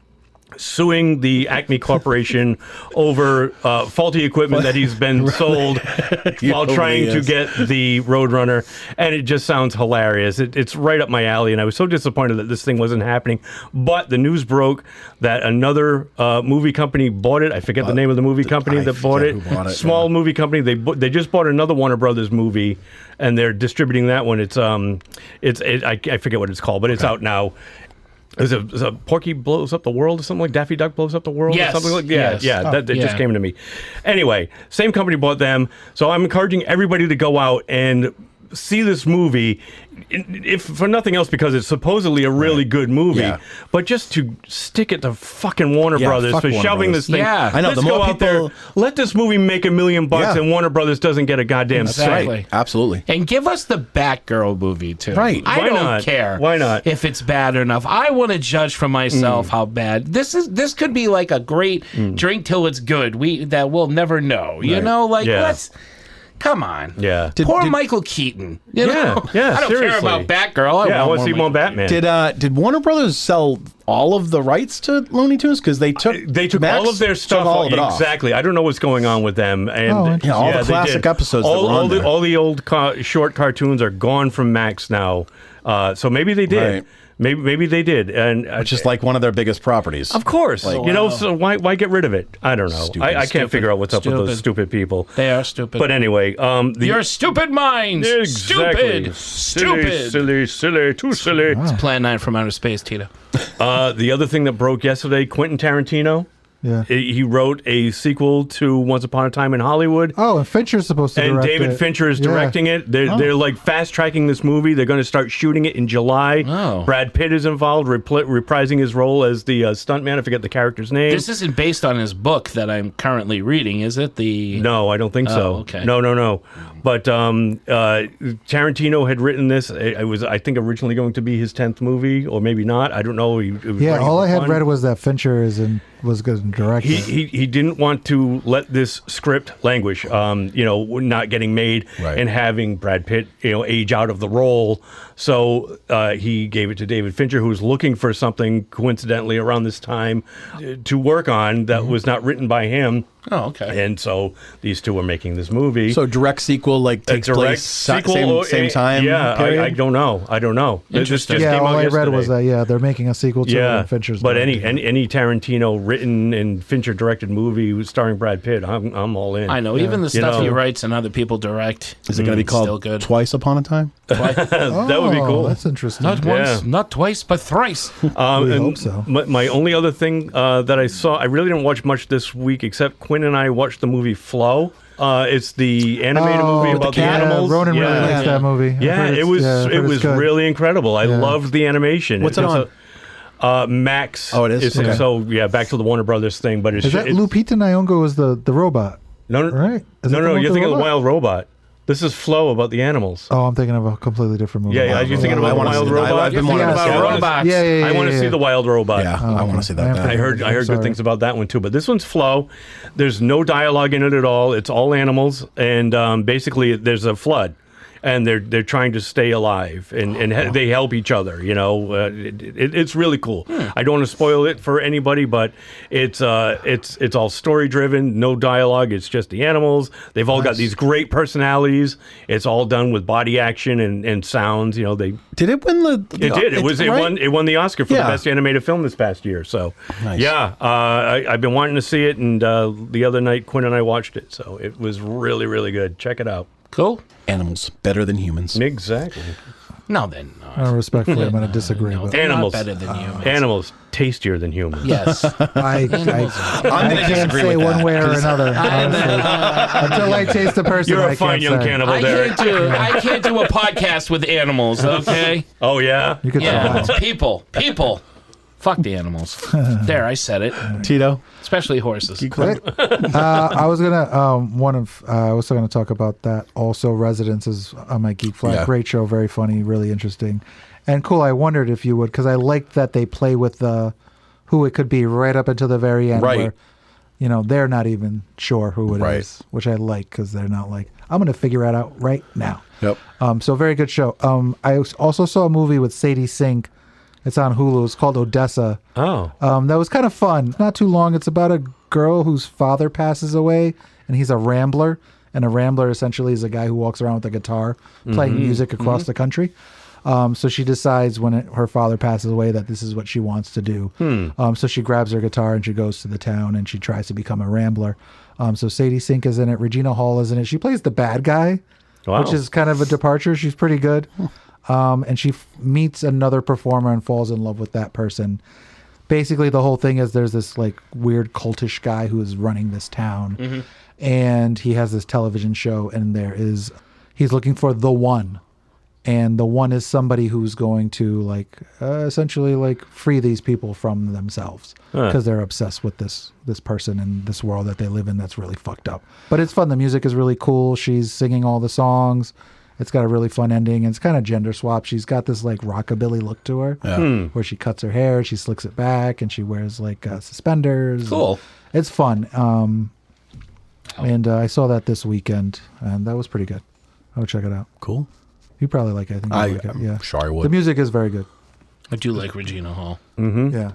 [SPEAKER 1] suing the Acme Corporation over faulty equipment that he's been sold while trying to get the Roadrunner, and it just sounds hilarious. It's right up my alley, and I was so disappointed that this thing wasn't happening. But the news broke that another movie company bought it. I forget the name of the movie company that bought it. Small movie company. They just bought another Warner Brothers movie, and they're distributing that one. I forget what it's called, but it's out now. Is it Porky blows up the world or something like Daffy Duck blows up the world or something like that? That just came to me. Anyway, same company bought them. So I'm encouraging everybody to go out and see this movie, if for nothing else because it's supposedly a really good movie, but just to stick it to fucking Warner Brothers for shelving this thing.
[SPEAKER 5] Yeah,
[SPEAKER 3] I know.
[SPEAKER 1] Let's
[SPEAKER 3] The more
[SPEAKER 1] go out there,
[SPEAKER 3] people,
[SPEAKER 1] let this movie make $1 million and Warner Brothers doesn't get a goddamn
[SPEAKER 5] Exactly.
[SPEAKER 1] cent.
[SPEAKER 3] Absolutely.
[SPEAKER 5] And give us the Batgirl movie too.
[SPEAKER 3] Right.
[SPEAKER 5] I
[SPEAKER 1] Why
[SPEAKER 5] don't
[SPEAKER 1] not?
[SPEAKER 5] care.
[SPEAKER 1] Why not?
[SPEAKER 5] If it's bad enough, I want to judge for myself how bad this is. This could be like a great drink till it's good. That we'll never know. You know, like let's. Come on.
[SPEAKER 1] Yeah.
[SPEAKER 5] Poor Michael Keaton. You know?
[SPEAKER 1] Yeah,
[SPEAKER 5] I don't care
[SPEAKER 1] seriously.
[SPEAKER 5] about Batgirl.
[SPEAKER 1] I want to see more Batman.
[SPEAKER 3] Did Warner Brothers sell all of the rights to Looney Tunes? Because they took Max
[SPEAKER 1] all of their stuff.
[SPEAKER 3] all of it off.
[SPEAKER 1] Exactly. I don't know what's going on with them. And
[SPEAKER 3] all the
[SPEAKER 1] they
[SPEAKER 3] classic
[SPEAKER 1] did.
[SPEAKER 3] episodes that were on there.
[SPEAKER 1] All the old short cartoons are gone from Max now. So maybe they did.
[SPEAKER 3] Right.
[SPEAKER 1] Maybe they did, and
[SPEAKER 3] Which is like one of their biggest properties.
[SPEAKER 1] of course, So why get rid of it? I don't know.
[SPEAKER 3] Stupid.
[SPEAKER 1] I can't figure out what's up with those stupid people.
[SPEAKER 5] They are stupid.
[SPEAKER 1] But anyway,
[SPEAKER 5] your stupid minds.
[SPEAKER 1] Exactly.
[SPEAKER 5] Stupid.
[SPEAKER 1] Silly, too silly.
[SPEAKER 5] It's Plan 9 from Outer Space, Tito.
[SPEAKER 1] The other thing that broke yesterday, Quentin Tarantino.
[SPEAKER 4] Yeah.
[SPEAKER 1] He wrote a sequel to Once Upon a Time in Hollywood.
[SPEAKER 4] Oh, and Fincher's supposed to direct it.
[SPEAKER 1] And David Fincher is directing it. They're like fast-tracking this movie. They're going to start shooting it in July.
[SPEAKER 5] Oh.
[SPEAKER 1] Brad Pitt is involved, reprising his role as the stuntman. I forget the character's name.
[SPEAKER 5] This isn't based on his book that I'm currently reading, is it?
[SPEAKER 1] No, I don't think so.
[SPEAKER 5] Okay.
[SPEAKER 1] No. But Tarantino had written this. It was, I think, originally going to be his 10th movie, or maybe not. I don't know.
[SPEAKER 4] All I had read was that Fincher was going to direct it.
[SPEAKER 1] He didn't want to let this script languish, not getting made and having Brad Pitt, age out of the role. So he gave it to David Fincher, who was looking for something coincidentally around this time to work on that was not written by him.
[SPEAKER 5] Oh, okay.
[SPEAKER 1] And so these two are making this movie.
[SPEAKER 3] So direct sequel takes place same time?
[SPEAKER 1] Yeah, I don't know.
[SPEAKER 5] Interesting.
[SPEAKER 4] All I read was that they're making a sequel to it and Fincher's
[SPEAKER 1] but
[SPEAKER 4] directing it.
[SPEAKER 1] any Tarantino written and Fincher directed movie starring Brad Pitt, I'm all in.
[SPEAKER 5] I know. Even the stuff he writes and other people direct.
[SPEAKER 3] Is it going to be called
[SPEAKER 5] still good.
[SPEAKER 3] Twice Upon a Time?
[SPEAKER 1] That would be cool.
[SPEAKER 4] That's interesting.
[SPEAKER 5] Not once, not twice, but thrice.
[SPEAKER 4] We hope so.
[SPEAKER 1] My only other thing that I saw, I really didn't watch much this week, except Quinn and I watched the movie Flow. It's the animated movie about the animals.
[SPEAKER 4] Ronan really likes that movie.
[SPEAKER 1] Yeah, it was really incredible. I loved the animation.
[SPEAKER 3] What's it on?
[SPEAKER 1] Max.
[SPEAKER 3] Oh, it is? Okay.
[SPEAKER 1] So back to the Warner Brothers thing, but
[SPEAKER 4] Is that Lupita Nyong'o is the robot?
[SPEAKER 1] No,
[SPEAKER 4] right?
[SPEAKER 1] No, you're thinking of the Wild Robot. This is Flow about the animals.
[SPEAKER 4] Oh, I'm thinking of a completely different movie.
[SPEAKER 1] Yeah, you're thinking about the Wild Robot.
[SPEAKER 3] I've been wanting to see
[SPEAKER 5] robots.
[SPEAKER 4] Yeah.
[SPEAKER 1] I want to see the Wild Robot.
[SPEAKER 3] Yeah, I want to see that.
[SPEAKER 1] I heard good things about that one too. But this one's Flow. There's no dialogue in it at all. It's all animals, and basically there's a flood, and they're trying to stay alive, and they help each other. It's really cool. I don't want to spoil it for anybody, but it's all story driven, no dialogue. It's just the animals. They've all got these great personalities. It's all done with body action and sounds. Did
[SPEAKER 3] it win the?
[SPEAKER 1] It did. It won the Oscar for the best animated film this past year. So I've been wanting to see it, and the other night Quinn and I watched it. So it was really, really good. Check it out.
[SPEAKER 5] Cool.
[SPEAKER 3] Animals better than humans.
[SPEAKER 1] Exactly.
[SPEAKER 5] No, then not.
[SPEAKER 4] Respectfully, I'm going to disagree.
[SPEAKER 5] No,
[SPEAKER 4] but
[SPEAKER 1] Animals
[SPEAKER 5] not better than humans.
[SPEAKER 1] Animals tastier than humans.
[SPEAKER 5] Yes.
[SPEAKER 4] I can't say one way or another. Until I taste the person,
[SPEAKER 1] You're a fine young cannibal, Derek.
[SPEAKER 5] I can't do a podcast with animals. Okay.
[SPEAKER 1] Oh yeah.
[SPEAKER 4] You could
[SPEAKER 5] It's people. Fuck the animals. There, I said it.
[SPEAKER 3] Tito,
[SPEAKER 5] especially horses.
[SPEAKER 4] I was gonna talk about that. Also, Residence is on my Geek Flag.
[SPEAKER 3] Yeah.
[SPEAKER 4] Great show, very funny, really interesting, and cool. I wondered if you would, because I liked that they play with who it could be right up until the very end,
[SPEAKER 3] right?
[SPEAKER 4] Where, they're not even sure who it is, which I like because they're not like, I'm gonna figure it out right now.
[SPEAKER 3] Yep.
[SPEAKER 4] So very good show. I also saw a movie with Sadie Sink. It's on Hulu. It's called Odessa.
[SPEAKER 1] Oh.
[SPEAKER 4] That was kind of fun. Not too long. It's about a girl whose father passes away, and he's a rambler. And a rambler essentially is a guy who walks around with a guitar playing music across the country. So she decides when her father passes away that this is what she wants to do. So she grabs her guitar and she goes to the town and she tries to become a rambler. So Sadie Sink is in it. Regina Hall is in it. She plays the bad guy, which is kind of a departure. She's pretty good. And she meets another performer and falls in love with that person. Basically, the whole thing is there's this like weird cultish guy who is running this town, and he has this television show, and he's looking for the one, and the one is somebody who's going to essentially free these people from themselves because they're obsessed with this person and this world that they live in that's really fucked up. But it's fun. The music is really cool. She's singing all the songs. It's got a really fun ending, and it's kind of gender swap. She's got this rockabilly look to her, where she cuts her hair, she slicks it back, and she wears suspenders.
[SPEAKER 5] Cool.
[SPEAKER 4] It's fun. And I saw that this weekend, and that was pretty good. I would check it out.
[SPEAKER 3] Cool.
[SPEAKER 4] You probably like it. I think you like it. Yeah.
[SPEAKER 3] Sure I would.
[SPEAKER 4] The music is very good.
[SPEAKER 5] I do like Regina Hall.
[SPEAKER 4] Yeah.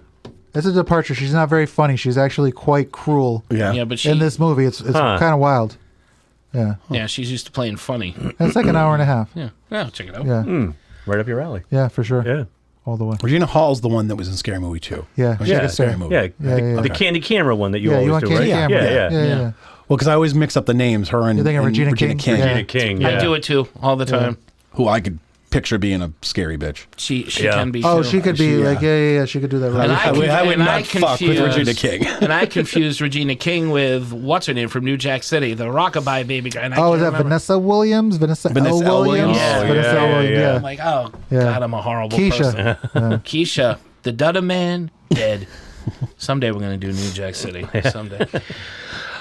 [SPEAKER 4] It's a departure. She's not very funny. She's actually quite cruel.
[SPEAKER 5] Yeah, but
[SPEAKER 4] in this movie, it's kind of wild. Yeah.
[SPEAKER 5] Yeah, she's used to playing funny.
[SPEAKER 4] It's like an hour and a half.
[SPEAKER 5] Yeah. Yeah, check it out.
[SPEAKER 4] Yeah.
[SPEAKER 1] Right up your alley.
[SPEAKER 4] Yeah, for sure.
[SPEAKER 1] Yeah.
[SPEAKER 4] all the way.
[SPEAKER 3] Regina Hall's the one that was in Scary Movie 2.
[SPEAKER 4] Yeah,
[SPEAKER 3] She's
[SPEAKER 4] she
[SPEAKER 3] in
[SPEAKER 4] gets
[SPEAKER 3] Scary
[SPEAKER 4] there.
[SPEAKER 3] Movie.
[SPEAKER 1] Yeah, the candy camera one that you always
[SPEAKER 4] want
[SPEAKER 1] do,
[SPEAKER 4] candy
[SPEAKER 1] right?
[SPEAKER 4] camera.
[SPEAKER 1] Yeah.
[SPEAKER 3] Well, because I always mix up the names, her and,
[SPEAKER 4] You're thinking
[SPEAKER 3] and
[SPEAKER 4] Regina King? Yeah.
[SPEAKER 1] Regina King, yeah.
[SPEAKER 5] I do it too all the time.
[SPEAKER 3] who I could picture being a scary bitch.
[SPEAKER 5] She
[SPEAKER 1] Yeah.
[SPEAKER 5] can be.
[SPEAKER 4] Oh,
[SPEAKER 5] too.
[SPEAKER 4] she could be like, yeah, she could do that right.
[SPEAKER 3] I would not fuck with Regina King.
[SPEAKER 5] And I confused Regina King with what's her name from New Jack City, the rockabye baby girl. And I
[SPEAKER 4] Oh,
[SPEAKER 5] can't
[SPEAKER 4] is that
[SPEAKER 5] remember.
[SPEAKER 4] Vanessa Williams? Vanessa L. Williams?
[SPEAKER 5] Yeah.
[SPEAKER 4] Vanessa L. Williams, yeah.
[SPEAKER 5] I'm like, oh,
[SPEAKER 4] Yeah.
[SPEAKER 5] God, I'm a horrible
[SPEAKER 4] Keisha.
[SPEAKER 5] person. Keisha, the Dutta Man, dead. Someday we're going to do New Jack City. Someday.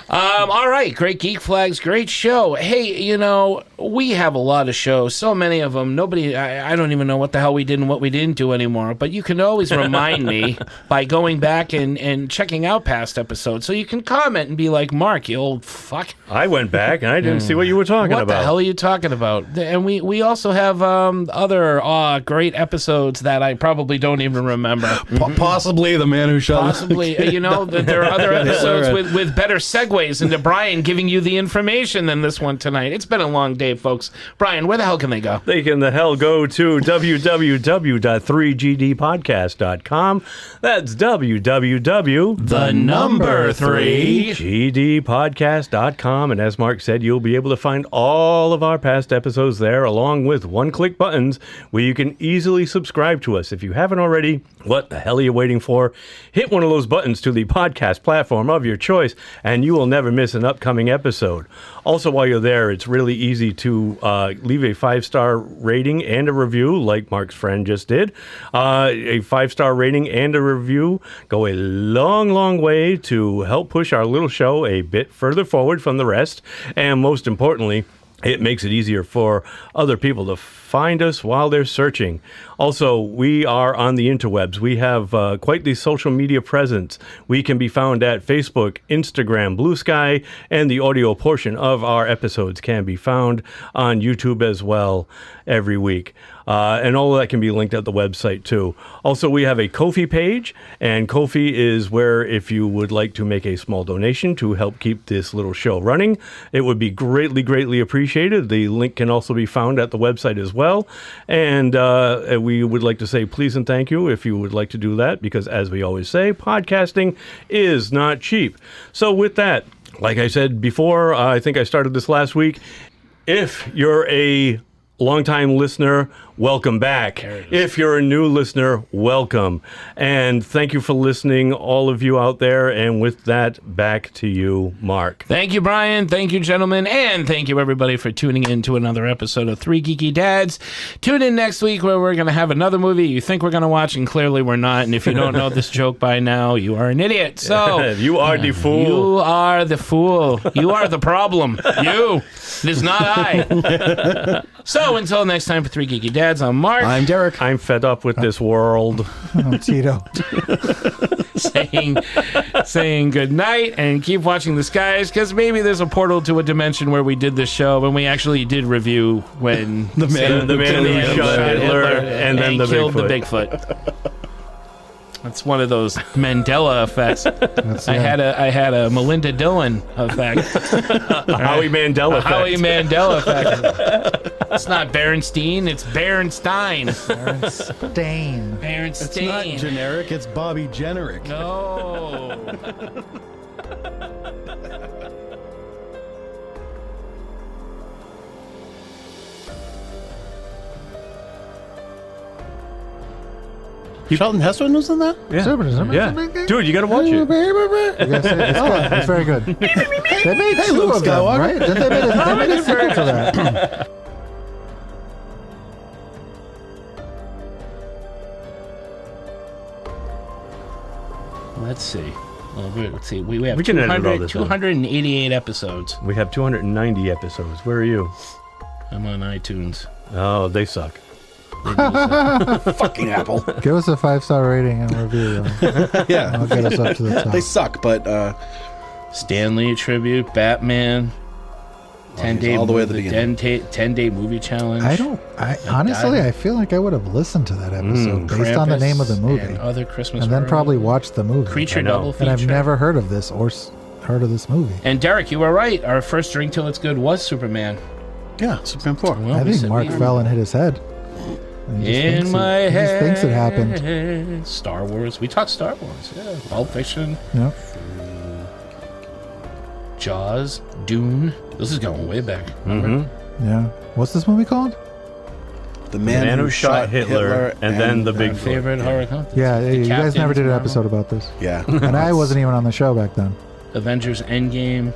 [SPEAKER 5] All right, great Geek Flags, great show. Hey, you know, we have a lot of shows, so many of them. I don't even know what the hell we did and what we didn't do anymore, but you can always remind me by going back and checking out past episodes. So you can comment and be like, Mark, you old fuck.
[SPEAKER 1] I went back and I didn't see what you were talking
[SPEAKER 5] What
[SPEAKER 1] about.
[SPEAKER 5] the hell are you talking about? And we also have other great episodes that I probably don't even remember.
[SPEAKER 3] Possibly The Man Who Shot.
[SPEAKER 5] Possibly, you know, there are other episodes with better segues into Brian giving you the information than this one tonight. It's been a long day, folks. Brian, where the hell can they go?
[SPEAKER 1] They can the hell go to www.3gdpodcast.com. That's www.3gdpodcast.com. And as Mark said, you'll be able to find all of our past episodes there, along with one-click buttons where you can easily subscribe to us. If you haven't already, what the hell are you waiting for? Hit one of those buttons to the podcast platform of your choice, and you will never miss an upcoming episode. Also, while you're there, it's really easy to leave a 5-star rating and a review, like Mark's friend just did. A 5-star rating and a review go a long, long way to help push our little show a bit further forward from the rest. And most importantly, it makes it easier for other people to find us while they're searching. Also, we are on the interwebs. We have quite the social media presence. We can be found at Facebook, Instagram, Blue Sky, and the audio portion of our episodes can be found on YouTube as well every week. And all of that can be linked at the website too. Also, we have a Ko-fi page, and Ko-fi is where if you would like to make a small donation to help keep this little show running, it would be greatly, greatly appreciated. The link can also be found at the website as well. And we would like to say please and thank you if you would like to do that, because as we always say, podcasting is not cheap. So with that, like I said before, I think I started this last week, if you're a longtime listener, welcome back. If you're a new listener, welcome. And thank you for listening, all of you out there. And with that, back to you, Mark.
[SPEAKER 5] Thank you, Brian. Thank you, gentlemen. And thank you, everybody, for tuning in to another episode of Three Geeky Dads. Tune in next week where we're going to have another movie you think we're going to watch, and clearly we're not. And if you don't know this joke by now, you are an idiot. So
[SPEAKER 1] you are the fool.
[SPEAKER 5] You are the fool. You are the problem. You. It is not I. So until next time for Three Geeky Dads, I'm Mark.
[SPEAKER 3] I'm Derek.
[SPEAKER 1] I'm fed up with this world.
[SPEAKER 4] I'm Tito.
[SPEAKER 5] saying good night and keep watching the skies, because maybe there's a portal to a dimension where we did this show and we actually did review when
[SPEAKER 1] the man who shot Hitler and then
[SPEAKER 5] killed the Bigfoot. That's one of those Mandela effects. I had a Melinda Dillon effect.
[SPEAKER 1] Howie Mandela effect.
[SPEAKER 5] Howie Mandela effect. It's not Berenstein, it's Berenstein.
[SPEAKER 4] Berenstain.
[SPEAKER 5] Berenstein.
[SPEAKER 3] It's not generic, it's Bobby Generic.
[SPEAKER 5] No.
[SPEAKER 3] Charlton Heston was in that?
[SPEAKER 1] Yeah. Dude, you got to watch it.
[SPEAKER 4] It's very good. They made two of them, right? They made a sequel to that.
[SPEAKER 5] Let's see. We have
[SPEAKER 1] We can edit all this out.
[SPEAKER 5] 288 episodes.
[SPEAKER 1] We have 290 episodes. Where are you?
[SPEAKER 5] I'm on iTunes.
[SPEAKER 1] Oh, they suck.
[SPEAKER 3] Fucking Apple.
[SPEAKER 4] Give us a 5-star rating and review.
[SPEAKER 3] Yeah.
[SPEAKER 4] I'll get us up to the top.
[SPEAKER 3] They suck, but
[SPEAKER 5] Stanley tribute, Batman, 10-day
[SPEAKER 3] all the way at the beginning.
[SPEAKER 5] 10-day movie challenge.
[SPEAKER 4] Honestly, I feel like I would have listened to that episode based on the name of the movie,
[SPEAKER 5] and other Christmas,
[SPEAKER 4] and then probably watched the movie.
[SPEAKER 5] Creature double feature.
[SPEAKER 4] And I've never heard of this or heard of this movie.
[SPEAKER 5] And Derek, you were right. Our first drink till it's good was Superman.
[SPEAKER 3] Yeah, Superman 4.
[SPEAKER 4] I think Mark fell and hit his head. And he just
[SPEAKER 5] In
[SPEAKER 4] thinks
[SPEAKER 5] my
[SPEAKER 4] he
[SPEAKER 5] head.
[SPEAKER 4] just thinks it happened.
[SPEAKER 5] Star Wars. We talked Star Wars. Yeah. Pulp Fiction.
[SPEAKER 4] Yep.
[SPEAKER 5] Jaws. Dune. This is going way back. Remember?
[SPEAKER 4] Yeah. What's this movie called?
[SPEAKER 3] The Man Who Shot Hitler
[SPEAKER 1] and then the Big
[SPEAKER 5] Favorite horror comedy?
[SPEAKER 4] Yeah, you guys never did an
[SPEAKER 5] Captain's
[SPEAKER 4] episode about this.
[SPEAKER 3] Yeah.
[SPEAKER 4] And I wasn't even on the show back then.
[SPEAKER 5] Avengers Endgame.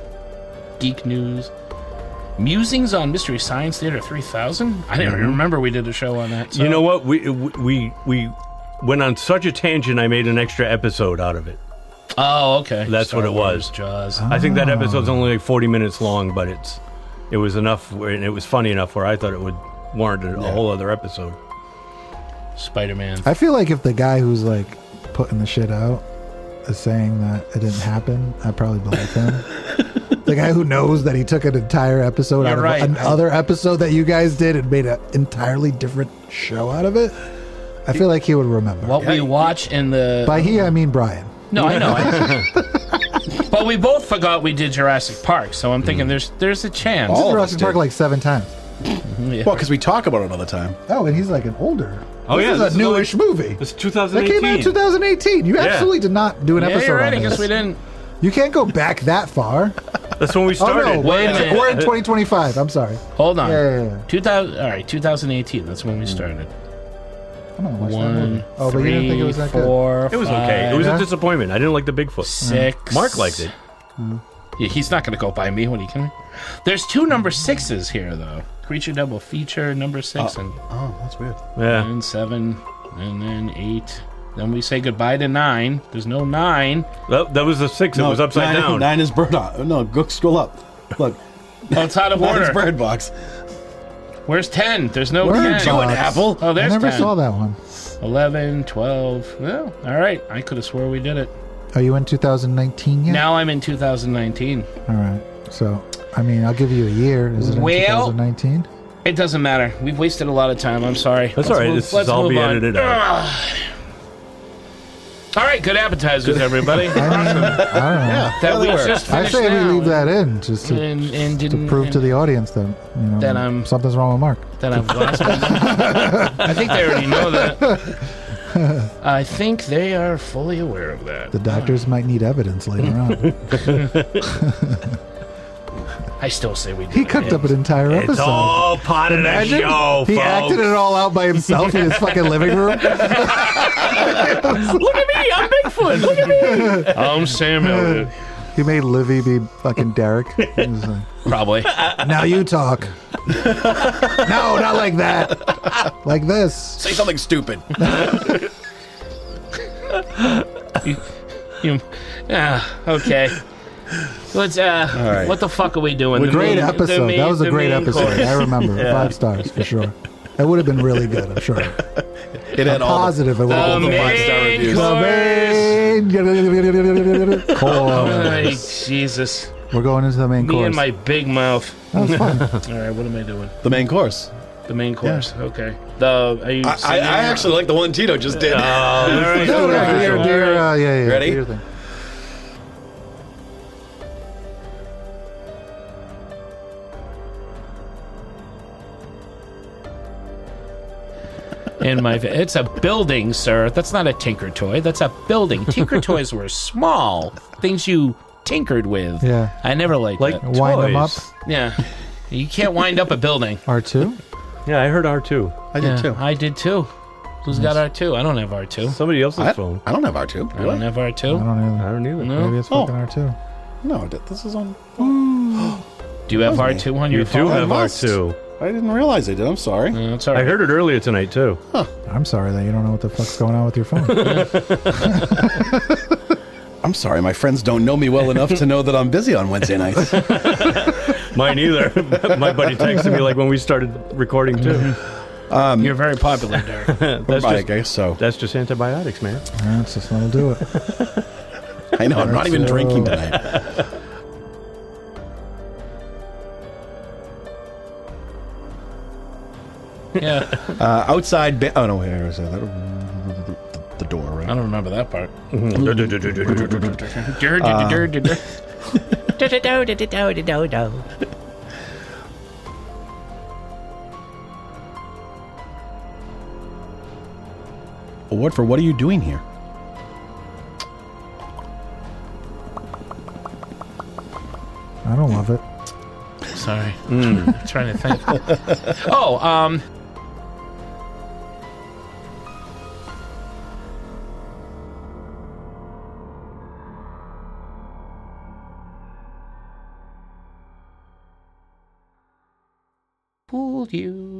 [SPEAKER 5] Geek News. Musings on Mystery Science Theater 3000? I didn't remember we did a show on that. So.
[SPEAKER 1] You know what? We went on such a tangent, I made an extra episode out of it.
[SPEAKER 5] Oh, okay.
[SPEAKER 1] That's
[SPEAKER 5] Star
[SPEAKER 1] what it
[SPEAKER 5] Wars,
[SPEAKER 1] was.
[SPEAKER 5] Jaws.
[SPEAKER 1] I think that episode's only like 40 minutes long, but it was enough, and it was funny enough where I thought it would warrant a whole other episode.
[SPEAKER 5] Spider-Man.
[SPEAKER 4] I feel like if the guy who's like putting the shit out is saying that it didn't happen, I probably believe him. The guy who knows that he took an entire episode out of another episode that you guys did and made an entirely different show out of it, I feel like he would remember.
[SPEAKER 5] What we watch in the...
[SPEAKER 4] By he, I mean Brian.
[SPEAKER 5] No, I know. But we both forgot we did Jurassic Park, so I'm thinking there's a chance.
[SPEAKER 4] All Jurassic Park like 7 times.
[SPEAKER 5] Yeah.
[SPEAKER 3] Well, because we talk about it all the time.
[SPEAKER 4] Oh, and he's like an older.
[SPEAKER 1] Oh,
[SPEAKER 4] this
[SPEAKER 1] yeah,
[SPEAKER 4] is
[SPEAKER 1] this
[SPEAKER 4] a
[SPEAKER 1] is
[SPEAKER 4] newish movie.
[SPEAKER 1] It's
[SPEAKER 4] That
[SPEAKER 1] 2018.
[SPEAKER 4] came out in 2018. You absolutely did not do an episode
[SPEAKER 5] you're right,
[SPEAKER 4] on
[SPEAKER 5] I guess
[SPEAKER 4] this.
[SPEAKER 5] we didn't.
[SPEAKER 4] You can't go back that far.
[SPEAKER 1] That's when we started.
[SPEAKER 4] Oh, no,
[SPEAKER 5] Wait a minute.
[SPEAKER 4] we're in 2025. I'm sorry.
[SPEAKER 5] Hold on.
[SPEAKER 4] Yeah.
[SPEAKER 5] 2018, that's when we started.
[SPEAKER 4] I don't know what's that
[SPEAKER 5] 1,
[SPEAKER 4] movie. Oh, but you didn't think it was that good.
[SPEAKER 5] 4,
[SPEAKER 1] It was okay. It was
[SPEAKER 4] Yeah?
[SPEAKER 1] a disappointment. I didn't like the Bigfoot.
[SPEAKER 5] 6.
[SPEAKER 1] Mark liked it.
[SPEAKER 5] Yeah, he's not going to go by me. What are you kidding me? There's 2 number 6s here, though. Creature Double Feature, number 6, and
[SPEAKER 3] that's weird.
[SPEAKER 1] Yeah.
[SPEAKER 5] 7, and then 8. Then we say goodbye to 9. There's no 9.
[SPEAKER 1] That was the 6. It was upside down.
[SPEAKER 3] 9 is bird. No, go scroll up. Look.
[SPEAKER 5] Oh, it's out of
[SPEAKER 3] 9 is
[SPEAKER 5] order.
[SPEAKER 3] Bird Box.
[SPEAKER 5] Where's 10? There's no
[SPEAKER 4] Bird
[SPEAKER 5] 10.
[SPEAKER 4] Box.
[SPEAKER 3] Apple.
[SPEAKER 5] Oh,
[SPEAKER 4] I
[SPEAKER 5] there's
[SPEAKER 4] never
[SPEAKER 5] 10.
[SPEAKER 4] saw that one.
[SPEAKER 5] 11, 12. Well, all right. I could have swore we did it.
[SPEAKER 4] Are you in 2019 yet?
[SPEAKER 5] Now I'm in 2019.
[SPEAKER 4] All right. So, I mean, I'll give you a year. Is it in
[SPEAKER 5] Well-
[SPEAKER 4] 2019?
[SPEAKER 5] It doesn't matter. We've wasted a lot of time. I'm sorry.
[SPEAKER 1] That's all right. This will all be edited out.
[SPEAKER 5] All right. Good appetizers, everybody.
[SPEAKER 4] I don't know.
[SPEAKER 5] That we just
[SPEAKER 4] I
[SPEAKER 5] finished
[SPEAKER 4] say
[SPEAKER 5] now.
[SPEAKER 4] we leave that in just to,
[SPEAKER 5] and
[SPEAKER 4] to prove to the audience that, you know,
[SPEAKER 5] that I'm-
[SPEAKER 4] something's wrong with Mark.
[SPEAKER 5] that I've lost. I think they already know that. I think they are fully aware of that.
[SPEAKER 4] The doctors might need evidence later on.
[SPEAKER 5] I still say we did.
[SPEAKER 4] He cooked up an entire episode.
[SPEAKER 1] It's all part of the
[SPEAKER 4] Imagine
[SPEAKER 1] show,
[SPEAKER 4] he
[SPEAKER 1] folks.
[SPEAKER 4] acted it all out by himself in his fucking living room.
[SPEAKER 5] Look at me, I'm Bigfoot. Look at me. I'm Sam Elliott.
[SPEAKER 4] He made Livy be fucking Derek. He was like,
[SPEAKER 5] Probably.
[SPEAKER 4] now you talk. No, not like that. Like this.
[SPEAKER 3] Say something stupid.
[SPEAKER 5] Okay. Let's.
[SPEAKER 3] right.
[SPEAKER 5] What the fuck are we doing?
[SPEAKER 4] Great episode. That was a great episode. I remember. 5 stars for sure. That would have been really good, I'm sure.
[SPEAKER 3] It had all
[SPEAKER 4] Positive. It would have
[SPEAKER 5] The
[SPEAKER 4] been
[SPEAKER 5] main
[SPEAKER 4] the course.
[SPEAKER 5] Ay, Jesus.
[SPEAKER 4] We're going into the main
[SPEAKER 5] Me
[SPEAKER 4] course.
[SPEAKER 5] and my big mouth.
[SPEAKER 4] That was fun.
[SPEAKER 5] All right, what am I doing?
[SPEAKER 3] the main course.
[SPEAKER 5] The main course. Okay. Are you
[SPEAKER 3] I
[SPEAKER 5] singing?
[SPEAKER 3] actually like the one Tito just did.
[SPEAKER 5] All right.
[SPEAKER 4] No, no,
[SPEAKER 5] All
[SPEAKER 4] do
[SPEAKER 5] right.
[SPEAKER 4] your, yeah.
[SPEAKER 3] Ready?
[SPEAKER 4] do your thing.
[SPEAKER 5] It's a building, sir. That's not a Tinker Toy. That's a building. Tinker Toys were small things you tinkered with.
[SPEAKER 4] Yeah.
[SPEAKER 5] I never liked
[SPEAKER 1] Like
[SPEAKER 5] that.
[SPEAKER 4] Wind them up.
[SPEAKER 1] toys.
[SPEAKER 5] Yeah. You can't wind up a building.
[SPEAKER 4] R2?
[SPEAKER 1] Yeah, I heard R2.
[SPEAKER 3] I did too.
[SPEAKER 5] I did too. Who's got R2? I don't have R2.
[SPEAKER 1] Somebody else's
[SPEAKER 3] I
[SPEAKER 1] phone.
[SPEAKER 3] don't have R2.
[SPEAKER 5] I don't have
[SPEAKER 4] I
[SPEAKER 5] R2.
[SPEAKER 4] don't know.
[SPEAKER 1] I don't either.
[SPEAKER 5] No.
[SPEAKER 4] Maybe it's fucking R2.
[SPEAKER 3] No, this is on.
[SPEAKER 5] Do you have R2 on your
[SPEAKER 1] You
[SPEAKER 5] phone?
[SPEAKER 1] do have
[SPEAKER 3] must.
[SPEAKER 1] R2.
[SPEAKER 3] I didn't realize I did. I'm sorry.
[SPEAKER 5] No, it's all right.
[SPEAKER 1] I heard it earlier tonight, too.
[SPEAKER 4] I'm sorry that you don't know what the fuck's going on with your phone.
[SPEAKER 3] I'm sorry. My friends don't know me well enough to know that I'm busy on Wednesday nights.
[SPEAKER 1] Mine either. My buddy texted me like when we started recording, too.
[SPEAKER 5] You're very popular, Derek.
[SPEAKER 1] That's
[SPEAKER 3] I
[SPEAKER 1] just,
[SPEAKER 3] guess so.
[SPEAKER 1] that's just antibiotics, man.
[SPEAKER 4] That's just that'll do it.
[SPEAKER 3] I know. I'm not even drinking tonight.
[SPEAKER 5] Yeah.
[SPEAKER 3] Outside. Oh no! Where is that? The door, right?
[SPEAKER 5] I don't remember that part.
[SPEAKER 3] Award for what are you doing here?
[SPEAKER 4] I don't love it.
[SPEAKER 5] Sorry. I'm trying to think. Oh, fooled you.